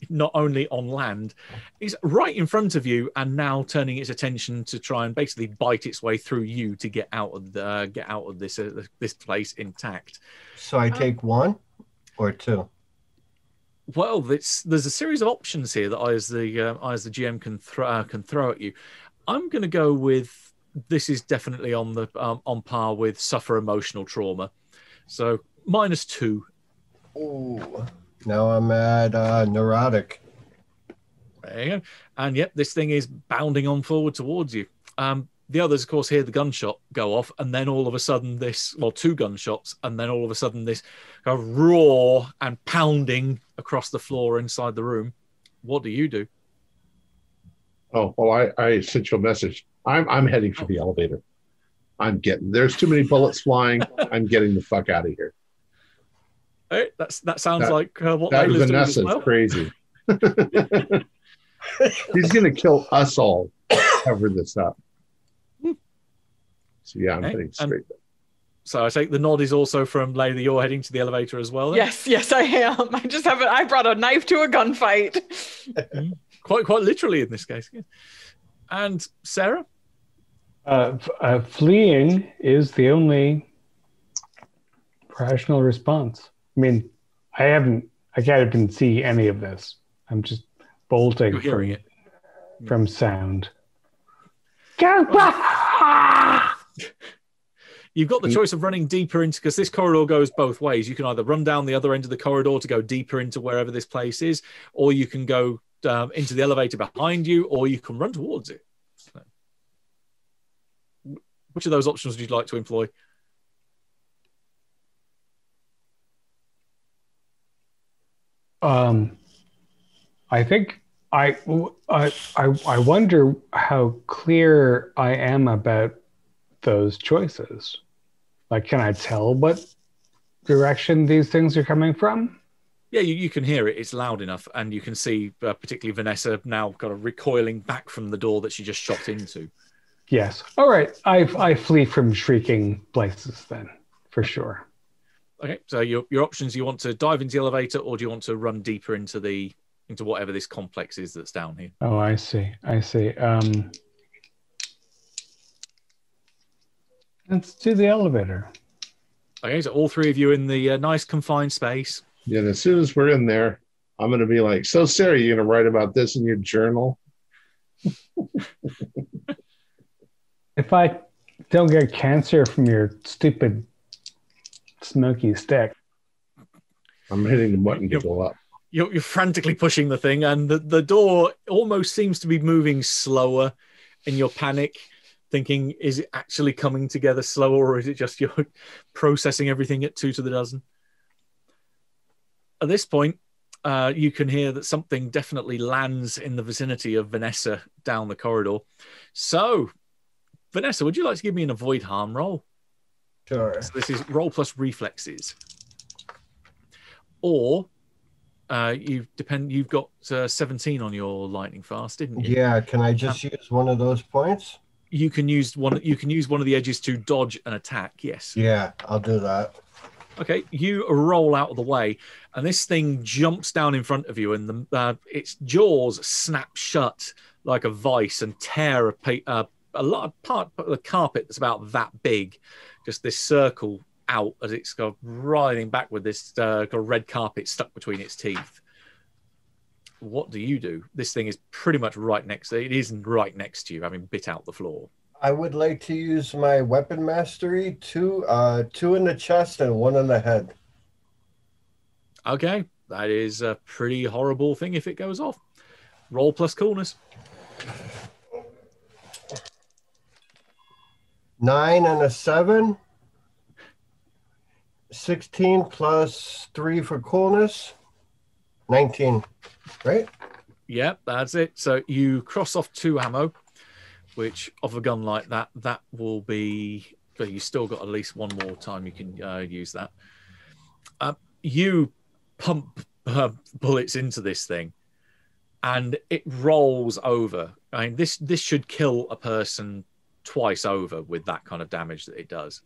Speaker 2: not only on land, is right in front of you and now turning its attention to try and basically bite its way through you to get out of this place intact.
Speaker 5: So I take 1 or 2?
Speaker 2: Well, there's a series of options here that I as the GM can throw at you. I'm going to go with this is definitely on par with suffer emotional trauma. So -2.
Speaker 5: Ooh. Now I'm at neurotic.
Speaker 2: There you go. And yep, this thing is bounding on forward towards you. The others, of course, hear the gunshot go off, and then all of a sudden 2 gunshots, and then all of a sudden this kind of roar and pounding across the floor inside the room. What do you do?
Speaker 1: Oh, well, I sent you a message. I'm heading for the elevator. There's too many bullets flying. I'm getting the fuck out of here.
Speaker 2: Hey, that sounds like what
Speaker 1: that
Speaker 2: Layla's doing as
Speaker 1: Vanessa's
Speaker 2: well.
Speaker 1: crazy. He's going to kill us all. Cover this up. So yeah, I'm heading straight.
Speaker 2: So I take the nod is also from Layla. You're heading to the elevator as well. Then?
Speaker 3: Yes, I am. I brought a knife to a gunfight.
Speaker 2: Quite literally in this case. And Sarah?
Speaker 4: Fleeing is the only rational response. I mean, I can't even see any of this. I'm just bolting
Speaker 2: You're hearing it
Speaker 4: from sound.
Speaker 2: You've got the choice of running deeper into, because this corridor goes both ways. You can either run down the other end of the corridor to go deeper into wherever this place is, or you can go into the elevator behind you, or you can run towards it. So, which of those options would you like to employ?
Speaker 4: I think I wonder how clear I am about those choices. Like, can I tell what direction these things are coming from?
Speaker 2: Yeah, you can hear it. It's loud enough, and you can see particularly Vanessa now kind of recoiling back from the door that she just shot into.
Speaker 4: Yes. All right. I flee from shrieking places then, for sure.
Speaker 2: Okay, so your options: you want to dive into the elevator, or do you want to run deeper into whatever this complex is that's down here?
Speaker 4: Oh, I see. Let's do the elevator.
Speaker 2: Okay, so all three of you in the nice confined space.
Speaker 1: Yeah, and as soon as we're in there, I'm going to be like, so Sarah, you're going to write about this in your journal?
Speaker 4: If I don't get cancer from your stupid smoky stick.
Speaker 1: I'm hitting the button to go up.
Speaker 2: You're frantically pushing the thing, and the door almost seems to be moving slower in your panic, thinking, is it actually coming together slower, or is it just you're processing everything at 2 to the dozen? At this point, you can hear that something definitely lands in the vicinity of Vanessa down the corridor. So, Vanessa, would you like to give me an avoid harm roll?
Speaker 5: Sure.
Speaker 2: So this is roll plus reflexes. Or you've got 17 on your lightning fast, didn't you?
Speaker 5: Yeah, can I just use one of those points?
Speaker 2: You can use one of the edges to dodge an attack, yes.
Speaker 5: Yeah, I'll do that.
Speaker 2: Okay, you roll out of the way, and this thing jumps down in front of you, and its jaws snap shut like a vice and tear a large part of the carpet that's about that big, just this circle out as it's kind of writhing back with this kind of red carpet stuck between its teeth. What do you do? This thing is pretty much right next to it. It isn't right next to you, having bit out the floor.
Speaker 5: I would like to use my weapon mastery, two in the chest and one in the head.
Speaker 2: Okay, that is a pretty horrible thing if it goes off. Roll plus coolness.
Speaker 5: 9 and a 7. 16 plus 3 for coolness. 19, right?
Speaker 2: Yep, that's it. So you cross off 2 ammo, which off a gun like that will be... But you still got at least one more time you can use that. You pump bullets into this thing, and it rolls over. I mean, this should kill a person twice over with that kind of damage that it does.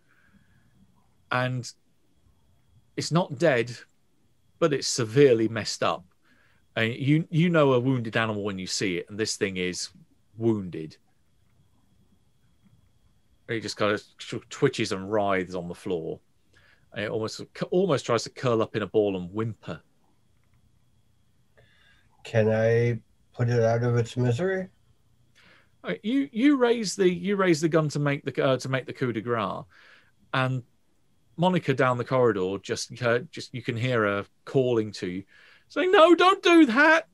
Speaker 2: And it's not dead, but it's severely messed up. And you know a wounded animal when you see it, and this thing is wounded. It just kind of twitches and writhes on the floor. And it almost tries to curl up in a ball and whimper.
Speaker 5: Can I put it out of its misery?
Speaker 2: You raise the gun to make the coup de grace, and Monica down the corridor just you can hear her calling to you, saying, "No, don't do that.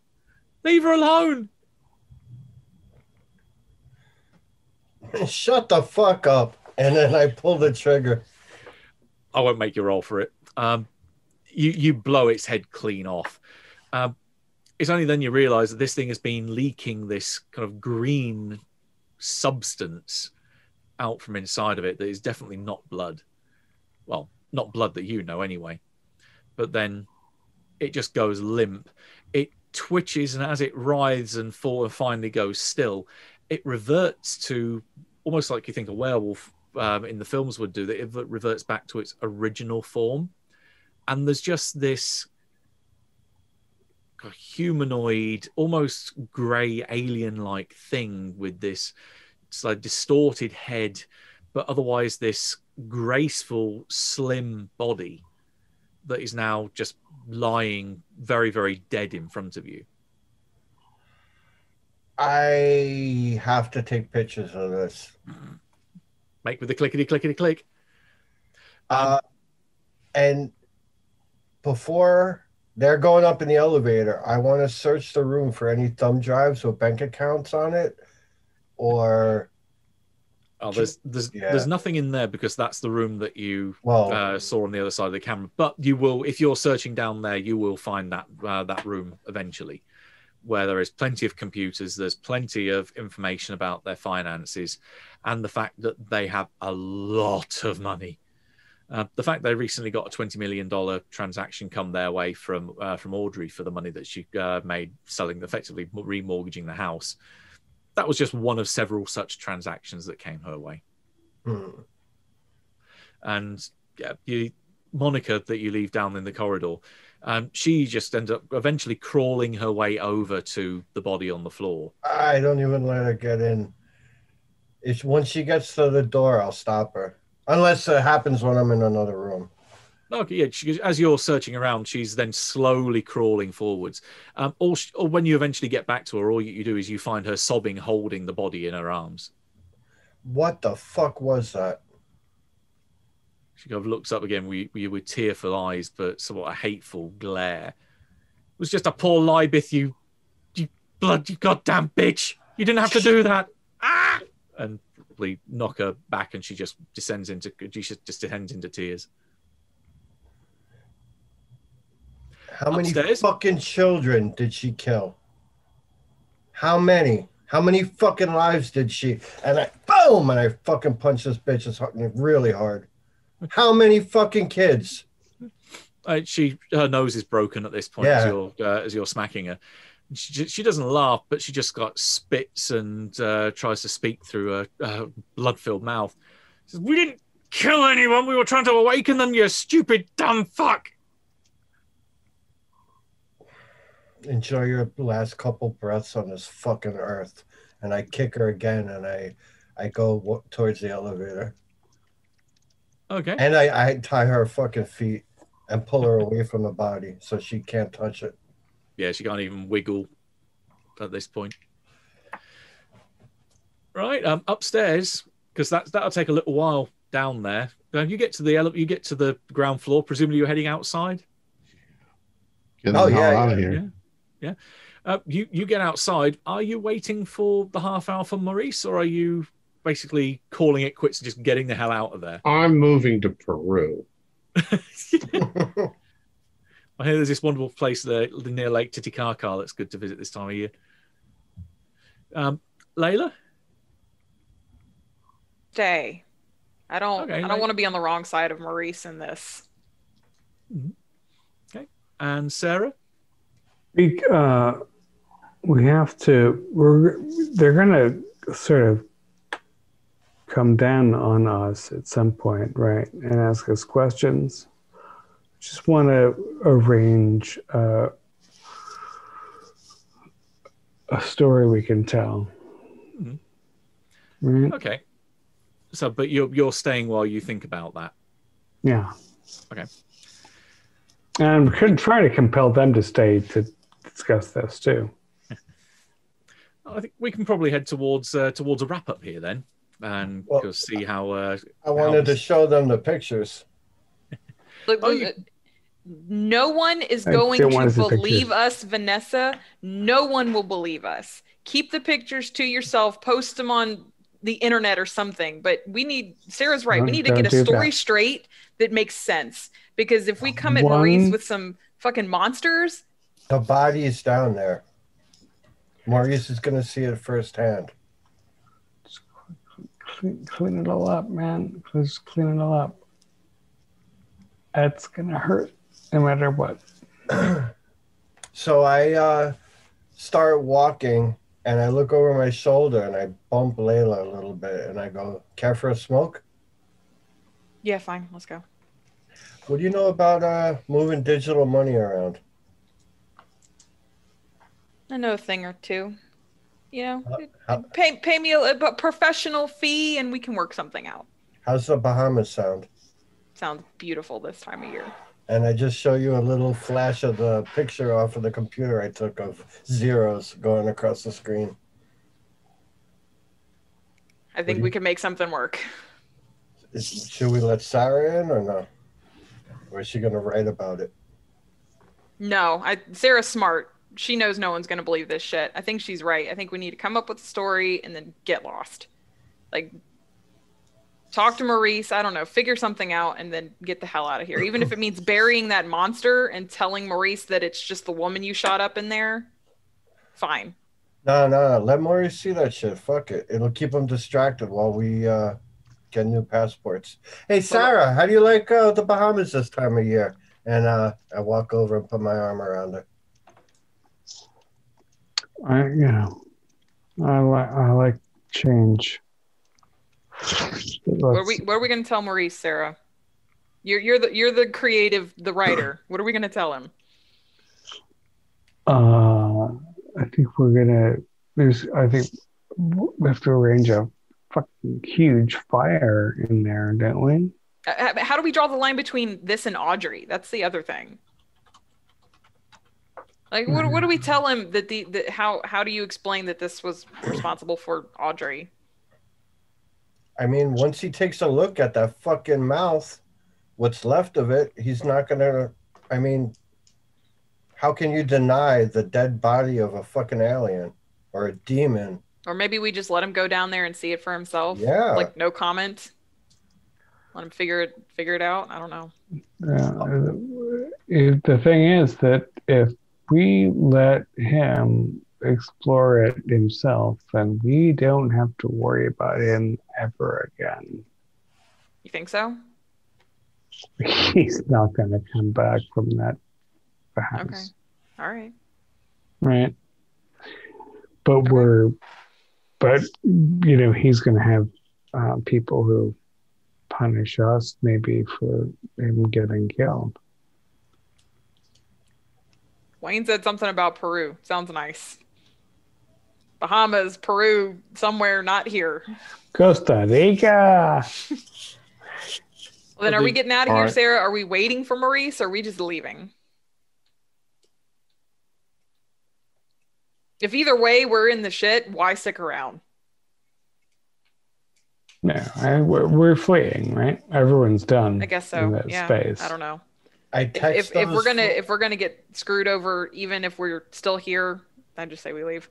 Speaker 2: Leave her alone."
Speaker 5: Shut the fuck up. And then I pull the trigger.
Speaker 2: I won't make you roll for it. You blow its head clean off. It's only then you realize that this thing has been leaking this kind of green substance out from inside of it that is definitely not blood. Well, not blood that you know anyway. But then it just goes limp. It twitches, and as it writhes and finally goes still, it reverts to almost like you think a werewolf in the films would do, that it reverts back to its original form. And there's just this humanoid, almost grey alien-like thing with this like distorted head, but otherwise this graceful, slim body that is now just lying very, very dead in front of you.
Speaker 5: I have to take pictures of this.
Speaker 2: Make with the clickety-clickety-click.
Speaker 5: And before they're going up in the elevator, I want to search the room for any thumb drives with bank accounts on it, or...
Speaker 2: Oh, there's nothing in there because that's the room that you saw on the other side of the camera. But you will, if you're searching down there, you will find that room eventually, where there is plenty of computers. There's plenty of information about their finances, and the fact that they have a lot of money. The fact they recently got a $20 million transaction come their way from Audrey for the money that she made selling, effectively remortgaging the house. That was just one of several such transactions that came her way. And Monica, that you leave down in the corridor, she just ends up eventually crawling her way over to the body on the floor.
Speaker 5: I don't even let her get in. Once she gets to the door, I'll stop her. Unless it happens when I'm in another room.
Speaker 2: Okay, yeah. As you're searching around, she's then slowly crawling forwards. Or when you eventually get back to her, all you do is you find her sobbing, holding the body in her arms.
Speaker 5: What the fuck was that?
Speaker 2: She kind of looks up again with tearful eyes, but somewhat a hateful glare. It was just a poor Libeth, you goddamn bitch! You didn't have to do that. Ah! And probably knock her back, and she just descends into tears.
Speaker 5: How many
Speaker 2: Upstairs?
Speaker 5: fucking children did she kill? How many? How many fucking lives did she? And I fucking punched this bitch really hard. How many fucking kids?
Speaker 2: Her nose is broken at this point, as you're smacking her. She doesn't laugh, but she just spits and tries to speak through a blood-filled mouth. She says, "We didn't kill anyone. We were trying to awaken them, you stupid dumb fuck."
Speaker 5: Enjoy your last couple breaths on this fucking earth. And I kick her again, and I go towards the elevator.
Speaker 2: Okay.
Speaker 5: And I tie her fucking feet and pull her away from the body so she can't touch it.
Speaker 2: Yeah, she can't even wiggle at this point. Right, upstairs, because that'll take a little while down there. You get to the ground floor. Presumably, you're heading outside.
Speaker 1: Get the hell out of here.
Speaker 2: Yeah. You get outside. Are you waiting for the half hour for Maurice, or are you basically calling it quits and just getting the hell out of there?
Speaker 1: I'm moving to Peru.
Speaker 2: I hear there's this wonderful place there near Lake Titicaca that's good to visit this time of year. Layla?
Speaker 3: Stay. I don't want to be on the wrong side of Maurice in this.
Speaker 2: Mm-hmm. Okay. And Sarah?
Speaker 4: We have to. They're gonna sort of come down on us at some point, right? And ask us questions. Just want to arrange a story we can tell.
Speaker 2: Mm-hmm.
Speaker 4: Right?
Speaker 2: Okay. So, but you're staying while you think about that.
Speaker 4: Yeah.
Speaker 2: Okay.
Speaker 4: And we could try to compel them to stay to discuss this too.
Speaker 2: I think we can probably head towards a wrap up here then, and go see how.
Speaker 5: I wanted to show them the pictures.
Speaker 3: Look, no one is going to believe us, Vanessa. No one will believe us. Keep the pictures to yourself. Post them on the internet or something. But Sarah's right. We need to get a story straight that makes sense. Because if we come at Maurice with some fucking monsters.
Speaker 5: The body is down there. Maurice is going to see it firsthand.
Speaker 4: Just clean it all up, man. Just clean it all up. It's going to hurt no matter what.
Speaker 5: So I start walking, and I look over my shoulder and I bump Layla a little bit, and I go, "Care for a smoke?"
Speaker 3: Yeah, fine. Let's go.
Speaker 5: What do you know about moving digital money around?
Speaker 3: I know a thing or two. You know,
Speaker 5: How-
Speaker 3: pay me a professional fee, and we can work something out.
Speaker 5: How's the Bahamas sound?
Speaker 3: Sounds beautiful this time of year.
Speaker 5: And I just show you a little flash of the picture off of the computer I took of zeros going across the screen.
Speaker 3: I think we can make something work.
Speaker 5: Should we let Sarah in or no? Or is she going to write about it?
Speaker 3: No, Sarah's smart. She knows no one's going to believe this shit. I think she's right. I think we need to come up with a story and then get lost. Like, talk to Maurice. I don't know. Figure something out and then get the hell out of here. Even if it means burying that monster and telling Maurice that it's just the woman you shot up in there. Fine.
Speaker 5: No. Let Maurice see that shit. Fuck it. It'll keep him distracted while we get new passports. Hey, Sarah, how do you like the Bahamas this time of year? And I walk over and put my arm around her.
Speaker 4: I like change.
Speaker 3: What are we going to tell Maurice, Sarah? You're the creative, the writer. What are we going to tell him?
Speaker 4: I think we're gonna. I think we have to arrange a fucking huge fire in there, don't we?
Speaker 3: How do we draw the line between this and Audrey? That's the other thing. Like, what do we tell him that how do you explain that this was responsible for Audrey?
Speaker 5: I mean, once he takes a look at that fucking mouth, what's left of it, he's not gonna. I mean, how can you deny the dead body of a fucking alien or a demon?
Speaker 3: Or maybe we just let him go down there and see it for himself.
Speaker 5: Yeah.
Speaker 3: Like, no comment. Let him figure it out. I don't know.
Speaker 4: The thing is that if we let him explore it himself, then we don't have to worry about him ever again.
Speaker 3: You think so?
Speaker 4: He's not going to come back from that house.
Speaker 3: Okay. All right.
Speaker 4: Right. But he's going to have people who punish us maybe for him getting killed.
Speaker 3: Wayne said something about Peru. Sounds nice. Bahamas, Peru, somewhere not here.
Speaker 4: Costa Rica.
Speaker 3: Well, then are we getting out of here,
Speaker 1: right.
Speaker 3: Sarah? Are we waiting for Maurice or are we just leaving? If either way we're in the shit, why stick around?
Speaker 4: No, we're fleeing, right? Everyone's done.
Speaker 3: I guess so.
Speaker 4: In that
Speaker 3: Yeah.
Speaker 4: space.
Speaker 3: I don't know.
Speaker 5: If
Speaker 3: If we're gonna get screwed over, even if we're still here, I just say we leave.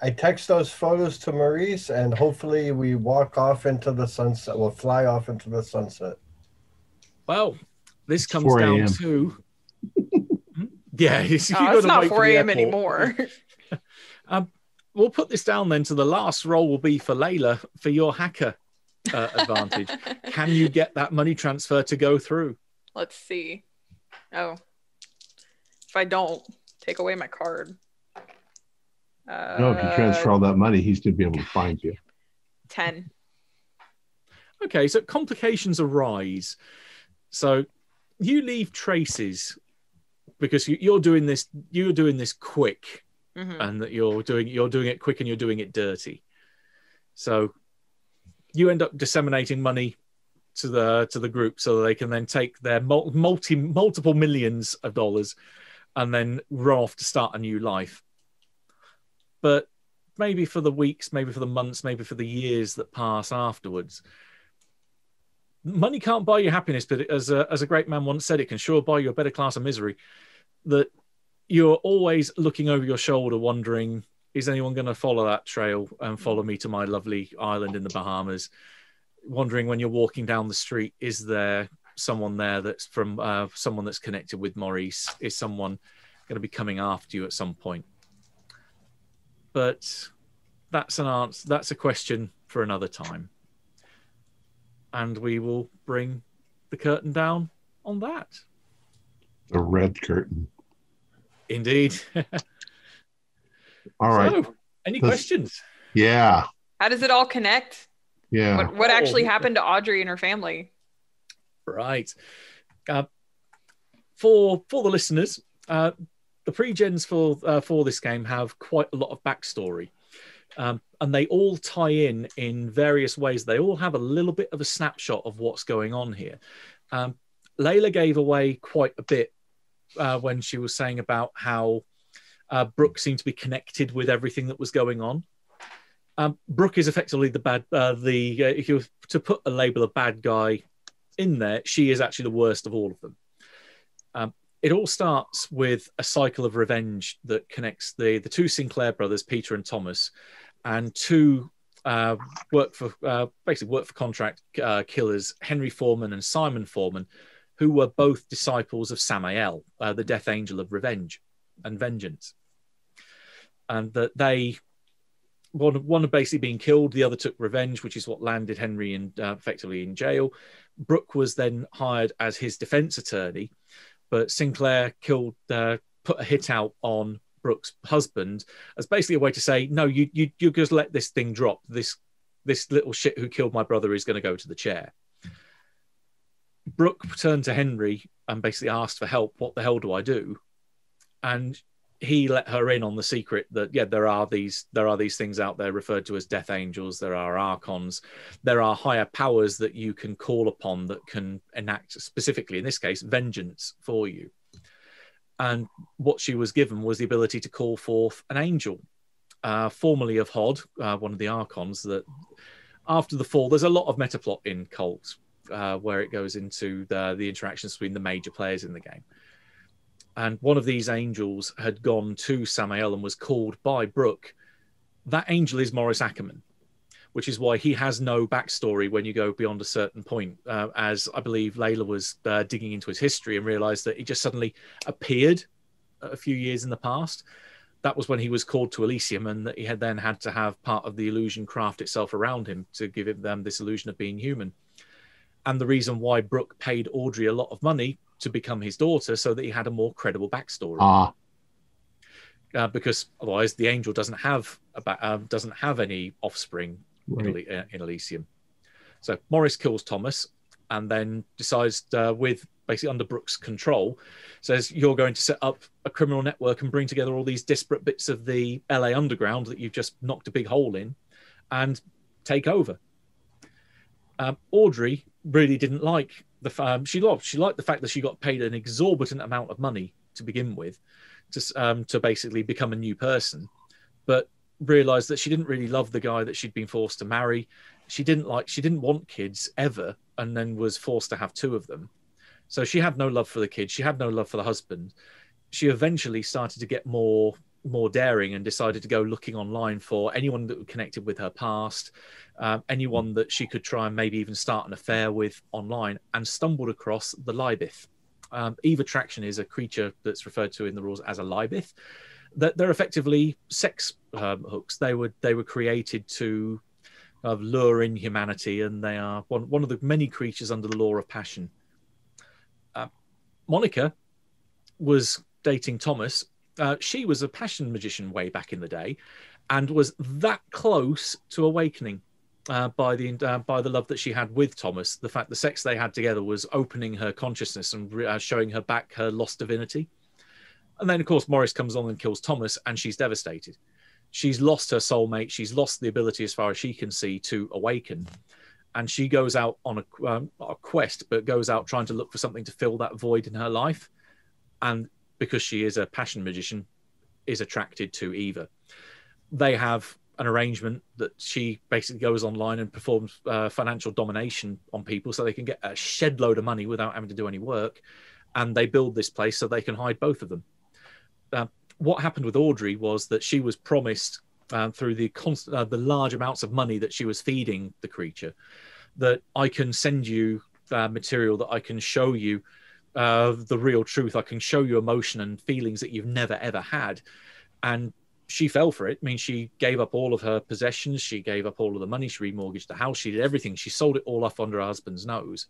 Speaker 5: I text those photos to Maurice, and hopefully we walk off into the sunset. We'll fly off into the sunset.
Speaker 2: Well, this comes
Speaker 1: 4
Speaker 2: down
Speaker 1: a.m.
Speaker 2: to yeah.
Speaker 3: It's not 4 a.m. anymore.
Speaker 2: We'll put this down then to the last roll will be for Layla for your hacker advantage. Can you get that money transfer to go through?
Speaker 3: Let's see. Oh, if I don't, take away my card.
Speaker 1: No, if you transfer all that money, he's going to be able to find you.
Speaker 3: 10.
Speaker 2: Okay, so complications arise. So you leave traces because you're doing this quick, and that you're doing it quick and you're doing it dirty. So you end up disseminating money to the group so that they can then take their multiple millions of dollars and then run off to start a new life. But maybe for the weeks, maybe for the months, maybe for the years that pass afterwards, money can't buy you happiness, but as a great man once said, it can sure buy you a better class of misery. That you're always looking over your shoulder wondering, is anyone going to follow that trail and follow me to my lovely island in the Bahamas? Wondering when you're walking down the street, is there someone there that's from someone that's connected with Maurice? Is someone going to be coming after you at some point? But that's an answer. That's a question for another time. And we will bring the curtain down on that.
Speaker 1: The red curtain.
Speaker 2: Indeed.
Speaker 1: All right.
Speaker 2: So, any questions?
Speaker 1: Yeah.
Speaker 3: How does it all connect?
Speaker 1: Yeah.
Speaker 3: What actually happened to Audrey and her family?
Speaker 2: Right. For the listeners, the pre-gens for this game have quite a lot of backstory. And they all tie in various ways. They all have a little bit of a snapshot of what's going on here. Layla gave away quite a bit when she was saying about how Brooke seemed to be connected with everything that was going on. Brooke is effectively the bad. If you were to put a label of bad guy in there, she is actually the worst of all of them. It all starts with a cycle of revenge that connects the two Sinclair brothers, Peter and Thomas, and two work for contract killers, Henry Foreman and Simon Foreman, who were both disciples of Samael, the Death Angel of Revenge and Vengeance. And that one had basically been killed, the other took revenge, which is what landed Henry effectively in jail. Brooke was then hired as his defense attorney, but Sinclair put a hit out on Brooke's husband as basically a way to say, no, you just let this thing drop. This little shit who killed my brother is going to go to the chair. Brooke turned to Henry and basically asked for help. What the hell do I do? And he let her in on the secret that, yeah, there are these things out there referred to as death angels. There are archons. There are higher powers that you can call upon that can enact, specifically in this case, vengeance for you. And what she was given was the ability to call forth an angel, formerly of Hod, one of the archons. That after the fall, there's a lot of metaplot in Cult where it goes into the interactions between the major players in the game. And one of these angels had gone to Samael and was called by Brooke. That angel is Morris Ackerman, which is why he has no backstory when you go beyond a certain point. As I believe Layla was digging into his history and realized that he just suddenly appeared a few years in the past. That was when he was called to Elysium, and that he had then had to have part of the illusion craft itself around him to give them this illusion of being human. And the reason why Brooke paid Audrey a lot of money to become his daughter, so that he had a more credible backstory. Because otherwise, the angel doesn't have any offspring in Elysium. So Morris kills Thomas, and then decides, with basically under Brooke's control, says, "You're going to set up a criminal network and bring together all these disparate bits of the LA underground that you've just knocked a big hole in, and take over." Audrey really didn't like she liked the fact that she got paid an exorbitant amount of money to begin with, to basically become a new person, but realized that she didn't really love the guy that she'd been forced to marry. She didn't want kids ever, and then was forced to have two of them. So she had no love for the kids. She had no love for the husband. She eventually started to get more daring and decided to go looking online for anyone that was connected with her past, anyone that she could try and maybe even start an affair with online, and stumbled across the Libeth. Eve Attraction is a creature that's referred to in the rules as a Libeth. They're effectively sex hooks. They were created to lure in humanity, and they are one of the many creatures under the law of passion. Monica was dating Thomas. She was a passion magician way back in the day, and was that close to awakening by the love that she had with Thomas. The fact the sex they had together was opening her consciousness and showing her back her lost divinity. And then, of course, Morris comes on and kills Thomas, and she's devastated. She's lost her soulmate. She's lost the ability, as far as she can see, to awaken. And she goes out on a quest, but goes out trying to look for something to fill that void in her life. And because she is a passion magician, is attracted to Eva. They have an arrangement that she basically goes online and performs financial domination on people so they can get a shed load of money without having to do any work. And they build this place so they can hide both of them. What happened with Audrey was that she was promised, through the large amounts of money that she was feeding the creature, that I can send you material that I can show you the real truth. I can show you emotion and feelings that you've never, ever had. And she fell for it. I mean, she gave up all of her possessions. She gave up all of the money. She remortgaged the house. She did everything. She sold it all off under her husband's nose.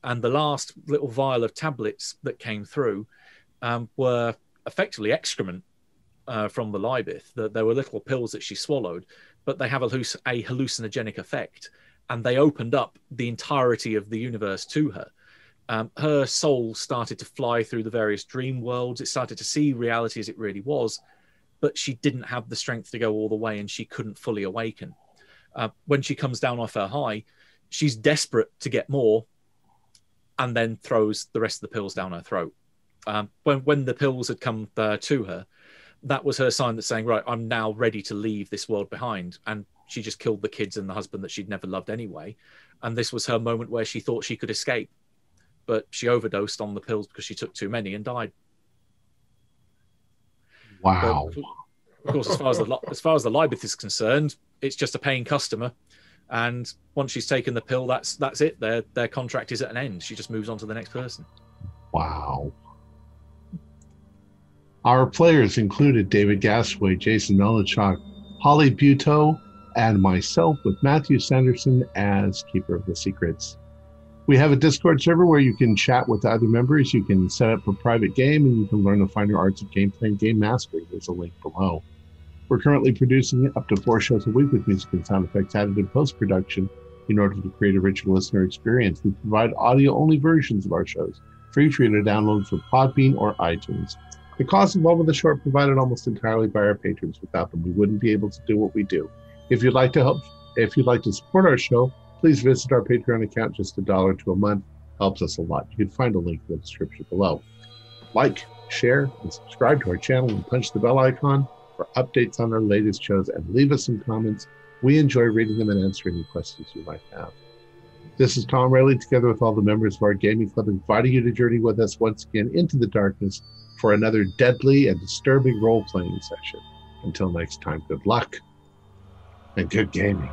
Speaker 2: And the last little vial of tablets that came through were effectively excrement from the Libeth, that there were little pills that she swallowed, but they have a hallucinogenic effect, and they opened up the entirety of the universe to her. Her soul started to fly through the various dream worlds. It started to see reality as it really was, but she didn't have the strength to go all the way, and she couldn't fully awaken. When she comes down off her high, she's desperate to get more, and then throws the rest of the pills down her throat. When the pills had come to her, that was her sign that's saying, right, I'm now ready to leave this world behind. And she just killed the kids and the husband that she'd never loved anyway. And this was her moment where she thought she could escape. But she overdosed on the pills because she took too many and died.
Speaker 1: Wow.
Speaker 2: But, of course, as far as the Libeth is concerned, it's just a paying customer. And once she's taken the pill, that's it. Their contract is at an end. She just moves on to the next person.
Speaker 1: Wow. Our players included David Gasway, Jason Melichok, Holly Buteau, and myself, with Matthew Sanderson as Keeper of the Secrets. We have a Discord server where you can chat with other members. You can set up a private game, and you can learn the finer arts of gameplay and game mastery. There's a link below. We're currently producing up to 4 shows a week with music and sound effects added in post-production in order to create a richer listener experience. We provide audio-only versions of our shows, free for you to download from Podbean or iTunes. The costs involved with the show are provided almost entirely by our patrons. Without them, we wouldn't be able to do what we do. If you'd like to support our show, please visit our Patreon account. Just $1 to a month helps us a lot. You can find a link in the description below. Like, share, and subscribe to our channel, and punch the bell icon for updates on our latest shows, and leave us some comments. We enjoy reading them and answering any questions you might have. This is Tom Rayleigh, together with all the members of our gaming club, inviting you to journey with us once again into the darkness for another deadly and disturbing role-playing session. Until next time, good luck and good gaming.